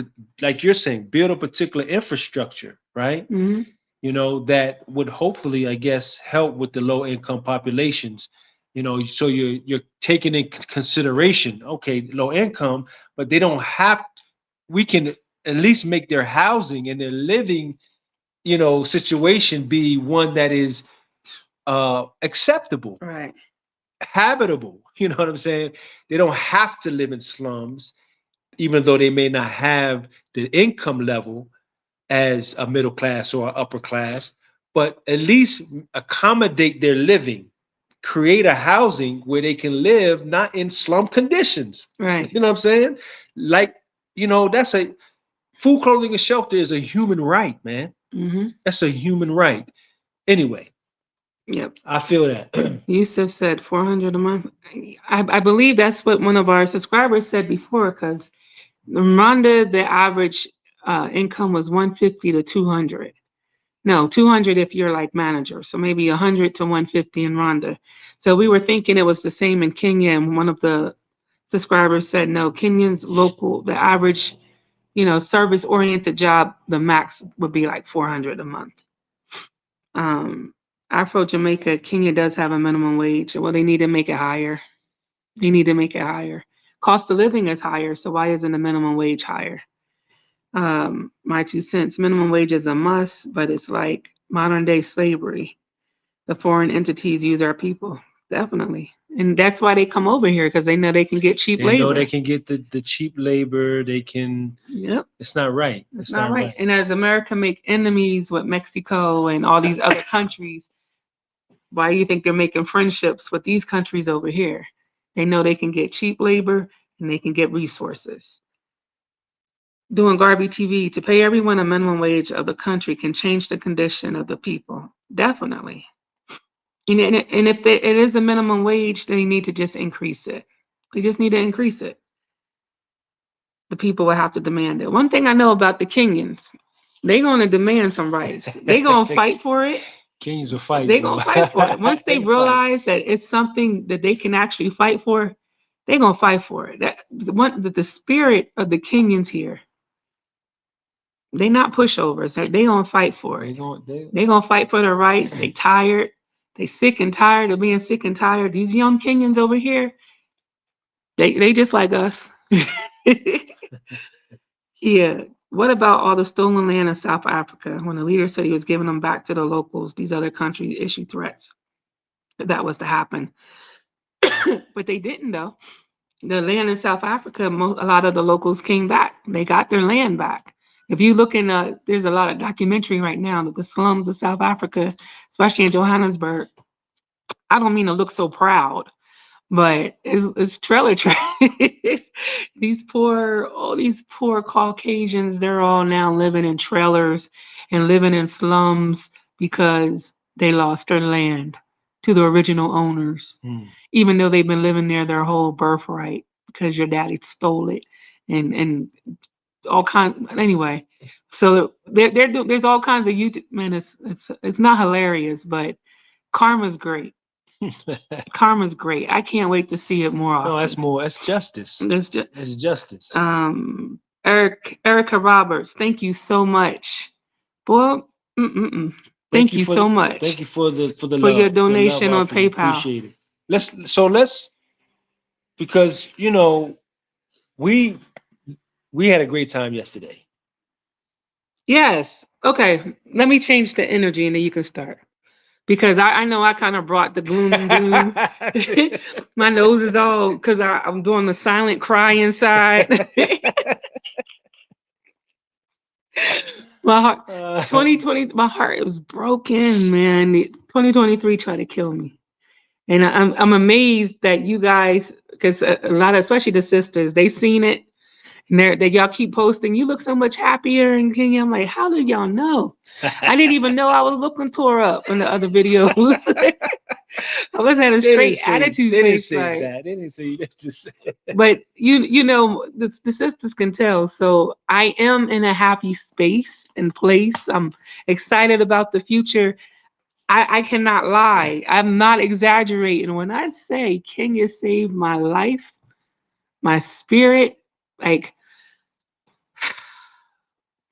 like you're saying, build a particular infrastructure, right? Hmm. That would hopefully, I guess, help with the low income populations. So you're taking in consideration, okay, low income, but they don't have. We can at least make their housing and their living, situation be one that is acceptable, Right. habitable. You know what I'm saying? They don't have to live in slums, even though they may not have the income level as a middle class or upper class, but at least accommodate their living, create a housing where they can live not in slum conditions. Right. You know what I'm saying? Like, that's a food, clothing, and shelter is a human right, man. Hmm. That's a human right. Anyway, Yep. I feel that. Yusuf said 400 a month. I believe that's what one of our subscribers said before, because in Rwanda, the average income was 150 to 200. No, 200 if you're like manager. So maybe 100 to 150 in Rwanda. So we were thinking it was the same in Kenya. And one of the subscribers said, no, Kenyans local, the average, service oriented job, the max would be like 400 a month. Um, Afro Jamaica, Kenya does have a minimum wage. Well, they need to make it higher. They need to make it higher. Cost of living is higher. So why isn't the minimum wage higher? My 2 cents. Minimum wage is a must, but it's like modern day slavery. The foreign entities use our people, definitely, and that's why they come over here because they know they can get cheap They know labor. they can get the cheap labor. They can. Yep, It's not right. it's It's not not right. right. And as America make enemies with Mexico and all these other countries, why do you think they're making friendships with these countries over here? They know they can get cheap labor and they can get resources. Doing Garby TV to pay everyone a minimum wage of the country can change the condition of the people. Definitely. And if it is a minimum wage, they need to just increase it. They just need to increase it. The people will have to demand it. One thing I know about the Kenyans, they're going to demand some rights. They're going to fight for it. Kenyans will fight, They're boy. going to fight for it. Once they They fight. realize that it's something that they can actually fight for, they're going to fight for it. That the spirit of the Kenyans here, they not pushovers. They going to fight for They it. going. They. They're going to fight for their rights. They tired. They sick and tired of being sick and tired. These young Kenyans over here, they just like us. Yeah. What about all the stolen land in South Africa when the leader said he was giving them back to the locals? These other countries issued threats that was to happen. But they didn't, though. The land in South Africa, a lot of the locals came back. They got their land back. If you look in, there's a lot of documentary right now that the slums of South Africa, especially in Johannesburg. I don't mean to look so proud, but it's trailer trash. All these poor Caucasians, they're all now living in trailers and living in slums because they lost their land to the original owners, Hmm. even though they've been living there their whole birthright because your daddy stole it and all kinds. Anyway, so there's all kinds of YouTube. Man, it's not hilarious, but karma's great. Karma's great. I can't wait to see it more No, that's often. more. That's justice. There's just That's justice. Erica Roberts, thank you so much. Boy, mm-mm-mm. Thank Thank you you for so the. much Thank you for the for your love. For the love donation on offering. PayPal. Appreciate it. Let's because we we had a great time yesterday. Yes. Okay. Let me change the energy and then you can start. Because I know I kind of brought the gloom and gloom. My nose is all because I'm doing the silent cry inside. My heart, 2020, my heart was broken, man. 2023 tried to kill me. And I'm amazed that you guys, because a lot of, especially the sisters, they seen it. And they y'all keep posting. You look so much happier in Kenya. I'm like, how did y'all know? I didn't even know I was looking tore up in the other videos. I was at a straight attitude they didn't face, say like. that. They didn't say that. Just But you know the sisters can tell. So I am in a happy space and place. I'm excited about the future. I cannot lie. I'm not exaggerating when I say Kenya saved my life, my spirit. Like,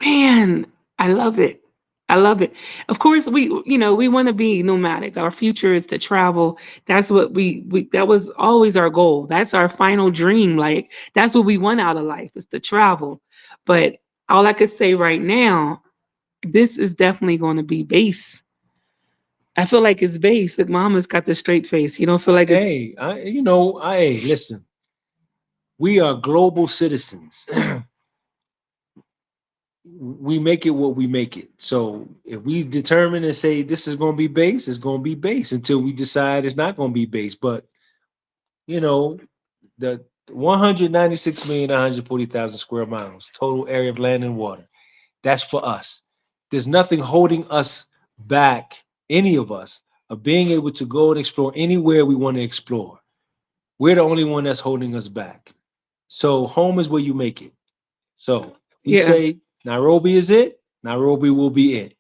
man, I love it. I love it. Of course, we want to be nomadic. Our future is to travel. That's what we that was always our goal. That's our final dream. Like, that's what we want out of life is to travel. But all I could say right now, this is definitely going to be base. I feel like it's base. Like Mama's got the straight face. You don't feel like it's. hey, listen. We are global citizens. We make it what we make it. So if we determine and say this is going to be base, it's going to be base until we decide it's not going to be base. But you know, the 196,940,000 square miles total area of land and water. That's for us. There's nothing holding us back, any of us, of being able to go and explore anywhere we want to explore. We're the only one that's holding us back. So home is where you make it. So we Yeah. say Nairobi is it, Nairobi will be it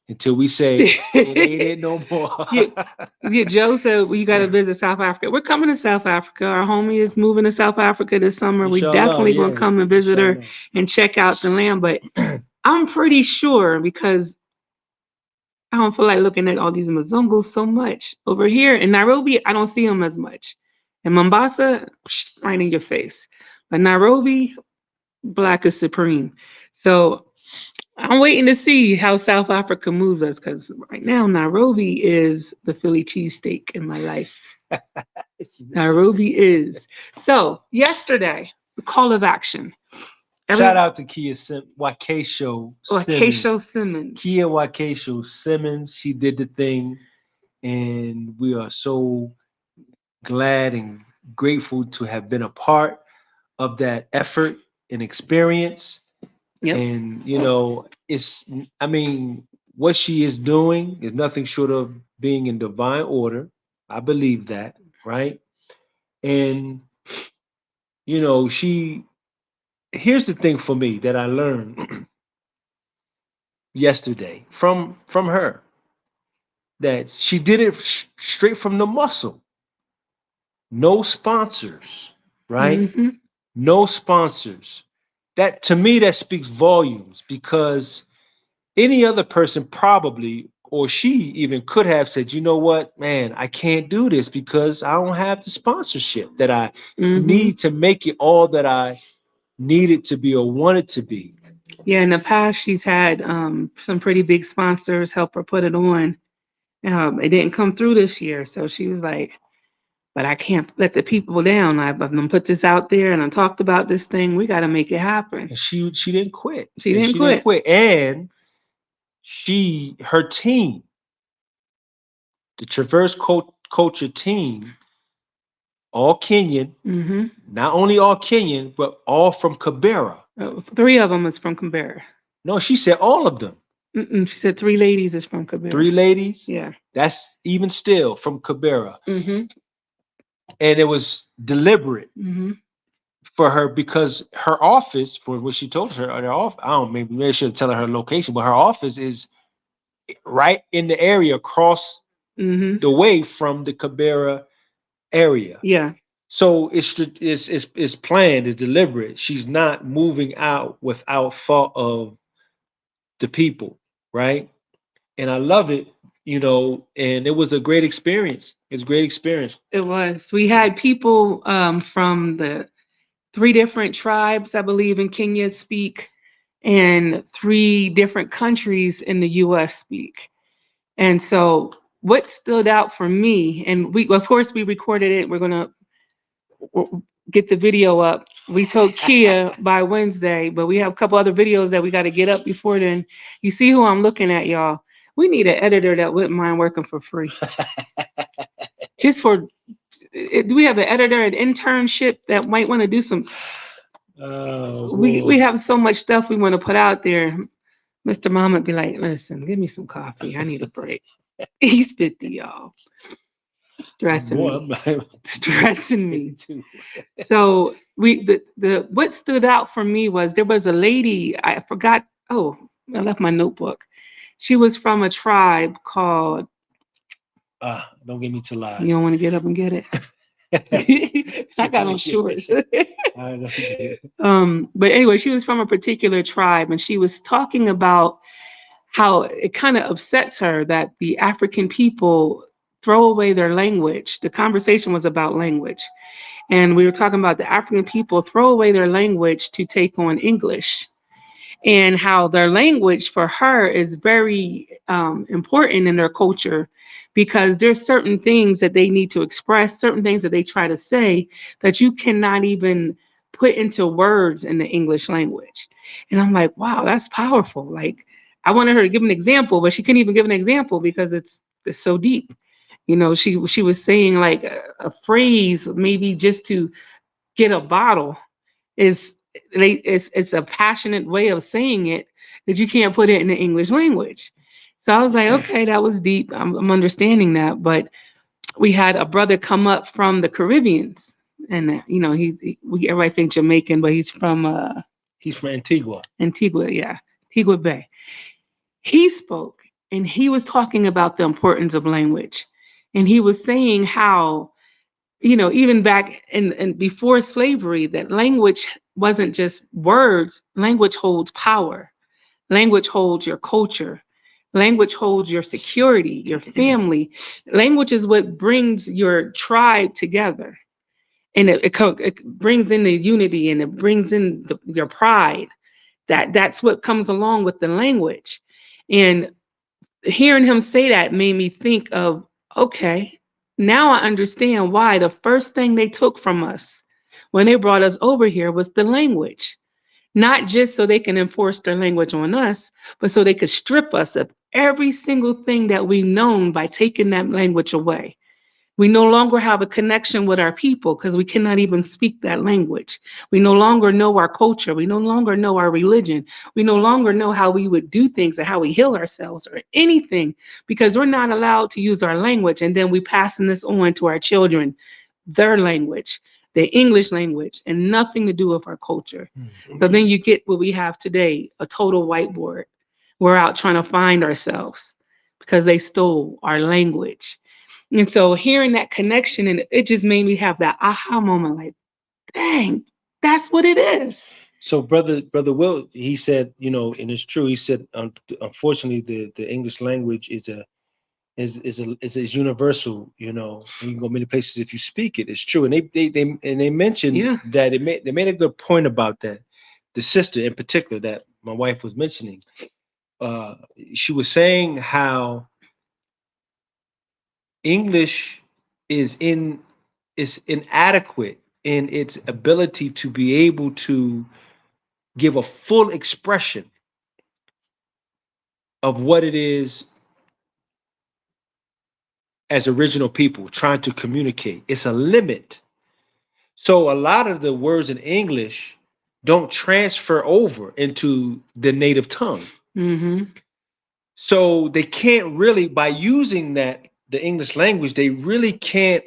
until we say it ain't it no more. Yeah, yeah, Joe said well, you got to visit South Africa. We're coming to South Africa. Our homie is moving to South Africa this summer. We Inshallah, definitely going to yeah. come and visit her Inshallah. and check out the land. But I'm pretty sure because I don't feel like looking at all these Mzungus so much. Over here in Nairobi, I don't see them as much. In Mombasa, right in your face. But Nairobi, black is supreme. So I'm waiting to see how South Africa moves us, because right now Nairobi is the Philly cheesesteak in my life. Nairobi is. So yesterday, the call of action. Shout out to Wakesho Keisho Simmons. Simmons. Kia Wakesho Simmons. She did the thing, and we are so glad and grateful to have been a part of that effort and experience. Yep. And it's I mean, what she is doing is nothing short of being in divine order. I believe that, right? And she here's the thing for me that I learned yesterday from her, that she did it straight from the muscle. No sponsors, right? Mm-hmm. No sponsors. That, to me, that speaks volumes, because any other person probably, or she even could have said, you know what, man, I can't do this because I don't have the sponsorship that I Mm-hmm. need to make it all that I needed to be or wanted to be. Yeah, in the past, she's had some pretty big sponsors help her put it on. It didn't come through this year, so she was like, "But I can't let the people down. I've done put this out there, and I talked about this thing. We got to make it happen." And she didn't quit. She And didn't she didn't quit. quit. And her team, the Traverse Culture team, all Kenyan, Mm-hmm. not only all Kenyan, but all from Kibera. Three of them is from Canberra. No, she said all of them. Mm-mm, she said three ladies is from Three Canberra. ladies. Yeah. That's even still from Kibera. Mm-hmm. And it was deliberate Mm-hmm. for her, because her office, for what she told her, her office, I don't, maybe I should tell her location, but her office is right in the area across Mm-hmm. the way from the Kibera area. Yeah. So it's planned, it's deliberate. She's not moving out without thought of the people, right? And I love it, and it was a great experience. It's a great experience. It was. We had people from the three different tribes, I believe, in Kenya speak, and three different countries in the US speak. And so what stood out for me, and we, of course, we recorded it. We're going to get the video up. We told Kia by Wednesday, but we have a couple other videos that we got to get up before then. You see who I'm looking at, y'all. We need an editor that wouldn't mind working for free. Just for, do we have an editor, an internship that might want to do some? Oh, We have so much stuff we want to put out there. Mr. Mom would be like, listen, give me some coffee. I need a break. He's 50, y'all. Stressing me. Stressing me. Too. So the what stood out for me was there was a lady, I forgot, oh, I left my notebook. She was from a tribe called, Don't get me to lie. you don't want to get up and get it. I got on shorts. But anyway, she was from a particular tribe, and she was talking about how it kind of upsets her that the African people throw away their language. The conversation was about language. And we were talking about the African people throw away their language to take on English, and how their language for her is very important in their culture, because there's certain things that they need to express, certain things that they try to say that you cannot even put into words in the English language. And I'm like, wow, that's powerful. Like, I wanted her to give an example, but she couldn't even give an example because it's so deep. She was saying like a phrase, maybe just to get a bottle, is it's a passionate way of saying it that you can't put it in the English language. So I was like, okay, that was deep. I'm understanding that. But we had a brother come up from the Caribbeans, and everybody think Jamaican, but he's from Antigua. Antigua, yeah, Antigua Bay. He spoke, and he was talking about the importance of language, and he was saying how, even back in before slavery, that language wasn't just words. Language holds power. Language holds your culture. Language holds your security, your family. Language is what brings your tribe together. And it brings in the unity, and it brings in your pride. That's what comes along with the language. And hearing him say that made me think of, okay, now I understand why the first thing they took from us when they brought us over here was the language. Not just so they can enforce their language on us, but so they could strip us of every single thing that we've known by taking that language away. We no longer have a connection with our people because we cannot even speak that language. We no longer know our culture. We no longer know our religion. We no longer know how we would do things or how we heal ourselves or anything because we're not allowed to use our language. And then we passing this on to our children, their language, the English language, and nothing to do with our culture. So then you get what we have today, a total whiteboard. We're out trying to find ourselves because they stole our language. And so hearing that connection, and it just made me have that aha moment like, dang, that's what it is. So, brother Will, he said, and it's true. He said, unfortunately, the English language is universal. You can go many places if you speak it. It's true, and they mentioned Yeah. that they made a good point about that. The sister in particular that my wife was mentioning, she was saying how English is in is inadequate in its ability to be able to give a full expression of what it is as original people trying to communicate. It's a limit. So a lot of the words in English don't transfer over into the native tongue. Mm-hmm. So they can't really, by using the English language, they really can't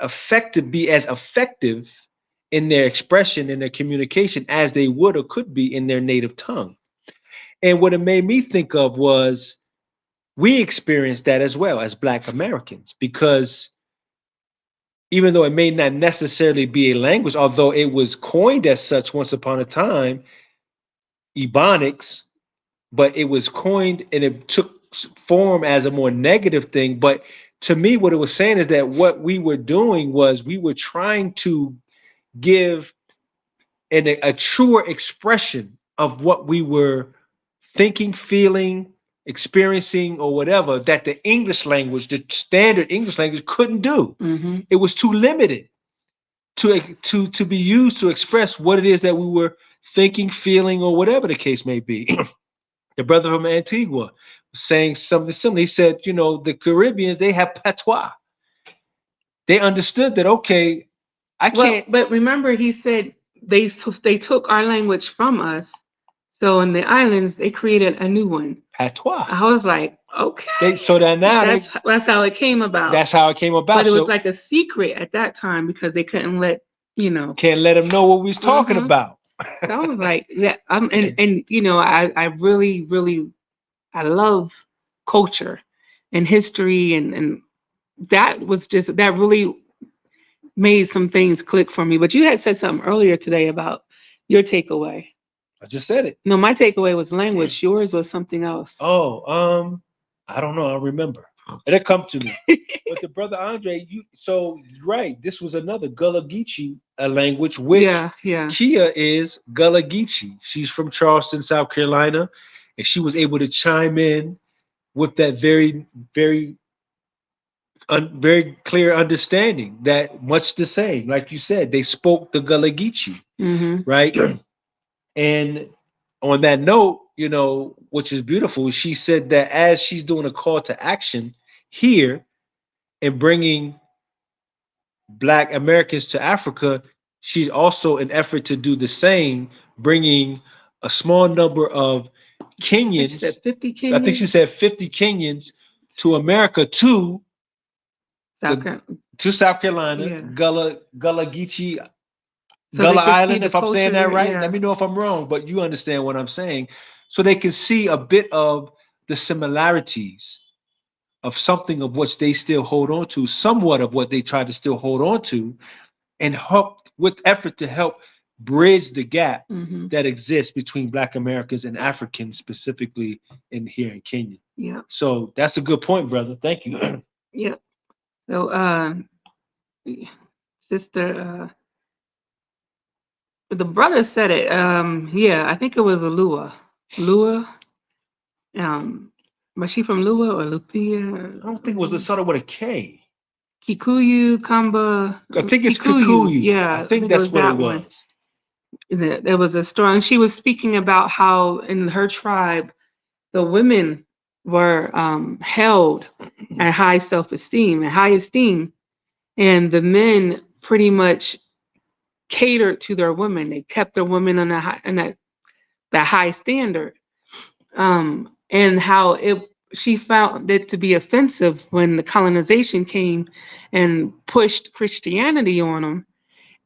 be as effective in their expression, in their communication as they would or could be in their native tongue. And what it made me think of was we experienced that as well as Black Americans, because even though it may not necessarily be a language, although it was coined as such once upon a time, Ebonics, but it was coined and it took form as a more negative thing. But to me, what it was saying is that what we were doing was we were trying to give a truer expression of what we were thinking, feeling, experiencing, or whatever that the English language, the standard English language, couldn't do. Mm-hmm. It was too limited to be used to express what it is that we were thinking, feeling, or whatever the case may be. The brother from Antigua was saying something similar. He said, the Caribbeans, they have patois. They understood that, okay, I Well, can't but remember, he said they took our language from us. So in the islands, they created a new one. patois. I was like, okay, So that now that's how it came about. that's how it came about. But it was So like a secret at that time because they couldn't let can't let them know what we was talking Mhm. about. So I was like, yeah, and I really, really, I love culture and history, and that really made some things click for me. But you had said something earlier today about your takeaway. I just said it. No, my takeaway was language. Yours was something else. Oh, I don't know. I'll remember. It'll come to me. But the brother Andre, right. This was another Gullah Geechee language, which Yeah. Kia is Gullah Geechee. She's from Charleston, South Carolina, and she was able to chime in with that very, very, very clear understanding that much the same. Like you said, they spoke the Gullah Geechee, Mm-hmm. right? And on that note, which is beautiful, she said that as she's doing a call to action here and bringing Black Americans to Africa, she's also an effort to do the same, bringing a small number of She Kenyans. said 50 I think she Kenyans. said 50 Kenyans to America, South Carolina. to South Carolina, Yeah. Gullah Geechee, So they Gullah could see Island, the if I'm saying culture that there. right. Yeah. Let me know if I'm wrong, but you understand what I'm saying. So they can see a bit of the similarities of something of which they still hold on to, somewhat of what they try to still hold on to, and help with effort to help bridge the gap Mm-hmm. that exists between Black Americans and Africans, specifically in here in Kenya. Yeah. So that's a good point, brother. Thank you. Yeah. So sister the brother said it. Yeah, I think it was Alua. Lua. Was she from Lua or Luthia? I don't think it was the started with a K. Kikuyu, Kamba, I think it's Kikuyu. Kikuyu. I Yeah, I think think it that's was what it that one. was. There was a strong. She was speaking about how in her tribe the women were held at high self-esteem and high esteem, and the men pretty much catered to their women. They kept their women on that high standard. And how it she found it to be offensive when the colonization came and pushed Christianity on them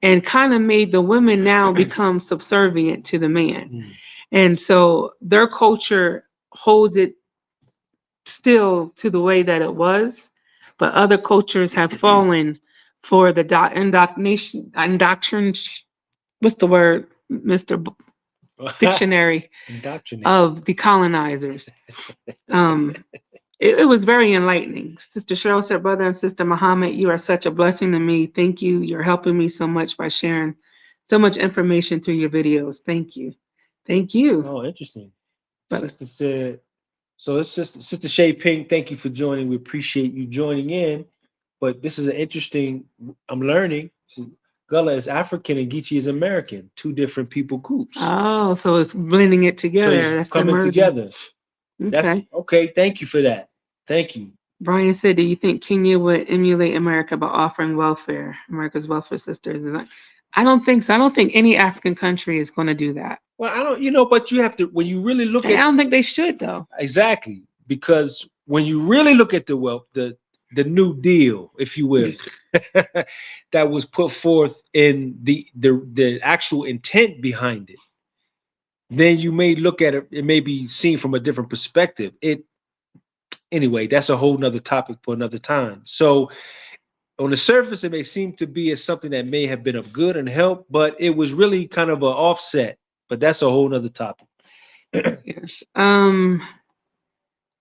and kind of made the women now become subservient to the man. Mm. And so their culture holds it still to the way that it was, but other cultures have fallen for the indoctrination. What's the word, Mr. Dictionary Indoctrinate. of the colonizers? Um, it was very enlightening. Sister Cheryl said, Brother and Sister Muhammad, you are such a blessing to me. Thank you. You're helping me so much by sharing so much information through your videos. Thank you. Thank you. Oh, interesting. Brother. Sister said, so it's Sister Shay Ping, thank you for joining. We appreciate you joining in. But this is an interesting, I'm learning. Gullah is African and Geechee is American, two different people groups. Oh, so it's blending it So together. it's That's the coming merging. together. That's Okay. okay. Thank you for that. Thank you. Brian said, do you think Kenya would emulate America by offering welfare, America's welfare sisters? I don't think so. I don't think any African country is going to do that. Well, I don't, but you have to, when you really look I at, don't think they should, though. exactly, because when you really look at the wealth, the New Deal, if you will, that was put forth in the actual intent behind it, then you may look at it, it may be seen from a different perspective. Anyway, that's a whole nother topic for another time. So on the surface, it may seem to be as something that may have been of good and help, but it was really kind of an offset. But that's a whole nother topic. Yes.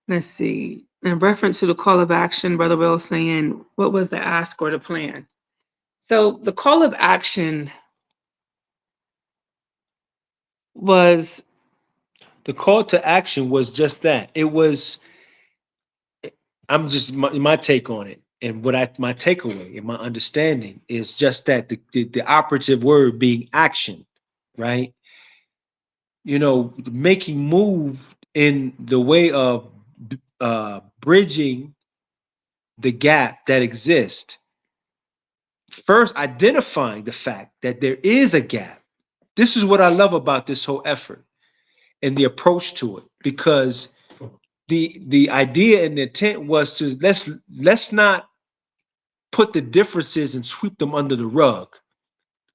Let's see. In reference to the call of action, Brother Will saying, what was the ask or the plan? So the call of action was The call to action was just that. It was, I'm just my take on it. And my takeaway and my understanding is just that the operative word being action, right? Making move in the way of bridging the gap that exists. First, identifying the fact that there is a gap. This is what I love about this whole effort and the approach to it, because the idea and the intent was to let's not put the differences and sweep them under the rug.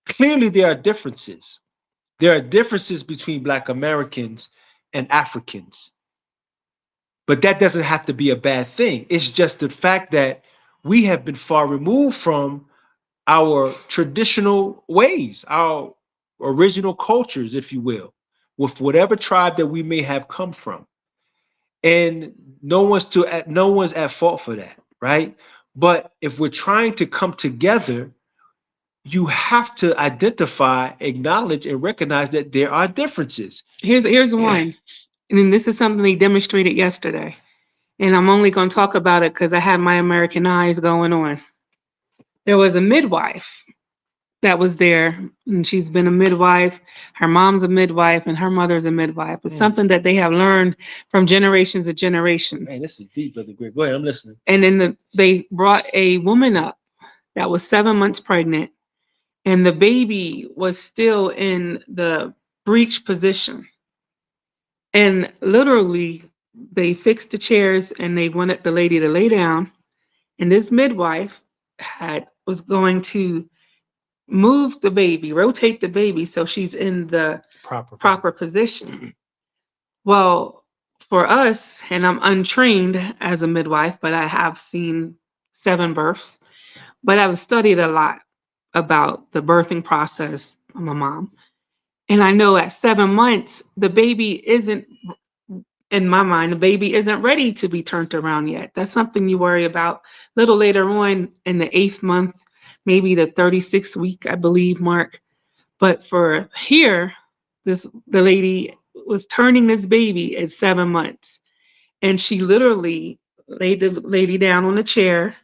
Clearly, there are differences. There are differences between Black Americans and Africans. But that doesn't have to be a bad thing. It's just the fact that we have been far removed from our traditional ways, our original cultures, if you will, with whatever tribe that we may have come from. And no one's at fault for that, right? But if we're trying to come together, you have to identify, acknowledge, and recognize that there are differences. here's one. And this is something they demonstrated yesterday. And I'm only going to talk about it because I have my American eyes going on. There was a midwife that was there, and she's been a midwife. Her mom's a midwife, and her mother's a midwife. It's something that they have learned from generations to generations. Man, this is deep, Brother Greg. Go ahead, I'm listening. And then they brought a woman up that was 7 months pregnant, and the baby was still in the breech position. And literally, they fixed the chairs and they wanted the lady to lay down. And this midwife was going to move the baby, rotate the baby so she's in the proper position. Well, for us, and I'm untrained as a midwife, but I have seen 7 births, but I've studied a lot about the birthing process. I'm a mom. And I know at 7 months, the baby isn't, in my mind, the baby isn't ready to be turned around yet. That's something you worry about a little later on in the 8th month, maybe the 36th week, I believe, mark. But for here, the lady was turning this baby at 7 months. And she literally laid the lady down on a chair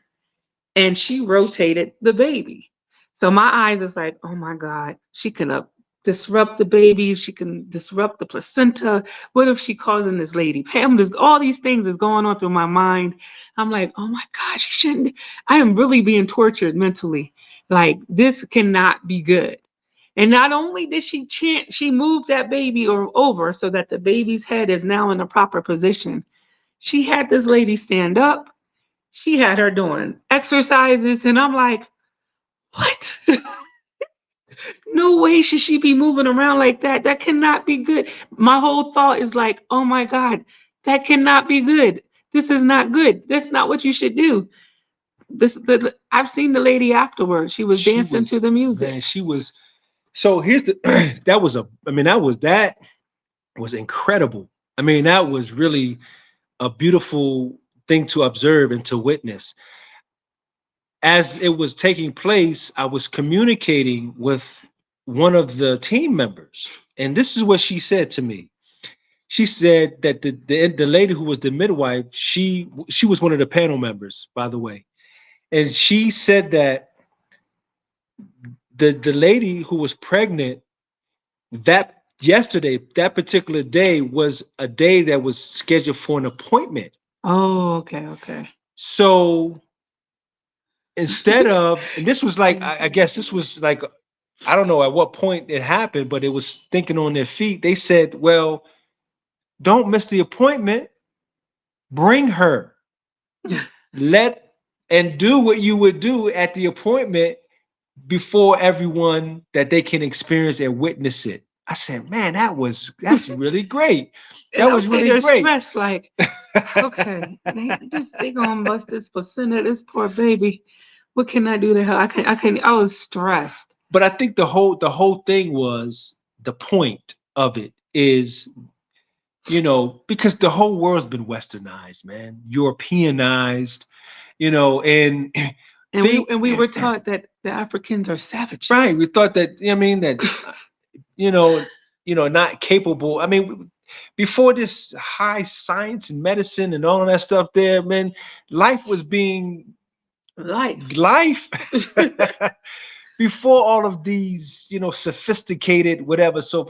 and she rotated the baby. So my eyes is like, oh my God, she can disrupt the baby. She can disrupt the placenta. What if she causing this lady Pam? There's all these things is going on through my mind. I'm like, oh my gosh, you shouldn't. I am really being tortured mentally. Like this cannot be good. And not only did she chant, she moved that baby over so that the baby's head is now in the proper position. She had this lady stand up. She had her doing exercises, and I'm like, what? No way should she be moving around like that. That cannot be good. My whole thought is like, oh my God, that cannot be good. This is not good. That's not what you should do. I've seen the lady afterwards. She was She dancing was, to the music. man, she was. So here's the that was a. I mean, that was incredible. I mean, that was really a beautiful thing to observe and to witness. As it was taking place, I was communicating with one of the team members, and this is what she said to me. She said that the lady who was the midwife, she was one of the panel members, by the way, and she said that the lady who was pregnant that yesterday, that particular day was a day that was scheduled for an appointment. Oh, okay, okay. So instead of, and this was like, I guess this was like, I don't know at what point it happened, but it was thinking on their feet. They said, well, don't miss the appointment. Bring her. Let and do what you would do at the appointment before everyone that they can experience and witness it. I said, man, that's really great. And That I'm was sitting really there great. stressed, like, okay, they gonna bust this placenta, this poor baby. What can I do to her? I was stressed. But I think the whole thing was the point of it is, because the whole world's been westernized, man, Europeanized, and think And we were taught that the Africans are savages. right. We thought that, I mean, that you know, not capable. I mean, before this high science and medicine and all of that stuff there, man, life was being Life. life before all of these, sophisticated whatever. So,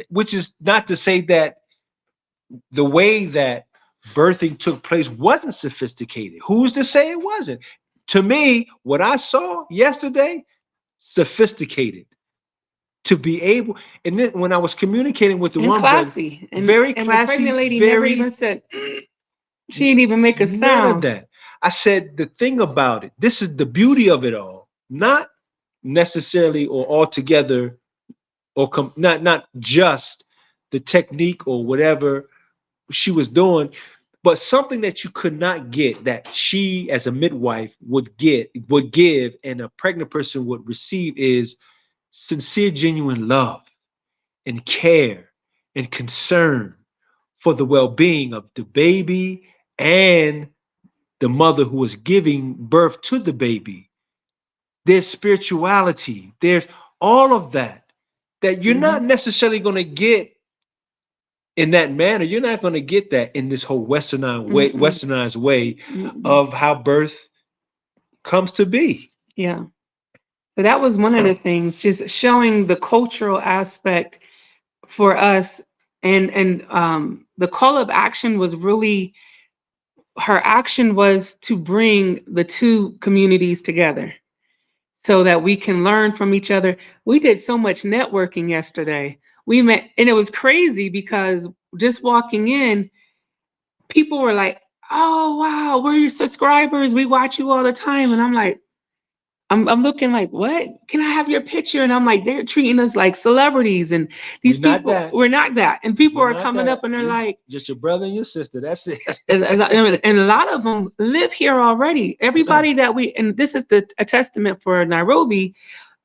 which is not to say that the way that birthing took place wasn't sophisticated. Who's to say it wasn't? To me, what I saw yesterday, sophisticated. To be able, and then when I was communicating with the And one brother, classy. very And the pregnant classy, lady never very even said, she didn't even make a none of sound. that. I said the thing about it, this is the beauty of it all, not necessarily or altogether, or not just the technique or whatever she was doing, but something that you could not get that she as a midwife would give and a pregnant person would receive is sincere, genuine love and care and concern for the well-being of the baby and the mother who is giving birth to the baby. There's spirituality. There's all of that you're not necessarily going to get in that manner. You're not going to get that in this whole westernized way of how birth comes to be. Yeah. So that was one of the things, just showing the cultural aspect for us. And the call of action was really, her action was to bring the two communities together so that we can learn from each other. We did so much networking yesterday. We met, and it was crazy because just walking in, people were like, oh wow, we're your subscribers, we watch you all the time. And I'm like, I'm looking like, what? Can I have your picture? And I'm like, they're treating us like celebrities. And these We're not people, that. we're not that. And people We're are not coming that. up and they're We're like, just your brother and your sister. That's it. and a lot of them live here already. Everybody that and this is a testament for Nairobi,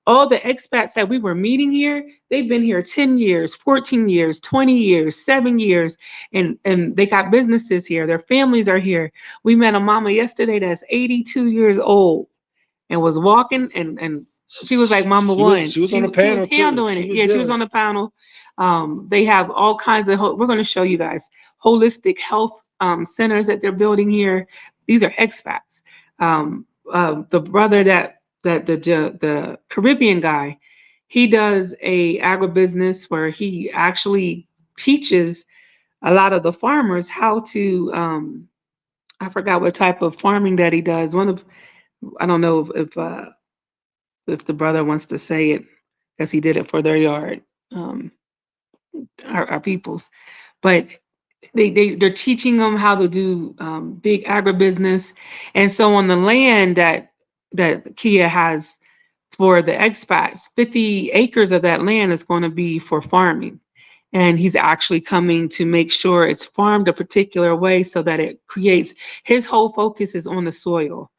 all the expats that we were meeting here, they've been here 10 years, 14 years, 20 years, 7 years, and they got businesses here. Their families are here. We met a mama yesterday that's 82 years old and was walking, and she was like Mama One. She was on the She was panel too. handling She it. was Yeah, she was doing on it. the panel. They have all kinds of, we're going to show you guys holistic health centers that they're building here. These are expats. The brother that the Caribbean guy, he does a agribusiness where he actually teaches a lot of the farmers how to I forgot what type of farming that he does. I don't know if the brother wants to say it because he did it for their yard, um, our peoples. But they're teaching them how to do big agribusiness, and so on the land that Kia has for the expats, 50 acres of that land is going to be for farming. And he's actually coming to make sure it's farmed a particular way so that it creates, his whole focus is on the soil,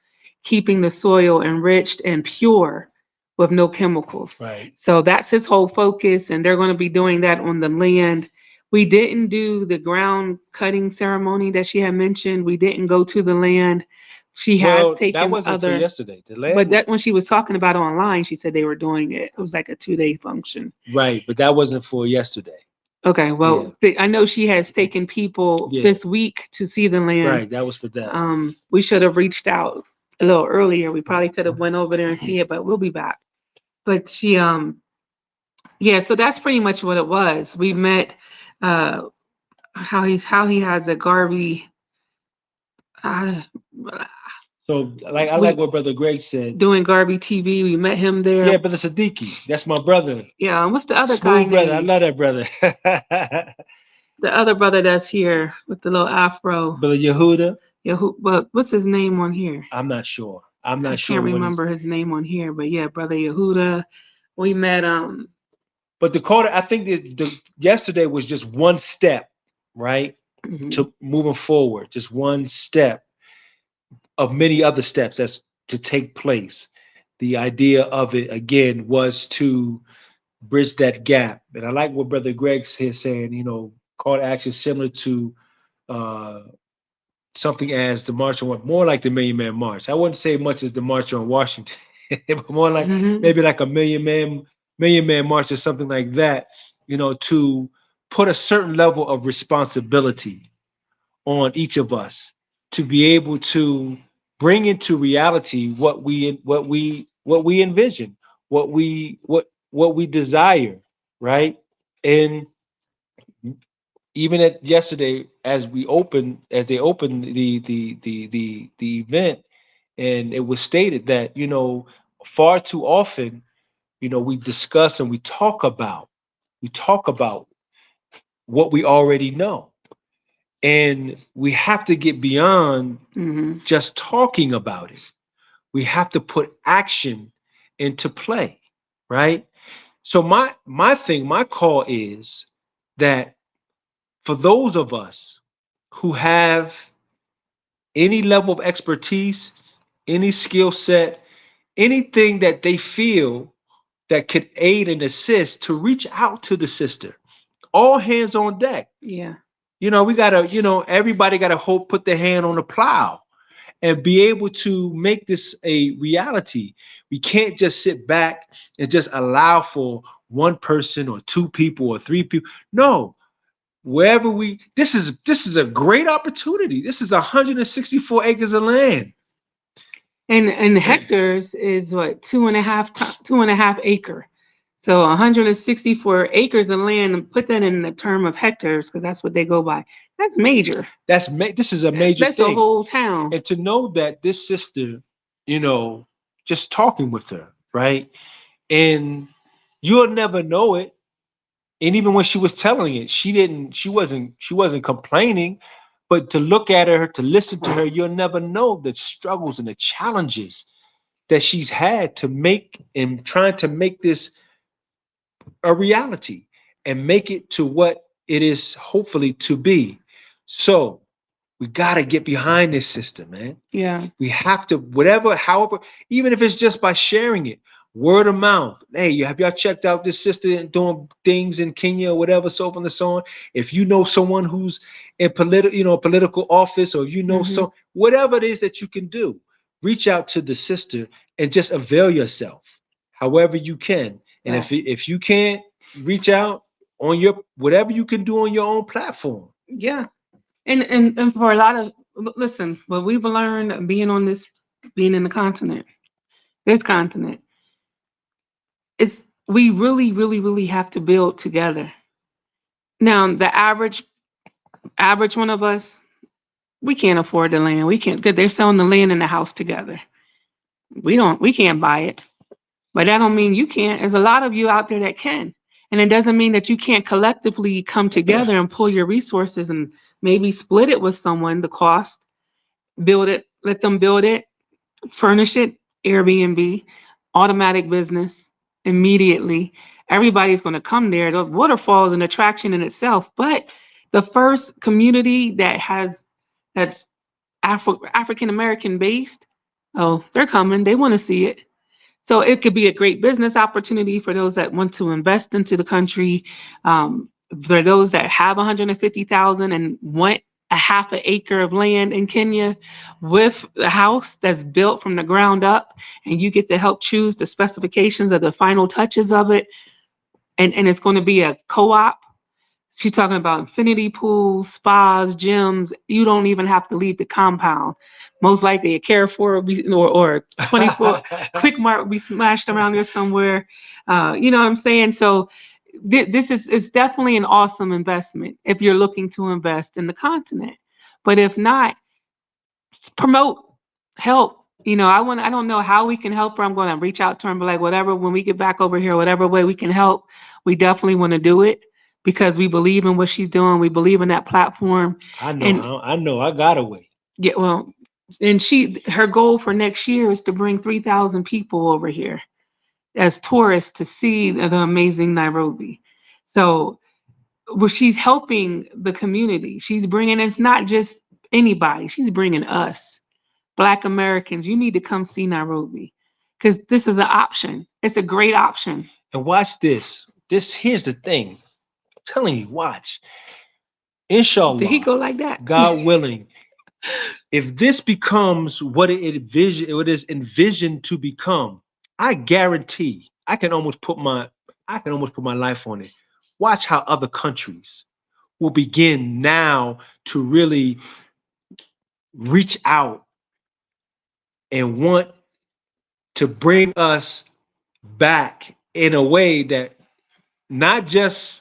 keeping the soil enriched and pure with no chemicals. Right. So that's his whole focus, and they're going to be doing that on the land. We didn't do the ground cutting ceremony that she had mentioned. We didn't go to the land. She has Well, that taken wasn't for other, yesterday. The but land, that when she was talking about it online, she said they were doing it. It was like a 2-day function. right, but that wasn't for yesterday. Okay, Yeah, well, I know she has taken people yeah, this week to see the land. right. That was for that. We should have reached out a little earlier. We probably could have went over there and see it, but we'll be back. But she, yeah, so that's pretty much what it was. We met, uh, how he has a Garvey, uh, So, like, I like we what Brother Greg said. doing Garvey TV. We met him Yeah, there. Brother Siddiqui, that's my brother. Yeah, and what's the other guy Smooth brother. I name? love that brother. The other brother that's here with the little afro. Brother Yehuda. Yeah, but what's his name on here? I'm not sure. I'm I not sure can't what is. remember his name on here, but yeah, brother Yehuda. We met But the quarter, I think that the yesterday was just one step, right, mhm, to moving forward. Just one step of many other steps that's to take place. The idea of it again was to bridge that gap. And I like what Brother Greg is saying, call to action similar to uh, something as the March on, more like the Million Man March. I wouldn't say much as the March on Washington, but more like mhm, maybe like a Million Man March or something like that, to put a certain level of responsibility on each of us to be able to bring into reality what we envision, what we desire, right? And even at yesterday, as they opened the event, and it was stated that far too often, we discuss and we talk about what we already know, and we have to get beyond mhm. just talking about it. We have to put action into play, right? So my call is that for those of us who have any level of expertise, any skill set, anything that they feel that could aid and assist, to reach out to the sister. All hands on deck. Yeah. We gotta, everybody gotta put their hand on the plow and be able to make this a reality. We can't just sit back and just allow for one person or two people or three people. No, wherever this is a great opportunity. This is 164 acres of land. And hectares is what, 2.5 acre. So 164 acres of land, and put that in the term of hectares because that's what they go by. That's major. This is a major That's a thing. whole town. And to know that this sister, you know, just talking with her, right? And you'll never know it. And even when she was telling it, she wasn't complaining. But to look at her, to listen to her, you'll never know the struggles and the challenges that she's had to make and trying to make this a reality and make it to what it is hopefully to be. So we got to get behind this system, man. Yeah. We have to, whatever, however, even if it's just by sharing it, word of mouth. Hey, have y'all checked out this sister doing things in Kenya or whatever, so on and so on? If you know someone who's in political office, or Hmm. whatever it is that you can do, reach out to the sister and just avail yourself, however you can. And Right. if you can't reach out, on your whatever you can do on your own platform. Yeah. And for a lot of, listen, what we've learned being on this, being in the continent, this continent, is we really, really, really have to build together. Now, the average one of us, we can't afford the land. We can't, because they're selling the land and the house together. We can't buy it. But that don't mean you can't. There's a lot of you out there that can. And it doesn't mean that you can't collectively come together and pull your resources and maybe split it with someone, the cost, build it, let them build it, furnish it, Airbnb, automatic business immediately. Everybody's going to come there. The waterfall is an attraction in itself, but the first community that's African American based, oh, they're coming. They want to see it. So it could be a great business opportunity for those that want to invest into the country. For those that have 150,000 and want a half an acre of land in Kenya with a house that's built from the ground up, and you get to help choose the specifications of the final touches of it, and it's going to be a co-op. She's talking about infinity pools, spas, gyms. You don't even have to leave the compound. Most likely a Carrefour or 24 Quick Mart will be smashed around there somewhere. You know what I'm saying? So this is it's definitely an awesome investment if you're looking to invest in the continent. But if not, promote, help. I don't know how we can help her. I'm going to reach out to her and be like, whatever, when we get back over here, whatever way we can help, we definitely want to do it because we believe in what she's doing. We believe in that platform. I know, And I know, I got a way. yeah, well, and her goal for next year is to bring 3,000 people over here as tourists to see the amazing Nairobi. So, well, she's helping the community. She's bringing, it's not just anybody. She's bringing us, Black Americans. You need to come see Nairobi because this is an option. It's a great option. And watch this. Here's the thing. I'm telling you, watch. Did he Inshallah, go like that? God willing, if this becomes what is envisioned to become, I guarantee I can almost put my life on it. Watch how other countries will begin now to really reach out and want to bring us back in a way that not just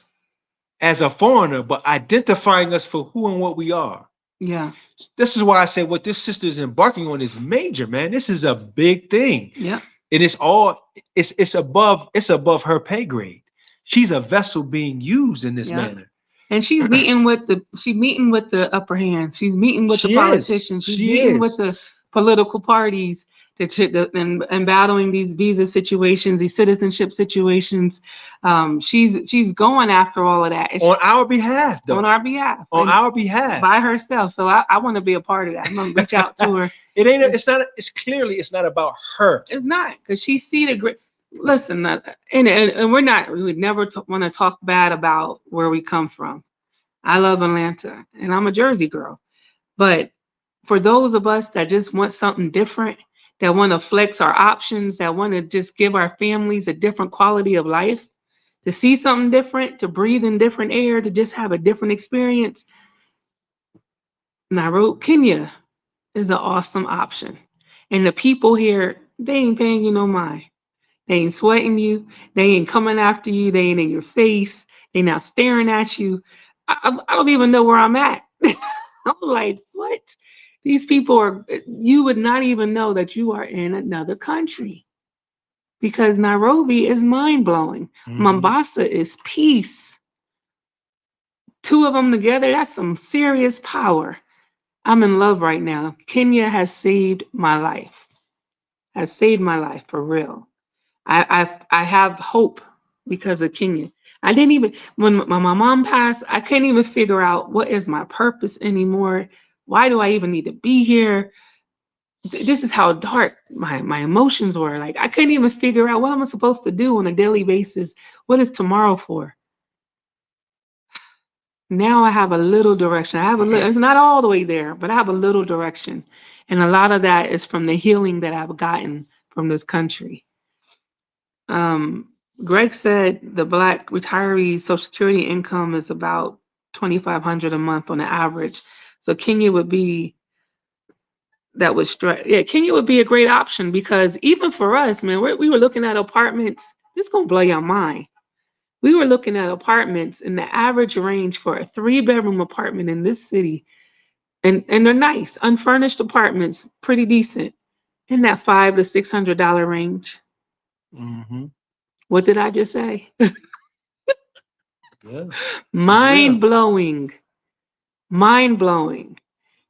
as a foreigner, but identifying us for who and what we are. Yeah. This is why I say what this sister is embarking on is major, man. This is a big thing. Yeah. And it's above her pay grade. She's a vessel being used in this Yeah. manner. And she's meeting with the upper hand. She's meeting with the She is. politicians. She's She meeting is. with the political parties and battling these visa situations, these citizenship situations. She's going after all of that. On our behalf, though. On our behalf. On and our behalf. by herself. So I want to be a part of that. I'm gonna reach out to her. It's not about her. It's not because she see the great. Listen, and we would never want to talk bad about where we come from. I love Atlanta, and I'm a Jersey girl. But for those of us that just want something different, that want to flex our options, that want to just give our families a different quality of life, to see something different, to breathe in different air, to just have a different experience, Nairobi, Kenya is an awesome option. And the people here, they ain't paying you no mind. They ain't sweating you. They ain't coming after you. They ain't in your face. They not staring at you. I don't even know where I'm at. I'm like, what? These people you would not even know that you are in another country because Nairobi is mind blowing. Mhm. Mombasa is peace. Two of them together, that's some serious power. I'm in love right now. Kenya has saved my life. Has saved my life for real. I have hope because of Kenya. I didn't even when my mom passed, I couldn't even figure out what is my purpose anymore. Why do I even need to be here? This is how dark my emotions were. Like I couldn't even figure out what am I supposed to do on a daily basis. What is tomorrow for? Now I have a little direction. I have a little, it's not all the way there, but I have a little direction. And a lot of that is from the healing that I've gotten from this country. Greg said the Black retiree Social Security income is about 2,500 a month on the average. So Kenya would be yeah, Kenya would be a great option because even for us, man, we were looking at apartments. This is gonna blow your mind. We were looking at apartments in the average range for a 3-bedroom apartment in this city, and they're nice, unfurnished apartments, pretty decent, in that $500 to $600 range. Mm-hmm. What did I just say? Yeah, it's Mind real. blowing. Mind blowing.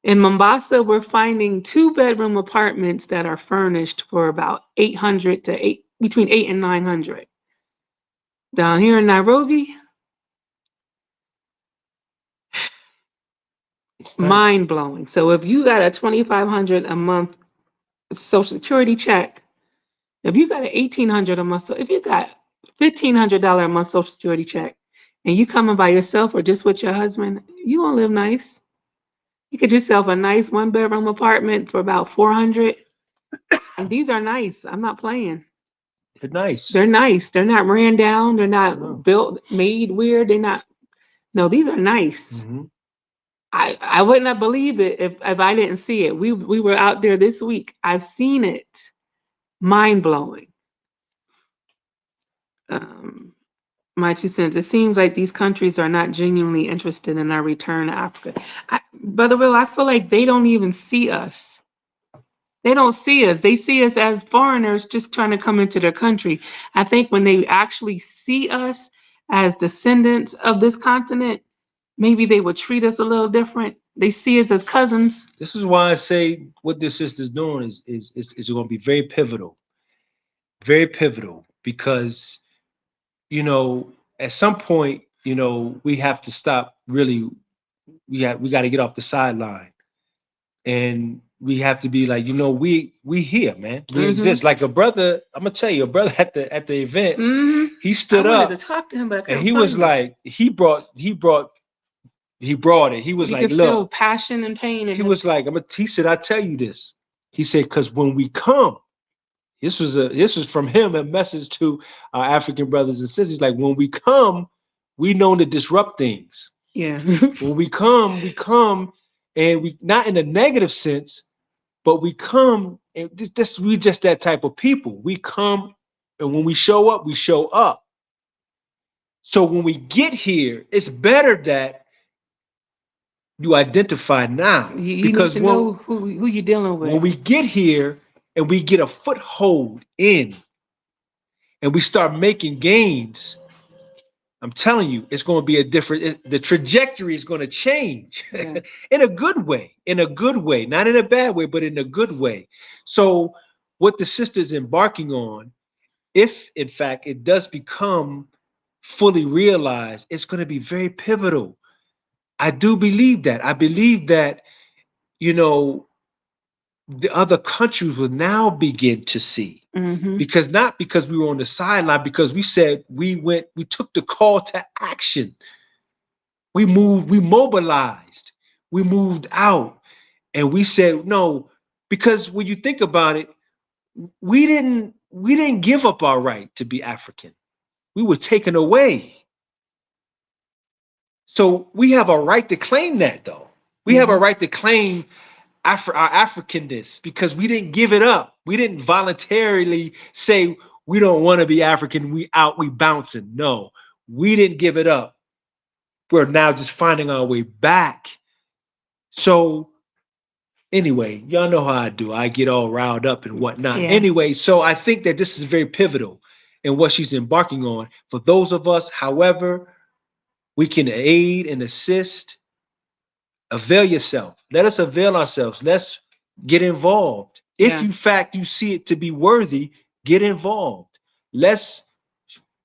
In Mombasa, we're finding 2-bedroom apartments that are furnished for about 800 to 8 between 8 and 900. Down here in Nairobi, It's nice. mind blowing. So if you got a 2,500 a month Social Security check, if you got an 1,800 a month, so if you got $1,500 a month Social Security check, and you coming by yourself or just with your husband, you gonna live nice. You get yourself a nice 1-bedroom apartment for about 400. And these are nice. I'm not playing. It's nice. They're nice. They're not ran down. They're not No. built, made weird. They're not. No, these are nice. Mm-hmm. I wouldn't have believed it if I didn't see it. We were out there this week. I've seen it. Mind blowing. Um, my 2 cents. It seems like these countries are not genuinely interested in our return to Africa. Brother Will, I feel like they don't even see us. They don't see us. They see us as foreigners just trying to come into their country. I think when they actually see us as descendants of this continent, maybe they would treat us a little different. They see us as cousins. This is why I say what this sister's doing is going to be very pivotal because at some point we have to stop really we got to get off the sideline and we have to be like we here, man, we Mm-hmm. exist. Like a brother, I'm gonna tell you, a brother at the event, Mm-hmm. he I stood wanted to up talk to him, but I and couldn't he was find him. like he brought it. He was You like, could feel look, passion and pain in he him. was like, he said, I tell you this. He said, because when we come, this was from him, a message to our African brothers and sisters. Like when we come, we know to disrupt things. Yeah. When we come, and we not in a negative sense, but we come and we just that type of people. We come, and when we show up, we show up. So when we get here, it's better that you identify now You need because to know who you're dealing when with. we get here and we get a foothold in and we start making gains, I'm telling you, it's going to be a different. The trajectory is going to change Yeah. in a good way, not in a bad way, but in a good way. So, what the sister is embarking on, if in fact it does become fully realized, it's going to be very pivotal. I do believe that. I believe that you know the other countries will now begin to see Mm-hmm. because not because we were on the sideline, because we said we took the call to action. We moved, we mobilized, we moved out, and we said no, because when you think about it, we didn't give up our right to be African. We were taken away. So we have a right to claim that though. We have a Mm-hmm. right to claim our Africanness because we didn't give it up. We didn't voluntarily say we don't want to be African. We out, we bouncing. No, we didn't give it up. We're now just finding our way back. So anyway, y'all know how I do. I get all riled up and whatnot. Yeah. Anyway, so I think that this is very pivotal in what she's embarking on. For those of us, however, we can aid and assist. Avail yourself. Let us avail ourselves. Let's get involved. If Yeah. in fact you see it to be worthy, get involved. Let's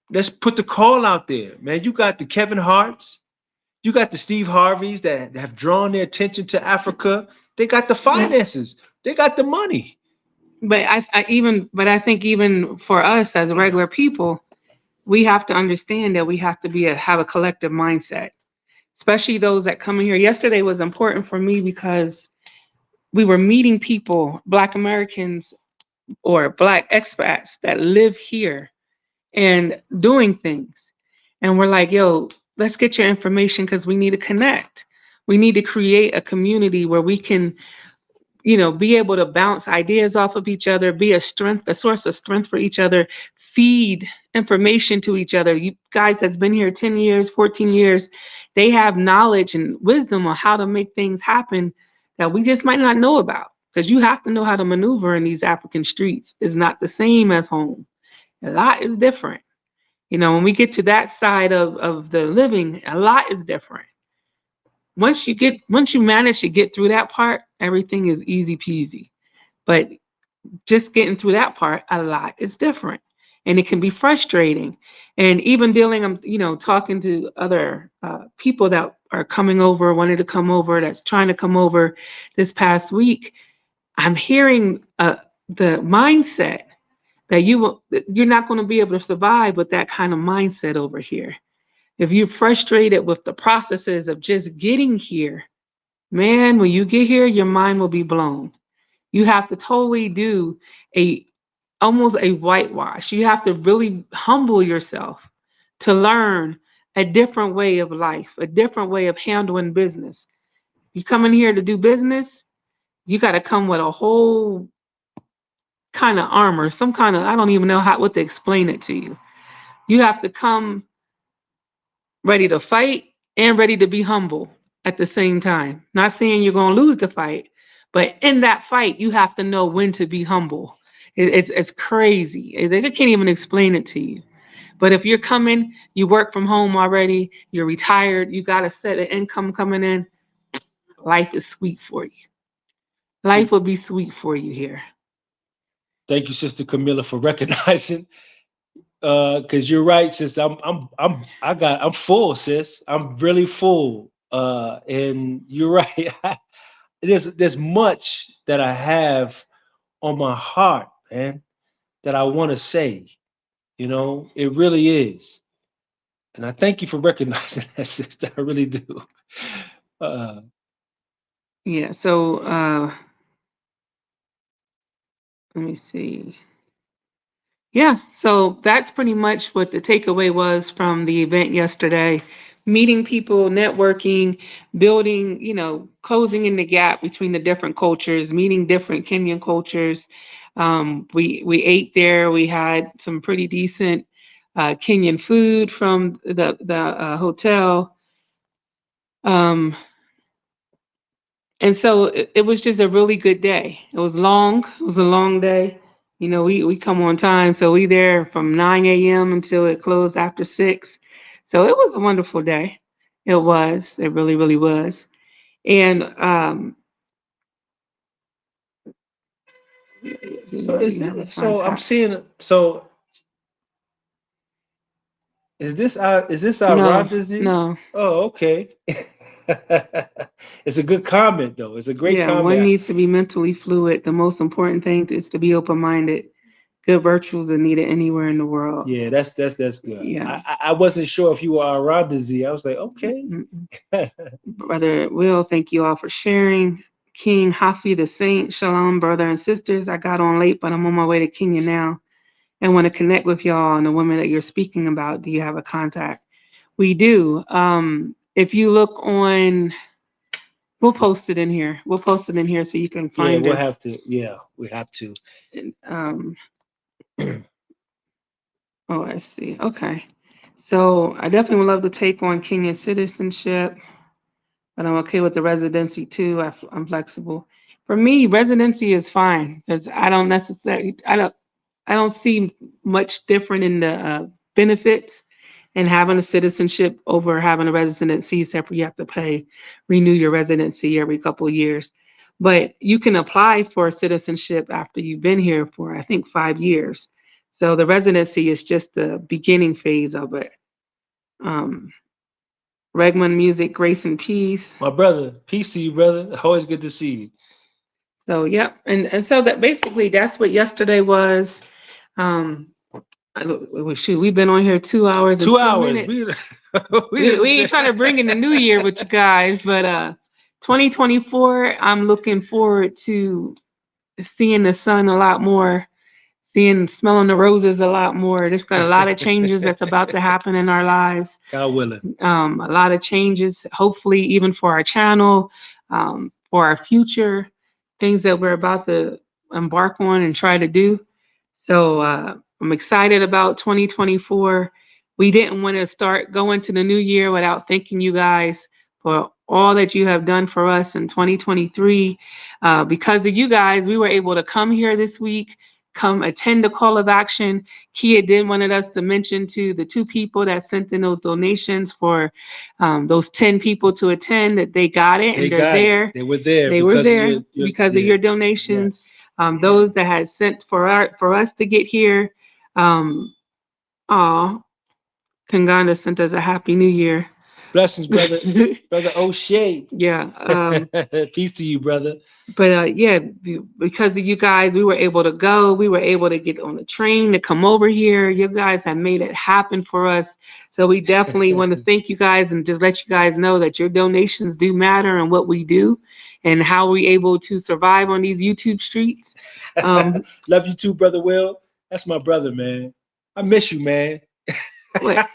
let's put the call out there, man. You got the Kevin Harts, you got the Steve Harveys that have drawn their attention to Africa. They got the finances, they got the money. But I think even for us as regular people, we have to understand that we have to have a collective mindset, especially those that come in here. Yesterday was important for me because we were meeting people, Black Americans or Black expats that live here, and doing things. And we're like, yo, let's get your information because we need to connect. We need to create a community where we can, be able to bounce ideas off of each other, be a source of strength for each other, feed information to each other. You guys that's been here 10 years, 14 years, they have knowledge and wisdom on how to make things happen that we just might not know about. Because you have to know how to maneuver in these African streets. It's not the same as home. A lot is different. When we get to that side of the living, a lot is different. Once you manage to get through that part, everything is easy peasy. But just getting through that part, a lot is different. And it can be frustrating. And even I'm, talking to other people that are coming over, wanted to come over, that's trying to come over this past week. I'm hearing the mindset that you're not going to be able to survive with that kind of mindset over here. If you're frustrated with the processes of just getting here, man, when you get here, your mind will be blown. You have to totally do a almost a whitewash. You have to really humble yourself to learn a different way of life, a different way of handling business. You come in here to do business, you got to come with a whole kind of armor, some kind of, I don't even know what to explain it to you. You have to come ready to fight and ready to be humble at the same time. Not saying you're going to lose the fight, but in that fight, you have to know when to be humble. It's crazy. I can't even explain it to you. But if you're coming, you work from home already, you're retired, you got a set of income coming in, life is sweet for you. Life will be sweet for you here. Thank you, Sister Camilla, for recognizing. Because you're right, sis. I'm full, sis. I'm really full. And you're right. There's much that I have on my heart, man, that I want to say. It really is. And I thank you for recognizing that, sister. I really do. Uh, Yeah, so let me see. Yeah, so that's pretty much what the takeaway was from the event yesterday. Meeting people, networking, building, closing in the gap between the different cultures, meeting different Kenyan cultures. We ate there. We had some pretty decent Kenyan food from the hotel. Um, and so it was just a really good day. It was long. It was a long day. We come on time, so we there from 9 a.m. until it closed after 6. So it was a wonderful day. It was. It really, really was. And so is you have a it, so I'm contact. seeing so is this our No, rendezvous? no. Oh, okay. It's a good comment though. It's a great Yeah, one comment. needs to be mentally fluid. The most important thing is to be open-minded. Good virtues are needed anywhere in the world. Yeah, that's good. Yeah. I wasn't sure if you were around the Z. I was like, okay. Mm-mm. Brother Will, thank you all for sharing. King Hafi the Saint, Shalom, brother and sisters. I got on late, but I'm on my way to Kenya now and want to connect with y'all and the women that you're speaking about. Do you have a contact? We do. If you look on, we'll post it in here. We'll post it in here so you can Yeah, find we'll her. have to. Yeah, we have to. Um, oh, I see. Okay. So I definitely would love to take on Kenyan citizenship, but I'm okay with the residency too. I'm flexible. For me, residency is fine because I don't see much different in the benefits and having a citizenship over having a residency, except for you have to renew your residency every couple of years. But you can apply for citizenship after you've been here for, I think, 5 years. So the residency is just the beginning phase of it. Um, Regman Music, Grace and Peace. My brother, peace to you, brother. Always good to see you. So, yep. And so that basically that's what yesterday was. Um, shoot, we've been on here 2 hours and Two 10 hours. minutes. We We ain't didn't. trying to bring in the new year with you guys, but 2024, I'm looking forward to seeing the sun a lot more, seeing, smelling the roses a lot more. There's got a lot of changes that's about to happen in our lives. God willing. A lot of changes, hopefully, even for our channel, for our future, things that we're about to embark on and try to do. So I'm excited about 2024. We didn't want to start going to the new year without thanking you guys for all that you have done for us in 2023. Because of you guys, we were able to come here this week, come attend the call of action. Kia did wanted us to mention to the 2 people that sent in those donations for those 10 people to attend that they got it They and they're got it. there. They were there They were because of there because of yeah. your donations. Yes. Those that had sent for us to get here. Aw, Kenganda sent us a happy new year. Blessings, brother. Brother O'Shea. Yeah. Peace to you, brother. But yeah, because of you guys, we were able to go. We were able to get on the train to come over here. You guys have made it happen for us. So we definitely want to thank you guys and just let you guys know that your donations do matter in what we do and how we able to survive on these YouTube streets. Love you too, brother Will. That's my brother, man. I miss you, man. What?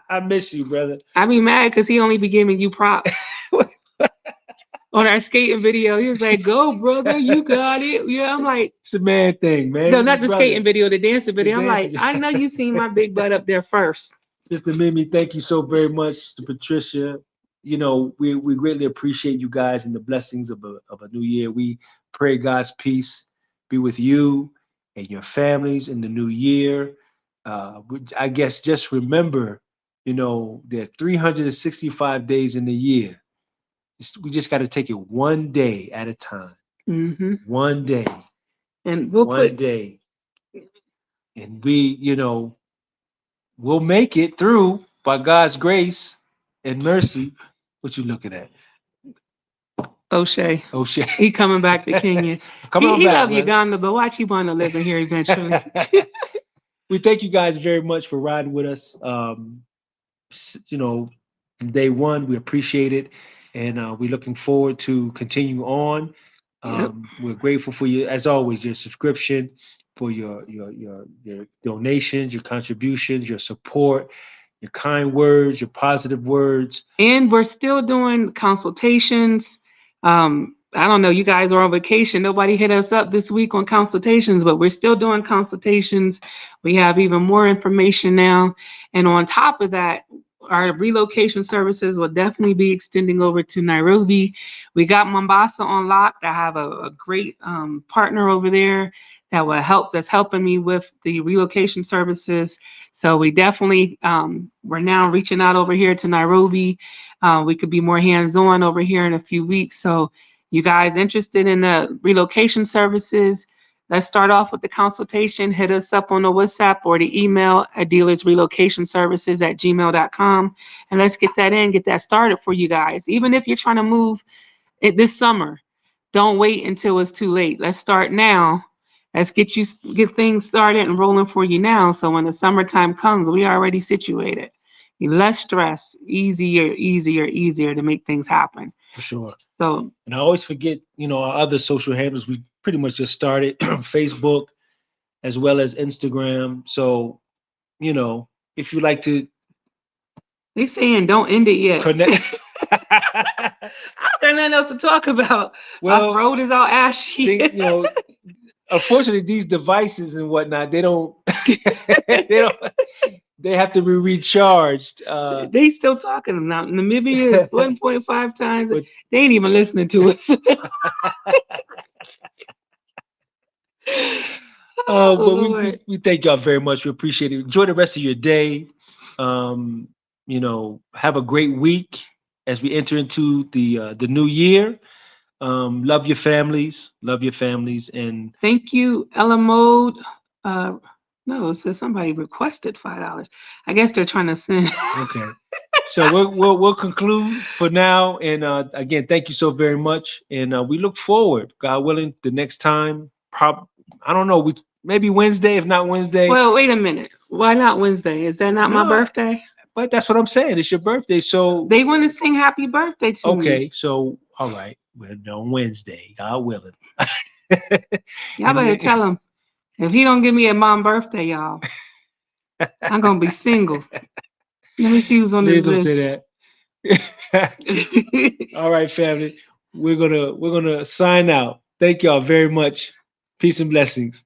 I miss you, brother. I be mad because he only be giving you props. On our skating video, he was like, "Go, brother, you got it." Yeah, I'm like, it's a man thing, man. no, not the skating video, the dancing video. I'm like, dancing. I know you seen my big butt up there first. Sister Mimi, thank you so very much. To Patricia, you know, we greatly appreciate you guys and the blessings of a new year. We pray God's peace be with you and your families in the new year. I guess just remember, you know, there are 365 days in the year. We just got to take it one day at a time. Mm-hmm. One day. And we'll one day. And we, you know, we'll make it through by God's grace and mercy. What you looking at? O'Shea. O'Shea. He coming back to Kenya. Come on he back, love brother. Uganda, but watch he want to live in here eventually. We thank you guys very much for riding with us. You know, from day one, we appreciate it, and we're looking forward to continue on. Yep. We're grateful for you, as always, your subscription, for your donations, your contributions, your support, your kind words, your positive words. And we're still doing consultations. I don't know, you guys are on vacation. Nobody hit us up this week on consultations, but we're still doing consultations. We have even more information now. And on top of that, our relocation services will definitely be extending over to Nairobi. We got Mombasa on lock. I have a great partner over there that will help, that's helping me with the relocation services. So we definitely, we're now reaching out over here to Nairobi. We could be more hands-on over here in a few weeks. So you guys interested in the relocation services, let's start off with the consultation. Hit us up on the WhatsApp or the email at dealersrelocationservices@gmail.com. And let's get that in, get that started for you guys. Even if you're trying to move it this summer, don't wait until it's too late. Let's start now. Let's get things started and rolling for you now. So when the summertime comes, we are already situated. Less stress, easier to make things happen. For sure. So, and I always forget, you know, our other social handles. We pretty much just started Facebook as well as Instagram. So, you know, if you like to, they saying don't end it yet. Connect. I got nothing else to talk about. Well, my road is all ashy. You know, unfortunately, these devices and whatnot, they don't. They have to be recharged. They still talking now. Namibia is 1.5 times. They ain't even listening to us. But we thank y'all very much. We appreciate it. Enjoy the rest of your day. You know, have a great week as we enter into the new year. Love your families. Love your families. And thank you, Ella Mode. No, it says somebody requested $5. I guess they're trying to send. Okay. So we'll conclude for now. And again, thank you so very much. And we look forward, God willing, the next time. I don't know. Maybe Wednesday, if not Wednesday. Well, wait a minute. Why not Wednesday? Is that not my birthday? But that's what I'm saying. It's your birthday, so they want to sing happy birthday to me. Okay, so all right, we're on Wednesday, God willing. Y'all better tell them. If he don't give me a mom birthday, y'all, I'm gonna be single. Let me see who's on this Please don't list. say that. All right, family. We're gonna sign out. Thank y'all very much. Peace and blessings.